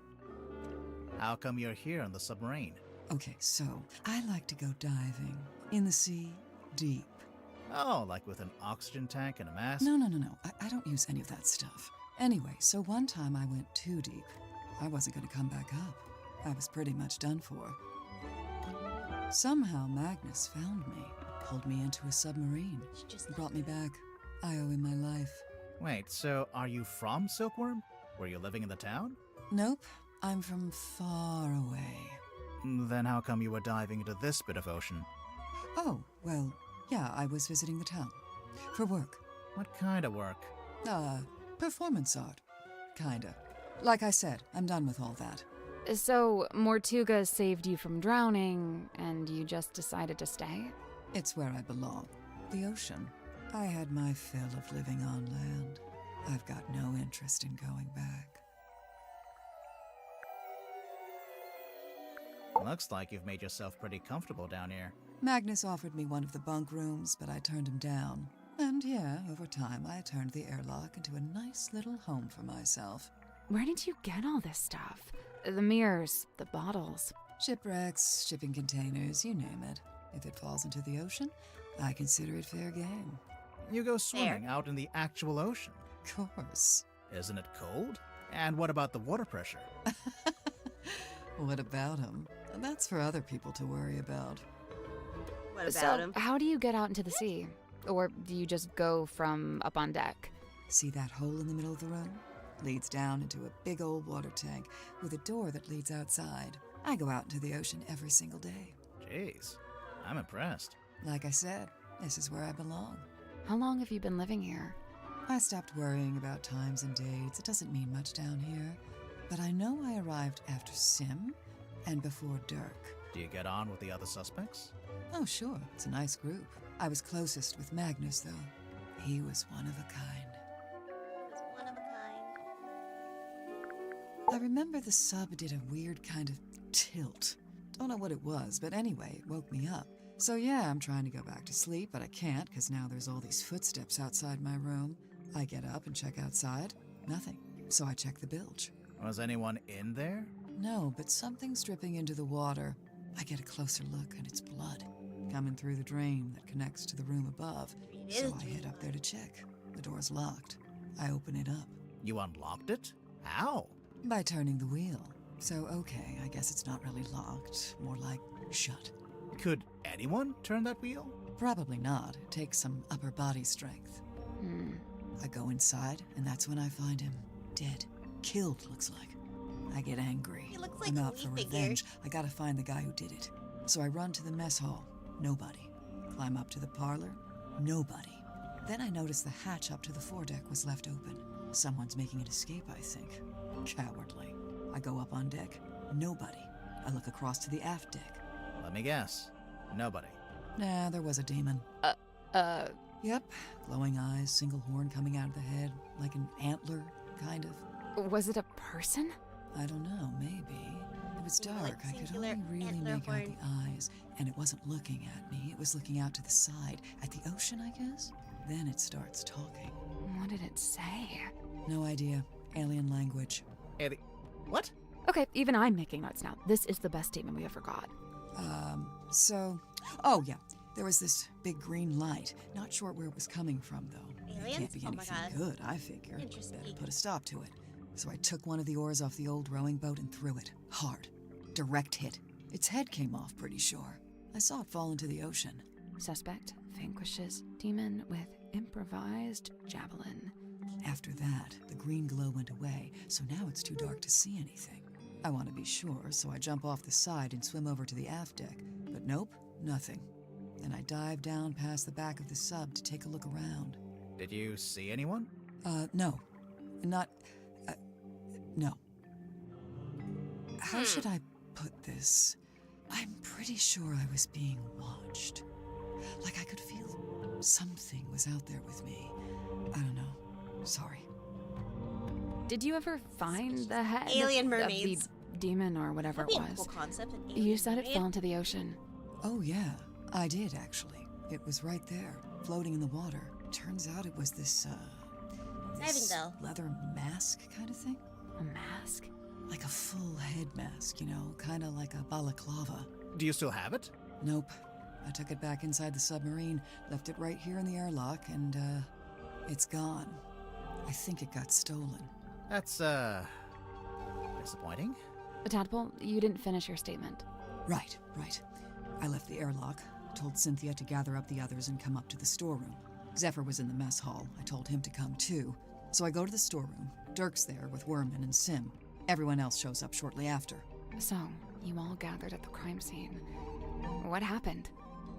How come you're here on the submarine? Okay, so I like to go diving. In the sea, deep. Oh, like with an oxygen tank and a mask? No. I don't use any of that stuff. Anyway, so one time I went too deep. I wasn't going to come back up. I was pretty much done for. Somehow Magnus found me, pulled me into a submarine, brought me back. I owe him my life. Wait, so are you from Silkworm? Were you living in the town? Nope, I'm from far away. Then how come you were diving into this bit of ocean? Oh, well, yeah, I was visiting the town. For work. What kind of work? Performance art. Kinda. Like I said, I'm done with all that. So, Mortuga saved you from drowning, and you just decided to stay? It's where I belong. The ocean. I had my fill of living on land. I've got no interest in going back. Looks like you've made yourself pretty comfortable down here. Magnus offered me one of the bunk rooms, but I turned him down. And yeah, over time I turned the airlock into a nice little home for myself. Where did you get all this stuff? The mirrors, the bottles. Shipwrecks, shipping containers, you name it. If it falls into the ocean, I consider it fair game. You go swimming out in the actual ocean. Of course. Isn't it cold? And what about the water pressure? What about him? That's for other people to worry about. What about him? How do you get out into the sea? Or do you just go from up on deck? See that hole in the middle of the room? Leads down into a big old water tank with a door that leads outside. I go out into the ocean every single day. Jeez, I'm impressed. Like I said, this is where I belong. How long have you been living here? I stopped worrying about times and dates. It doesn't mean much down here. But I know I arrived after Sim and before Dirk. Do you get on with the other suspects? Oh, sure. It's a nice group. I was closest with Magnus, though. He was one of a kind. One of a kind. I remember the sub did a weird kind of tilt. Don't know what it was, but anyway, it woke me up. So yeah, I'm trying to go back to sleep, but I can't because now there's all these footsteps outside my room. I get up and check outside. Nothing. So I check the bilge. Was anyone in there? No, but something's dripping into the water. I get a closer look and it's blood coming through the drain that connects to the room above. So I head up there to check. The door's locked. I open it up. You unlocked it? How? By turning the wheel. So okay, I guess it's not really locked. More like shut. Could anyone turn that wheel? Probably not. It takes some upper body strength. I go inside and that's when I find him. Dead. Killed, looks like. I get angry. He looks like I'm a out for Wii figure. revenge. I gotta find the guy who did it. So I run to the mess hall. Nobody. Climb up to the parlor. Nobody. Then I notice the hatch up to the foredeck was left open. Someone's making an escape, I think. Cowardly. I go up on deck. Nobody. I look across to the aft deck. Let me guess. Nobody. Nah, there was a demon. Yep. Glowing eyes, single horn coming out of the head, like an antler, kind of. Was it a person? I don't know, maybe. It was dark. Like I could singular only really antler make out horn. the eyes, and it wasn't looking at me. It was looking out to the side, at the ocean, I guess. Then it starts talking. What did it say? No idea. Alien language. What? Okay, even I'm making notes now. This is the best demon we ever got. Oh yeah. There was this big green light. Not sure where it was coming from, though. It Aliens? can't be Oh my anything God. good, I figure. Interesting. Better put a stop to it. So I took one of the oars off the old rowing boat and threw it. Hard. Direct hit. Its head came off, pretty sure. I saw it fall into the ocean. Suspect vanquishes demon with improvised javelin. After that, the green glow went away, so now it's too dark to see anything. I want to be sure, so I jump off the side and swim over to the aft deck. But nope, nothing. Then I dive down past the back of the sub to take a look around. Did you see anyone? No. No. How should I put this? I'm pretty sure I was being watched. Like I could feel something was out there with me. I don't know. Sorry. Did you ever find the head Alien of mermaids. the demon or whatever That'd it be a was? cool concept. an You alien said it mermaid. fell into the ocean. Oh yeah, I did actually. It was right there, floating in the water. Turns out it was this Driving, though. leather mask kind of thing. A mask? Like a full head mask, you know, kind of like a balaclava. Do you still have it? Nope. I took it back inside the submarine, left it right here in the airlock, and, it's gone. I think it got stolen. That's, disappointing. Tadpole, you didn't finish your statement. Right. I left the airlock, told Cynthia to gather up the others and come up to the storeroom. Zephyr was in the mess hall. I told him to come too. So I go to the storeroom. Dirk's there with Worman and Sim. Everyone else shows up shortly after. So, you all gathered at the crime scene. What happened?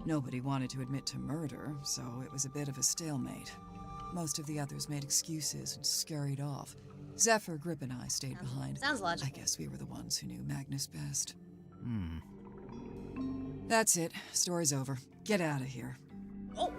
Nobody wanted to admit to murder, so it was a bit of a stalemate. Most of the others made excuses and scurried off. Zephyr, Grip, and I stayed behind. Sounds logical. I guess we were the ones who knew Magnus best. That's it. Story's over. Get out of here. Oh.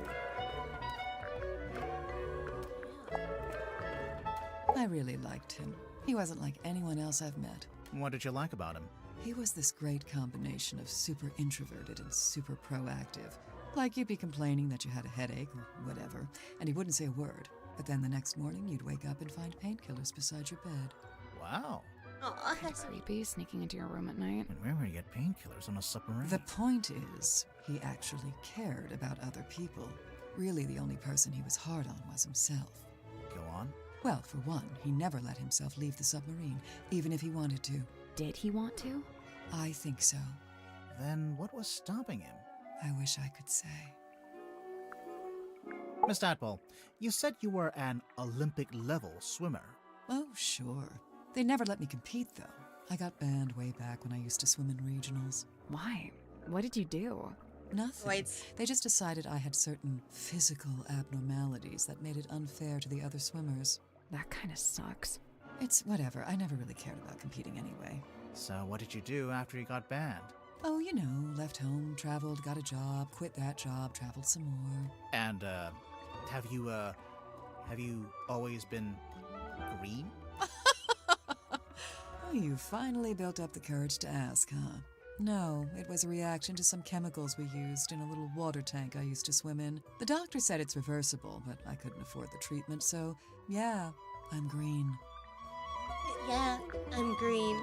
I really liked him. He wasn't like anyone else I've met. What did you like about him? He was this great combination of super introverted and super proactive. Like you'd be complaining that you had a headache or whatever, and he wouldn't say a word. But then the next morning, you'd wake up and find painkillers beside your bed. Wow. Aw, that's Creepy, sneaking into your room at night. And where would you get painkillers on a submarine? The point is, he actually cared about other people. Really, the only person he was hard on was himself. Go on. Well, for one, he never let himself leave the submarine, even if he wanted to. Did he want to? I think so. Then what was stopping him? I wish I could say. Miss Tadpole, you said you were an Olympic-level swimmer. Oh, sure. They never let me compete, though. I got banned way back when I used to swim in regionals. Why? What did you do? Nothing. Wait. They just decided I had certain physical abnormalities that made it unfair to the other swimmers. That kind of sucks. It's whatever. I never really cared about competing anyway. So what did you do after you got banned? Oh, you know, left home, traveled, got a job, quit that job, traveled some more. And, have you always been green? Oh, you finally built up the courage to ask, huh? No, it was a reaction to some chemicals we used in a little water tank I used to swim in. The doctor said it's reversible, but I couldn't afford the treatment, so yeah, I'm green. Yeah, I'm green.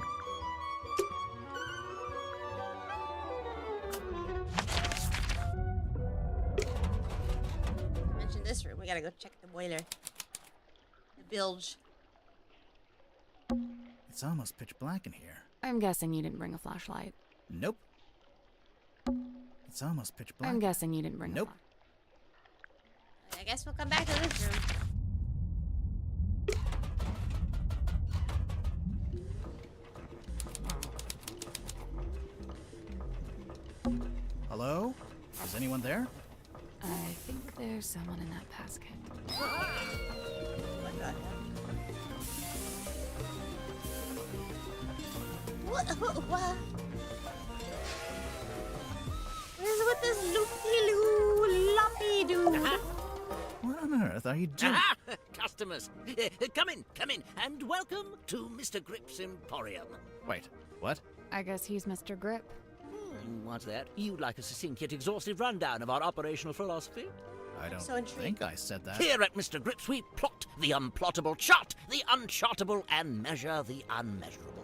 Mention this room. We gotta go check the boiler. The bilge. It's almost pitch black in here. I'm guessing you didn't bring a flashlight. Nope. It's almost pitch black. I'm guessing you didn't bring Nope. a flashlight. I guess we'll come back to this room. Hello? Is anyone there? I think there's someone in that basket. What? What? What is with this loopy-loo loppy dude? What on earth are you doing? Aha! Customers, come in, and welcome to Mr. Grip's Emporium. Wait, what? I guess he's Mr. Grip. What's that? You'd like a succinct yet exhaustive rundown of our operational philosophy? I don't So intrigued. think I said that. Here at Mr. Grip's, we plot the unplottable, chart the unchartable, and measure the unmeasurable.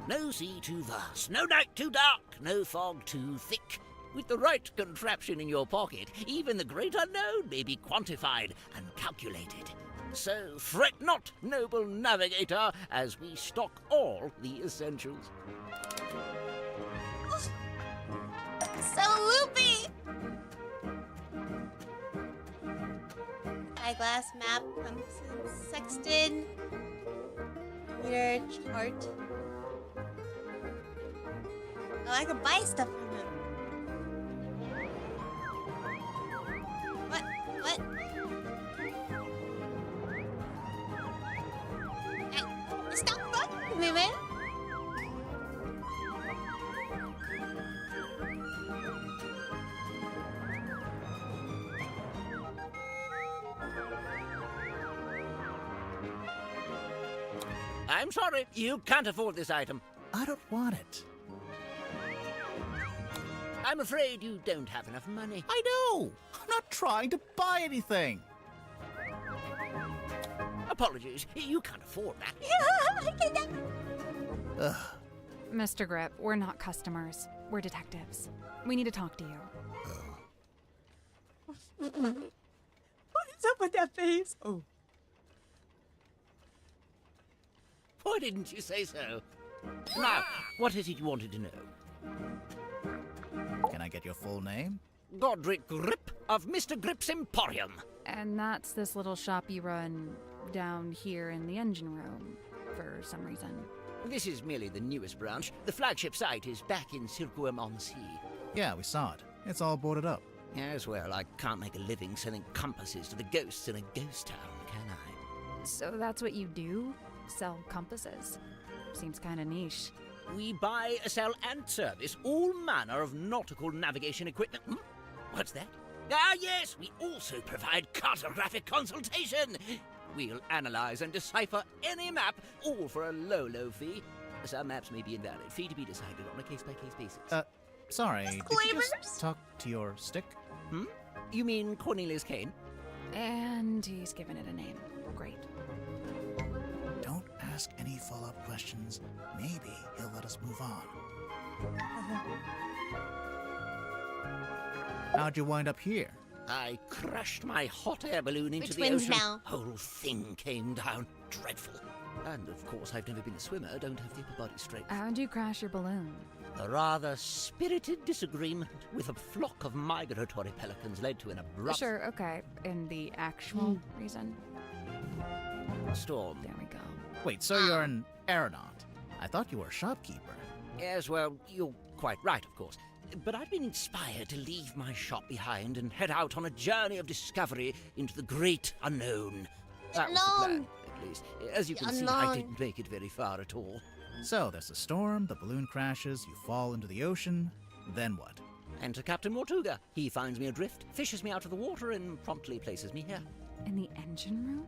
No sea too vast, no night too dark, no fog too thick. With the right contraption in your pocket, even the great unknown may be quantified and calculated. So fret not, noble navigator, as we stock all the essentials. So loopy! Eyeglass map, compass, sextant, meter, chart. Oh, I could buy stuff from him. What? What? Hey, stop fucking with me, man! I'm sorry, you can't afford this item. I don't want it. I'm afraid you don't have enough money. I know! I'm not trying to buy anything! apologies. You can't afford that. Yeah, I can never. Ugh. Mr. Grip, we're not customers. We're detectives. We need to talk to you. What is up with that face? Oh. Why didn't you say so? Now, what is it you wanted to know? Can I get your full name? Godric Grip of Mr. Grip's Emporium. And that's this little shop you run down here in the engine room, for some reason. This is merely the newest branch. The flagship site is back in Circuum-on-Sea. Yeah, we saw it. It's all boarded up. Yes, well, I can't make a living selling compasses to the ghosts in a ghost town, can I? So that's what you do? Sell compasses? Seems kinda niche. We buy, sell, and service all manner of nautical navigation equipment. What's that? Ah, yes, we also provide cartographic consultation. We'll analyze and decipher any map, all for a low, low fee. Some maps may be invalid. Fee to be decided on a case-by-case basis. Sorry, did you just talk to your stick? You mean Cornelius Kane? And he's given it a name. Great. Don't ask any follow-up questions. Maybe he'll let us move on. How'd you wind up here? I crashed my hot air balloon into the twins ocean. now. Whole thing came down. Dreadful. And of course, I've never been a swimmer. Don't have the upper body strength. How'd you crash your balloon? A rather spirited disagreement with a flock of migratory pelicans led to an abrupt Sure, okay. And the actual reason? storm. There we go. Wait, so you're an aeronaut? I thought you were a shopkeeper. Yes, well, you're quite right, of course. But I've been inspired to leave my shop behind and head out on a journey of discovery into the great unknown. That was the plan, at least. As you can see, I didn't make it very far at all. So there's a storm, the balloon crashes, you fall into the ocean. Then what? Enter Captain Mortuga. He finds me adrift, fishes me out of the water, and promptly places me here. In the engine room?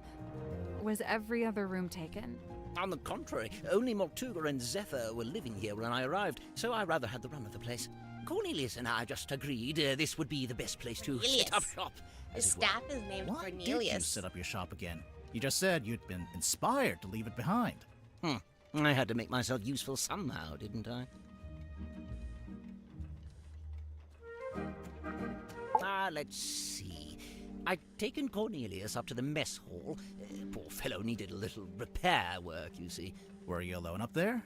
Was every other room taken? On the contrary, only Mortuga and Zephyr were living here when I arrived, so I rather had the run of the place. Cornelius and I just agreed this would be the best place to set up shop. His staff is named Why did you Cornelius. set up your shop again? You just said you'd been inspired to leave it behind. I had to make myself useful somehow, didn't I? Let's see. I'd taken Cornelius up to the mess hall. Poor fellow needed a little repair work, you see. Were you alone up there?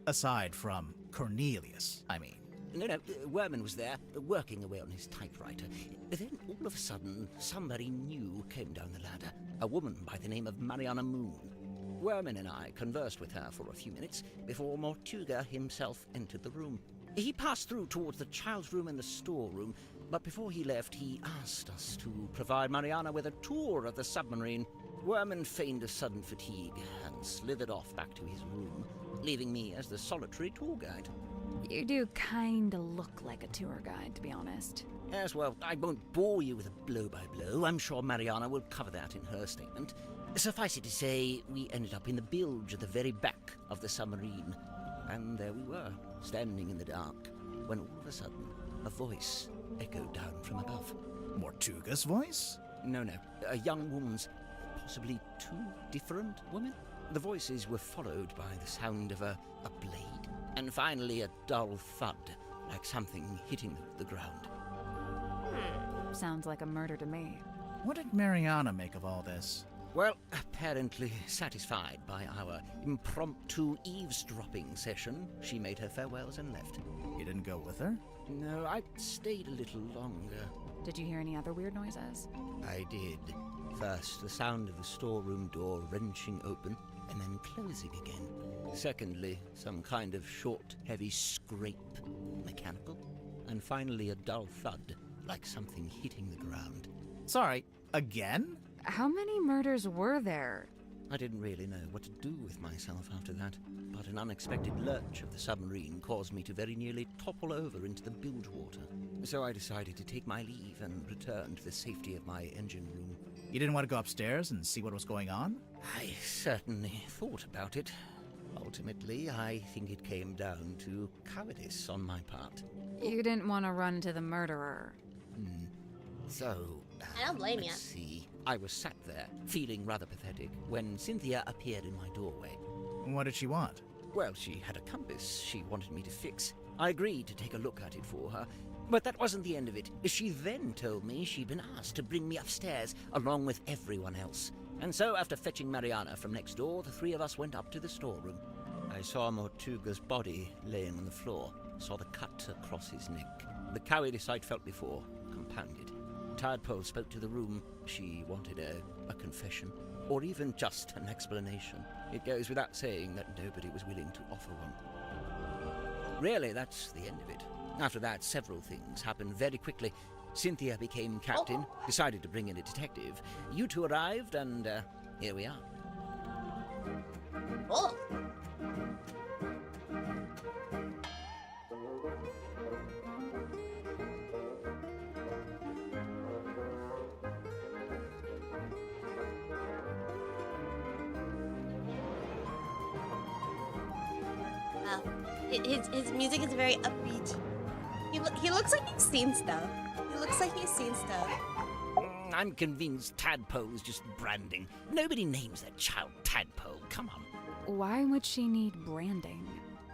Aside from Cornelius, I mean. No, Werman was there, working away on his typewriter. Then, all of a sudden, somebody new came down the ladder. A woman by the name of Mariana Moon. Werman and I conversed with her for a few minutes before Mortuga himself entered the room. He passed through towards the child's room and the storeroom, but before he left, he asked us to provide Mariana with a tour of the submarine. Werman feigned a sudden fatigue and slithered off back to his room, leaving me as the solitary tour guide. You do kinda look like a tour guide, to be honest. Yes, well, I won't bore you with a blow-by-blow. I'm sure Mariana will cover that in her statement. Suffice it to say, we ended up in the bilge at the very back of the submarine. And there we were, standing in the dark, when all of a sudden, a voice echoed down from above. Mortuga's voice? No, a young woman's, possibly two different women. The voices were followed by the sound of a blade, and finally a dull thud, like something hitting the ground. Sounds like a murder to me. What did Mariana make of all this? Well, apparently satisfied by our impromptu eavesdropping session, she made her farewells and left. You didn't go with her? No, I stayed a little longer. Did you hear any other weird noises? I did. First, the sound of the storeroom door wrenching open and then closing again. Secondly, some kind of short, heavy scrape, mechanical. And finally, a dull thud, like something hitting the ground. Sorry, again? How many murders were there? I didn't really know what to do with myself after that, but an unexpected lurch of the submarine caused me to very nearly topple over into the bilge water. So I decided to take my leave and return to the safety of my engine room. You didn't want to go upstairs and see what was going on? I certainly thought about it. Ultimately, I think it came down to cowardice on my part. You didn't want to run into the murderer. So, I don't blame let's you. see. I was sat there, feeling rather pathetic, when Cynthia appeared in my doorway. What did she want? Well, she had a compass she wanted me to fix. I agreed to take a look at it for her, but that wasn't the end of it. She then told me she'd been asked to bring me upstairs, along with everyone else. And so, after fetching Mariana from next door, the three of us went up to the storeroom. I saw Mortuga's body laying on the floor, saw the cut across his neck. The cowardice I'd felt before, compounded. Tadpole spoke to the room. She wanted a confession, or even just an explanation. It goes without saying that nobody was willing to offer one. Really, that's the end of it. After that, several things happened very quickly. Cynthia became captain, decided to bring in a detective. You two arrived, and here we are. Oh. Wow. His music is very upbeat. He looks like he's seen stuff. He looks like he's seen stuff. I'm convinced Tadpole is just branding. Nobody names their child Tadpole. Come on. Why would she need branding?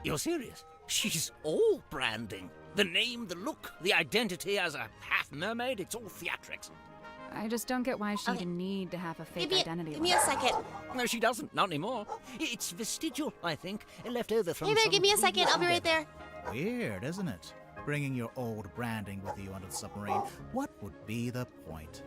You're serious? She's all branding. The name, the look, the identity as a half mermaid, it's all theatrics. I just don't get why she'd need to have a fake identity. Give me a second. No, she doesn't. Not anymore. It's vestigial, I think. Left over from Hey there, give me a second. I'll be right there. Weird, isn't it? Bringing your old branding with you onto the submarine. What would be the point?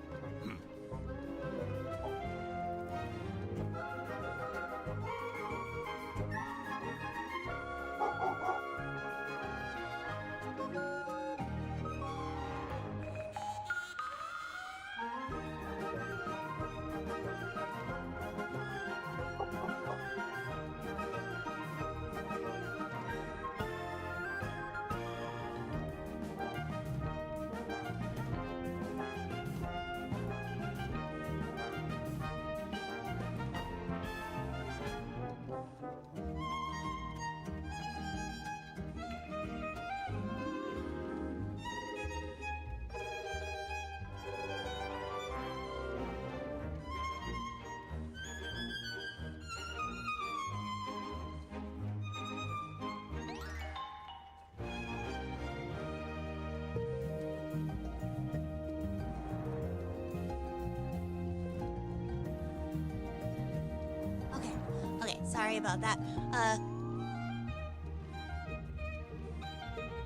Okay, sorry about that.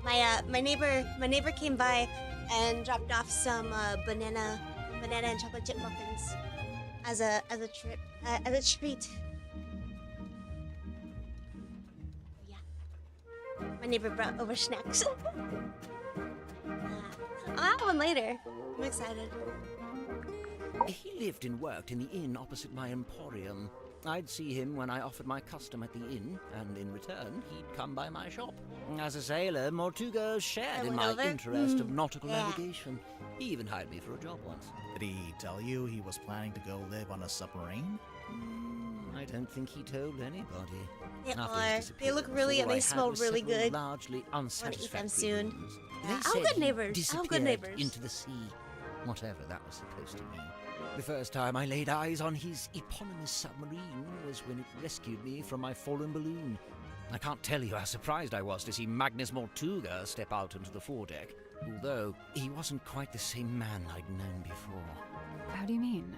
My neighbor came by and dropped off some banana and chocolate chip muffins as a treat. Yeah, my neighbor brought over snacks. I'll have one later. I'm excited. He lived and worked in the inn opposite my emporium. I'd see him when I offered my custom at the inn, and in return, he'd come by my shop. As a sailor, Mortuga shared in my interest of nautical navigation. He even hired me for a job once. Did he tell you he was planning to go live on a submarine? I don't think he told anybody. They look really and they smell really good. Largely unsatisfactory. Eat them soon. Rooms. Yeah, They I'm said good he neighbors. I'm good disappeared neighbors. into the sea, whatever that was supposed to mean. The first time I laid eyes on his eponymous submarine was when it rescued me from my fallen balloon. I can't tell you how surprised I was to see Magnus Mortuga step out onto the foredeck, although he wasn't quite the same man I'd known before. How do you mean?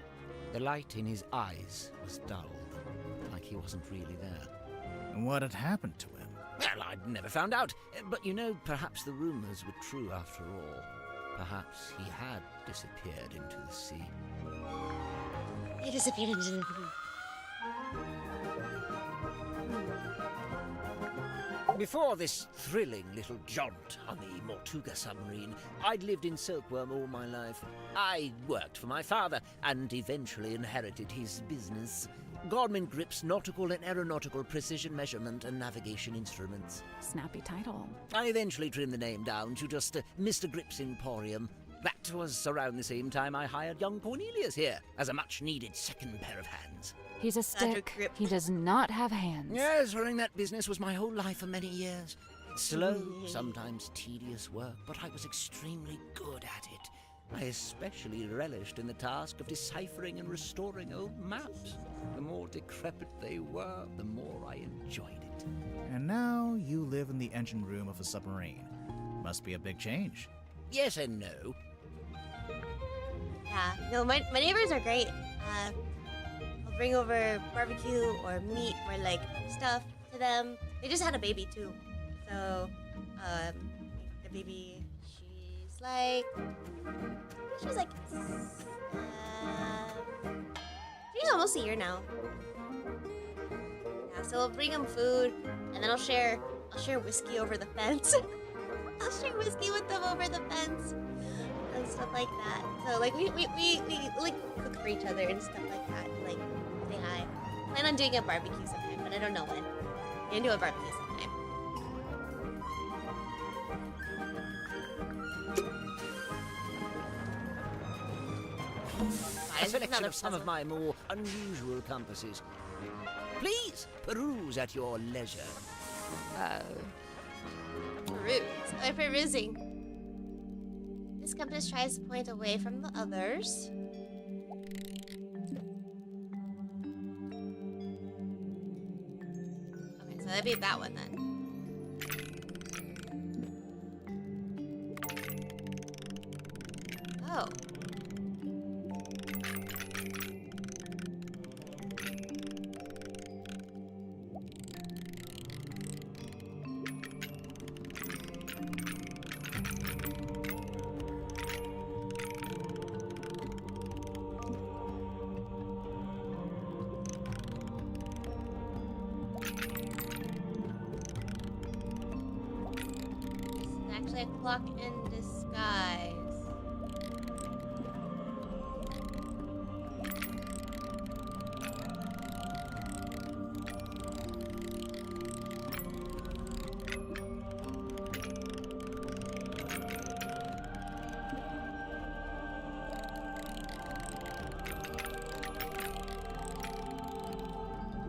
The light in his eyes was dulled, like he wasn't really there. And what had happened to him? Well, I'd never found out, but you know, perhaps the rumors were true after all. Perhaps he had disappeared into the sea. He disappeared into the... Before this thrilling little jaunt on the Mortuga submarine, I'd lived in Silkworm all my life. I worked for my father and eventually inherited his business. Gorman Grip's nautical and aeronautical precision measurement and navigation instruments. Snappy title. I eventually trimmed the name down to just Mr. Grip's Emporium. That was around the same time I hired young Cornelius here as a much-needed second pair of hands. He's a stick. Grip. He does not have hands. Yes, running that business was my whole life for many years. Slow, sometimes tedious work, but I was extremely good at it. I especially relished in the task of deciphering and restoring old maps. The more decrepit they were, the more I enjoyed it. And now you live in the engine room of a submarine. Must be a big change. Yes and no. Yeah, no, my neighbors are great. I'll bring over barbecue or meat or like stuff to them. They just had a baby too. So, the baby, she's like, she's almost a year now. Yeah, so I'll bring them food, and then I'll share whiskey over the fence. I'll share whiskey with them over the fence and stuff like that. So like we like cook for each other and stuff like that. Like say hi. Plan on doing a barbecue sometime, but I don't know when. We're gonna do a barbecue sometime. A selection of some of my more unusual compasses. Please peruse at your leisure. Peruse. I'm perusing. This compass tries to point away from the others. Okay, so that'd be that one then. Oh. Actually a clock in disguise.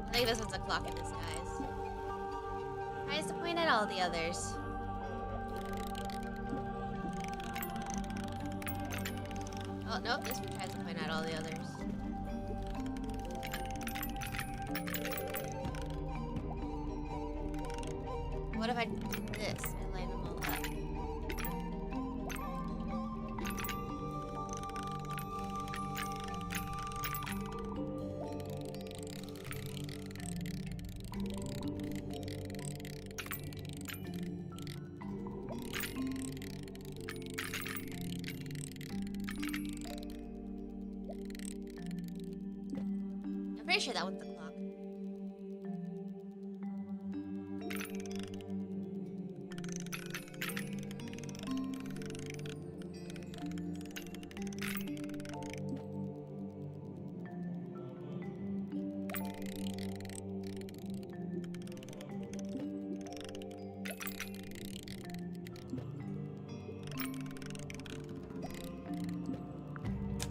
I think this one's a clock in disguise. Tries to point at all the others. Oh, nope, this one tries to point out all the others. What if I do this and line them all up? I'm pretty sure that one's the clock.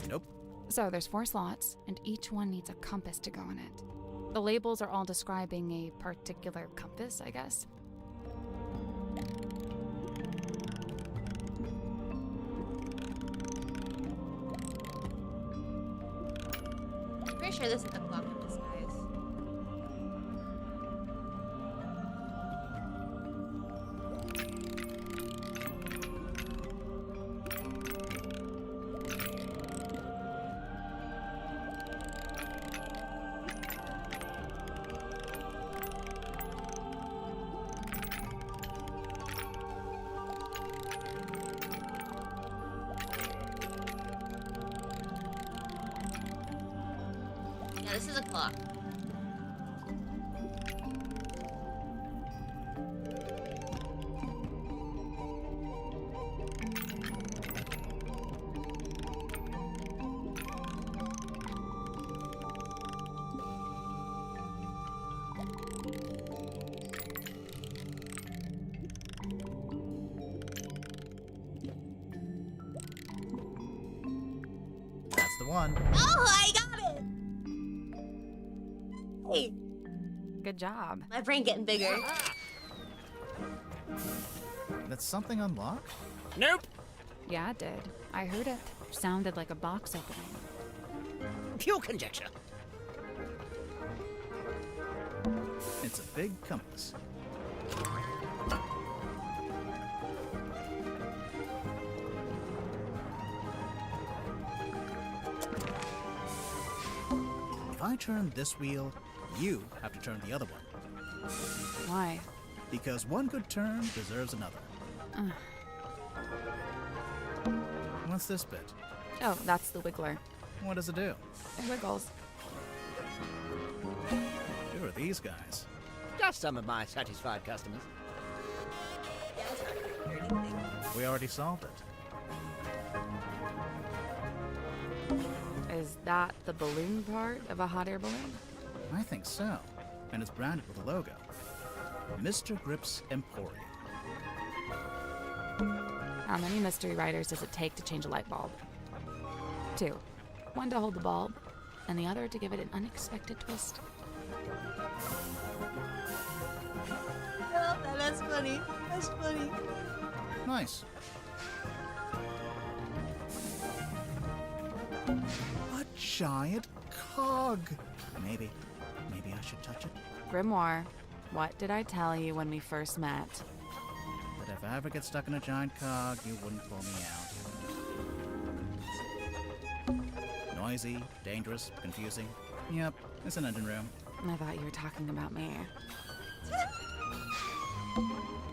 Nope. So there's 4 slots, and each one needs a compass to go in it. The labels are all describing a particular compass, I guess. I'm pretty sure this is the clock in disguise. Yeah, this is a clock. That's the one. Oh, I got it! Hey, Good job. my brain getting bigger. That's something unlocked? Nope. Yeah, it did. I heard it. Sounded like a box opening. Pure conjecture. It's a big compass. If I turn this wheel, you have to turn the other one. Why? Because one good turn deserves another. What's this bit? Oh, that's the wiggler. What does it do? It wiggles. Who are these guys? Just some of my satisfied customers. We already solved it. Is that the balloon part of a hot air balloon? I think so. And it's branded with a logo. Mr. Grip's Emporium. How many mystery riders does it take to change a light bulb? 2. One to hold the bulb, and the other to give it an unexpected twist. Oh, that's funny. That's funny. Nice. A giant cog. Maybe I should touch it. Grimoire, what did I tell you when we first met? But if I ever get stuck in a giant cog, you wouldn't pull me out. Noisy, dangerous, confusing. Yep, it's an engine room. I thought you were talking about me.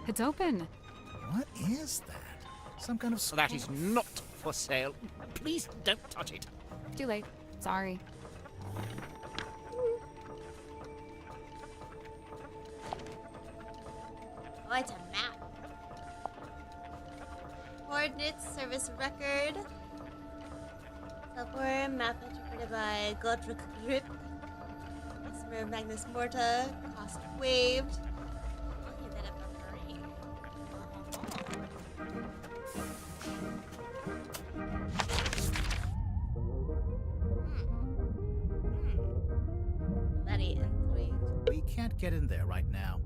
It's open. What is that? Some kind of... That is not for sale. Please don't touch it. Too late. Sorry. Oh, it's a map. Coordinates, service record. Software, map interpreted by Godric Grip. Customer Magnus Morta. Cost waived. I'll get that up over here. Very intrigued. We can't get in there right now.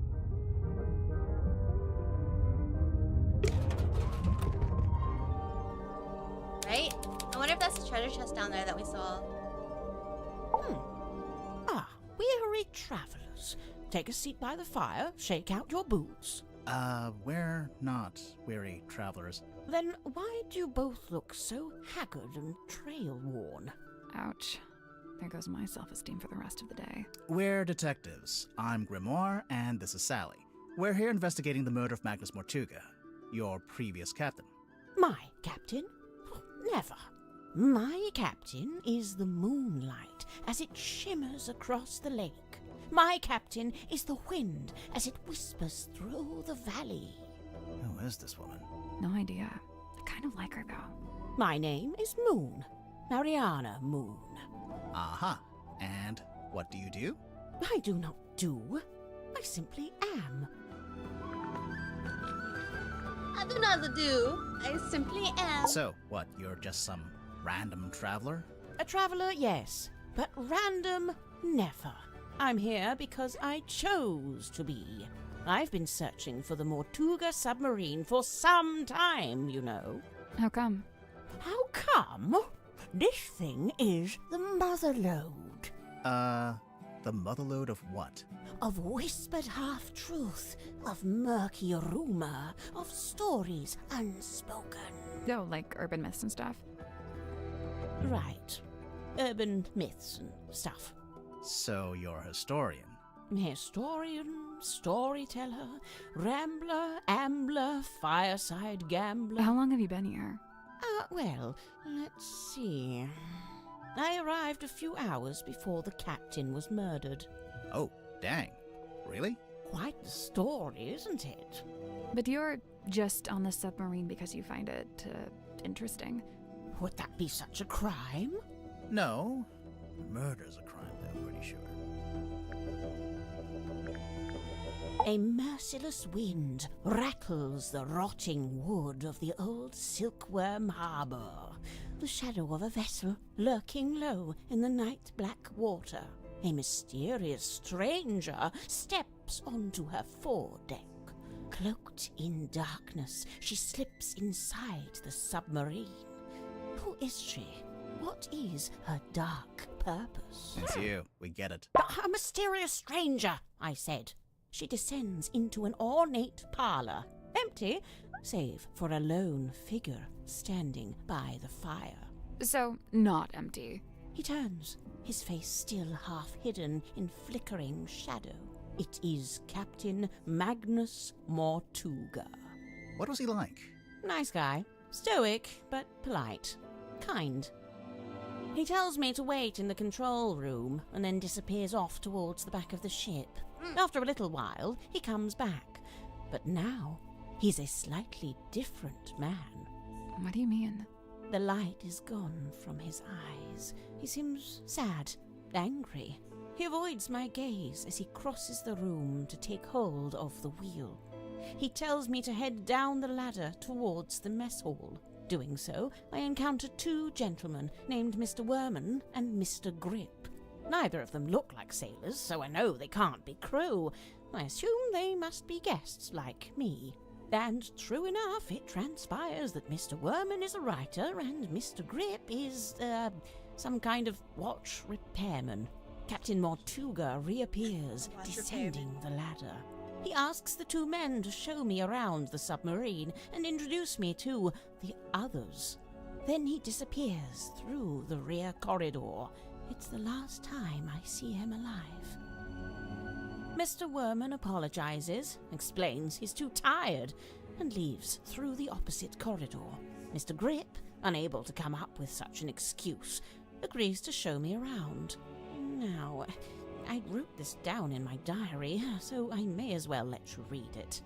Right? I wonder if that's the treasure chest down there that we saw. Ah, weary travelers. Take a seat by the fire, shake out your boots. We're not weary travelers. Then why do you both look so haggard and trail-worn? Ouch. There goes my self-esteem for the rest of the day. We're detectives. I'm Grimoire, and this is Sally. We're here investigating the murder of Magnus Mortuga, your previous captain. My captain? Never. My captain is the moonlight as it shimmers across the lake. My captain is the wind as it whispers through the valley. Who is this woman? No idea. I kind of like her, though. My name is Moon. Mariana Moon. Aha. And what do you do? I do not do. I simply am. I do not do. I simply am. So, what, you're just some random traveler? A traveler, yes. But random, never. I'm here because I chose to be. I've been searching for the Mortuga submarine for some time, you know. How come? How come? This thing is the motherlode. The motherlode of what? Of whispered half-truth, of murky rumor, of stories unspoken. No, like urban myths and stuff. Right. Urban myths and stuff. So you're a historian? Historian, storyteller, rambler, ambler, fireside gambler. How long have you been here? Well, let's see. I arrived a few hours before the captain was murdered. Oh, dang. Really? Quite the story, isn't it? But you're just on the submarine because you find it interesting. Would that be such a crime? No. Murder's a crime, though, pretty sure. A merciless wind rattles the rotting wood of the old silkworm harbor. The shadow of a vessel lurking low in the night-black water. A mysterious stranger steps onto her foredeck. Cloaked in darkness, she slips inside the submarine. Who is she? What is her dark purpose? It's you. We get it. A mysterious stranger, I said. She descends into an ornate parlor, empty, save for a lone figure standing by the fire. So, not empty. He turns, his face still half hidden in flickering shadow. It is Captain Magnus Mortuga. What was he like? Nice guy. Stoic, but polite. Kind. He tells me to wait in the control room and then disappears off towards the back of the ship. After a little while, he comes back. But now, he's a slightly different man. What do you mean? The light is gone from his eyes. He seems sad, angry. He avoids my gaze as he crosses the room to take hold of the wheel. He tells me to head down the ladder towards the mess hall. Doing so, I encounter two gentlemen named Mr. Werman and Mr. Grip. Neither of them look like sailors, so I know they can't be crew. I assume they must be guests like me. And true enough, it transpires that Mr. Werman is a writer and Mr. Grip is, some kind of watch repairman. Captain Mortuga reappears, descending the ladder. He asks the two men to show me around the submarine and introduce me to the others. Then he disappears through the rear corridor. It's the last time I see him alive. Mr. Werman apologizes, explains he's too tired, and leaves through the opposite corridor. Mr. Grip, unable to come up with such an excuse, agrees to show me around. Now, I wrote this down in my diary, so I may as well let you read it.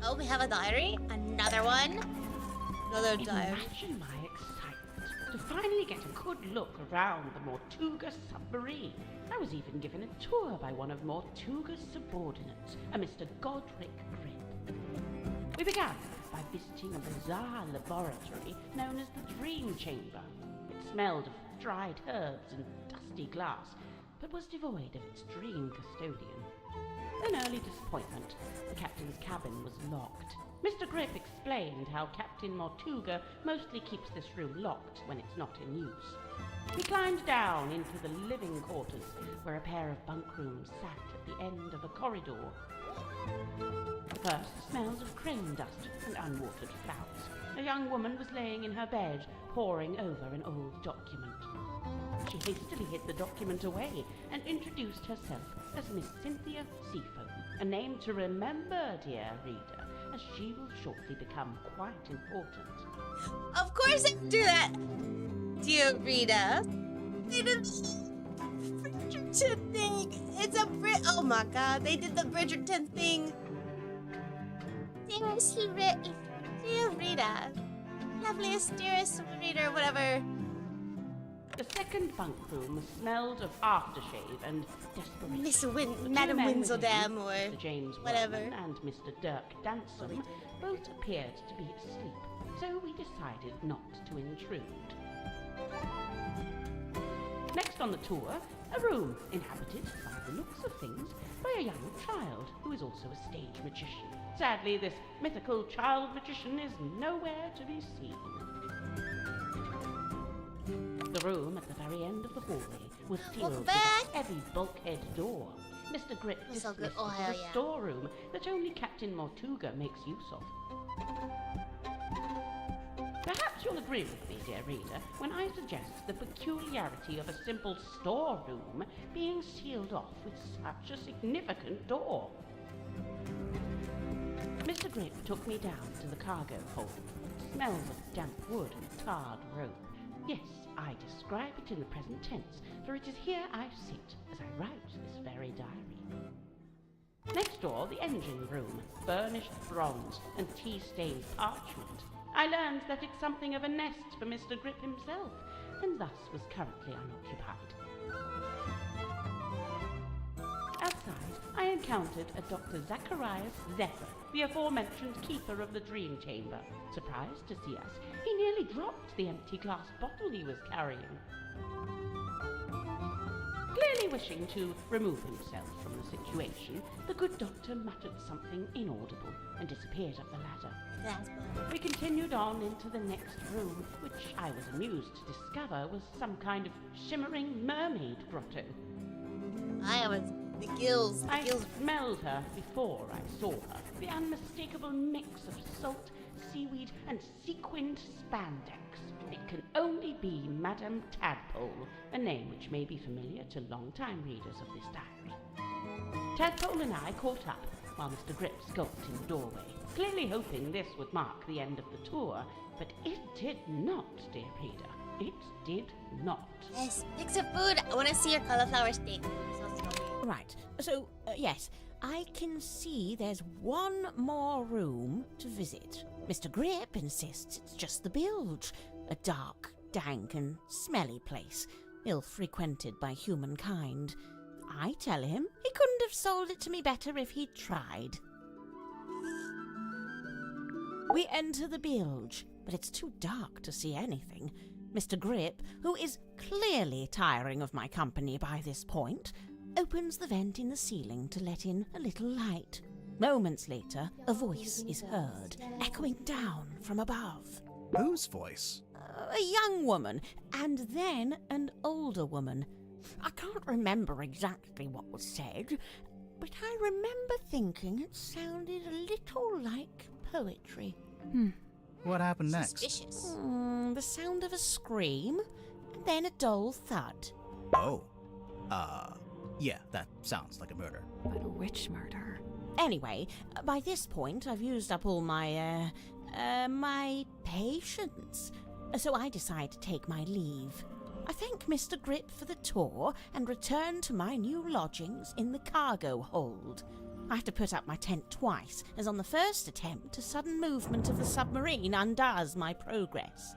Oh, we have a diary? Another one? Another diary. Imagine my excitement to finally get a good look around the Mortuga submarine. I was even given a tour by one of Mortuga's subordinates, a Mr. Godric Grip. We began by visiting a bizarre laboratory known as the Dream Chamber. It smelled of dried herbs and dusty glass, but was devoid of its dream custodian. An early disappointment, the captain's cabin was locked. Mr. Grip explained how Captain Mortuga mostly keeps this room locked when it's not in use. We climbed down into the living quarters, where a pair of bunk rooms sat at the end of a corridor. The first smells of crane dust and unwatered flowers. A young woman was laying in her bed, poring over an old document. She hastily hid the document away and introduced herself as Miss Cynthia Seafoam, a name to remember, dear reader, as she will shortly become quite important. Of course I do that, dear Rita. They did the Bridgerton thing. It's a oh my god, they did the Bridgerton thing. Dear Rita. Loveliest, dearest Rita, whatever. The second bunk room smelled of aftershave and desperation. Madam Winseldam or Mr. James whatever. Werman and Mr. Dirk Dansom both appeared to be asleep, so we decided not to intrude. Next on the tour, a room inhabited, by the looks of things, by a young child who is also a stage magician. Sadly, this mythical child magician is nowhere to be seen. The room at the very end of the hallway was sealed with a heavy bulkhead door. Mr. Grip dismissed it as a storeroom that only Captain Mortuga makes use of. Perhaps you'll agree with me, dear reader, when I suggest the peculiarity of a simple storeroom being sealed off with such a significant door. Mr. Grip took me down to the cargo hold. It smells of damp wood and tarred rope. Yes, I describe it in the present tense, for it is here I sit as I write this very diary. Next door, the engine room, burnished bronze and tea-stained parchment. I learned that it's something of a nest for Mr. Grip himself, and thus was currently unoccupied. Outside, I encountered a Dr. Zacharias Zephyr, the aforementioned keeper of the Dream Chamber. Surprised to see us, he nearly dropped the empty glass bottle he was carrying. Clearly Clearly wishing to remove himself from the situation, the good doctor muttered something inaudible and disappeared up the ladder. We continued on into the next room, which I was amused to discover was some kind of shimmering mermaid grotto. I was the gills. I smelled her before I saw her. The unmistakable mix of salt, seaweed, and sequined spandex. It can only be Madame Tadpole, a name which may be familiar to long-time readers of this diary. Tadpole and I caught up, while Mr. Grip skulked in the doorway, clearly hoping this would mark the end of the tour, but it did not, dear Peter. It did not. Yes, pick some food. I want to see your cauliflower steak. Right, so, yes, I can see there's one more room to visit. Mr. Grip insists it's just the bilge, a dark, dank, and smelly place, ill-frequented by humankind. I tell him he couldn't have sold it to me better if he'd tried. We enter the bilge, but it's too dark to see anything. Mr. Grip, who is clearly tiring of my company by this point, opens the vent in the ceiling to let in a little light. Moments later, a voice is heard, echoing down from above. Whose voice? A young woman, and then an older woman. I can't remember exactly what was said, but I remember thinking it sounded a little like poetry. What happened next? Suspicious. The sound of a scream, and then a dull thud. Oh. Yeah, that sounds like a murder. But which murder? Anyway, by this point, I've used up all my patience. So I decide to take my leave. I thank Mr. Grip for the tour and return to my new lodgings in the cargo hold. I have to put up my tent twice, as on the first attempt, a sudden movement of the submarine undoes my progress.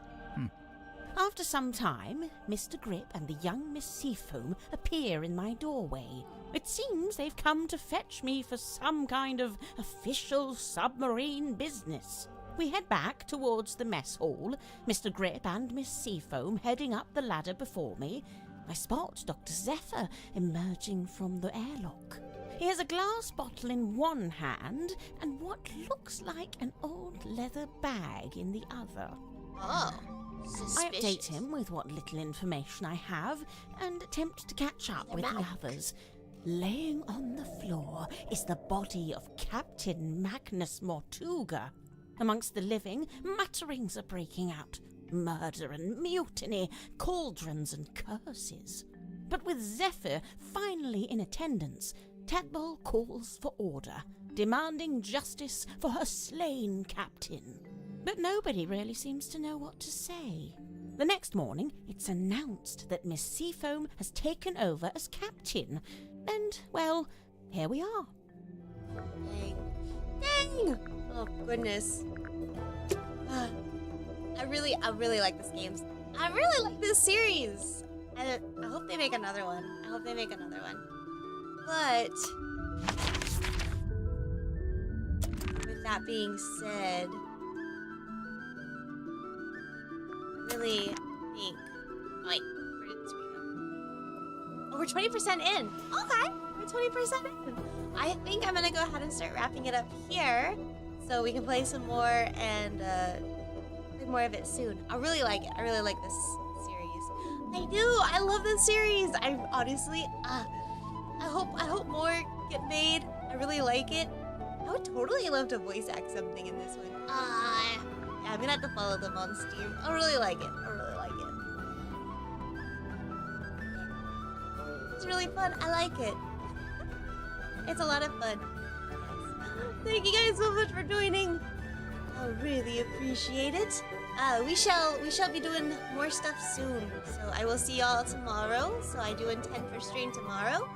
After some time, Mr. Grip and the young Miss Seafoam appear in my doorway. It seems they've come to fetch me for some kind of official submarine business. We head back towards the mess hall, Mr. Grip and Miss Seafoam heading up the ladder before me. I spot Dr. Zephyr emerging from the airlock. He has a glass bottle in one hand and what looks like an old leather bag in the other. Oh. I update him with what little information I have and attempt to catch up with the others. Laying on the floor is the body of Captain Magnus Mortuga. Amongst the living, mutterings are breaking out. Murder and mutiny, cauldrons and curses. But with Zephyr finally in attendance, Tadpole calls for order, demanding justice for her slain captain. But nobody really seems to know what to say. The next morning, it's announced that Miss Seafoam has taken over as captain. And, well, here we are. Dang! Oh, goodness. I really like this game. I really like this series. I hope they make another one. But with that being said, I really think. Oh, wait, where did this go? Oh, we're 20% in. Okay, we're 20% in. I think I'm gonna go ahead and start wrapping it up here, so we can play some more and play more of it soon. I really like it. I really like this series. I do. I love this series. I honestly, I hope more get made. I really like it. I would totally love to voice act something in this one. Yeah, I'm gonna have to follow them on Steam. I really like it. It's really fun. I like it. It's a lot of fun. Thank you guys so much for joining. I really appreciate it. We shall be doing more stuff soon. So I will see y'all tomorrow. So I do intend for stream tomorrow.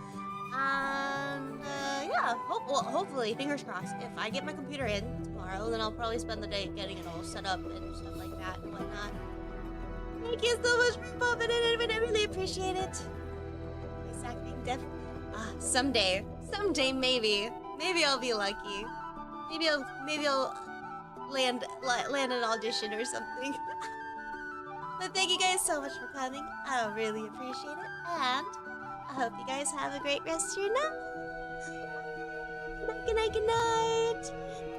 And yeah, hopefully, fingers crossed. If I get my computer in tomorrow, then I'll probably spend the day getting it all set up and stuff like that and whatnot. Thank you so much for popping in, and I really appreciate it. Voice acting, definitely. Someday, maybe I'll be lucky. Maybe I'll land an audition or something. But thank you guys so much for coming. I really appreciate it, and I hope you guys have a great rest of your night. Good night, good night, good night.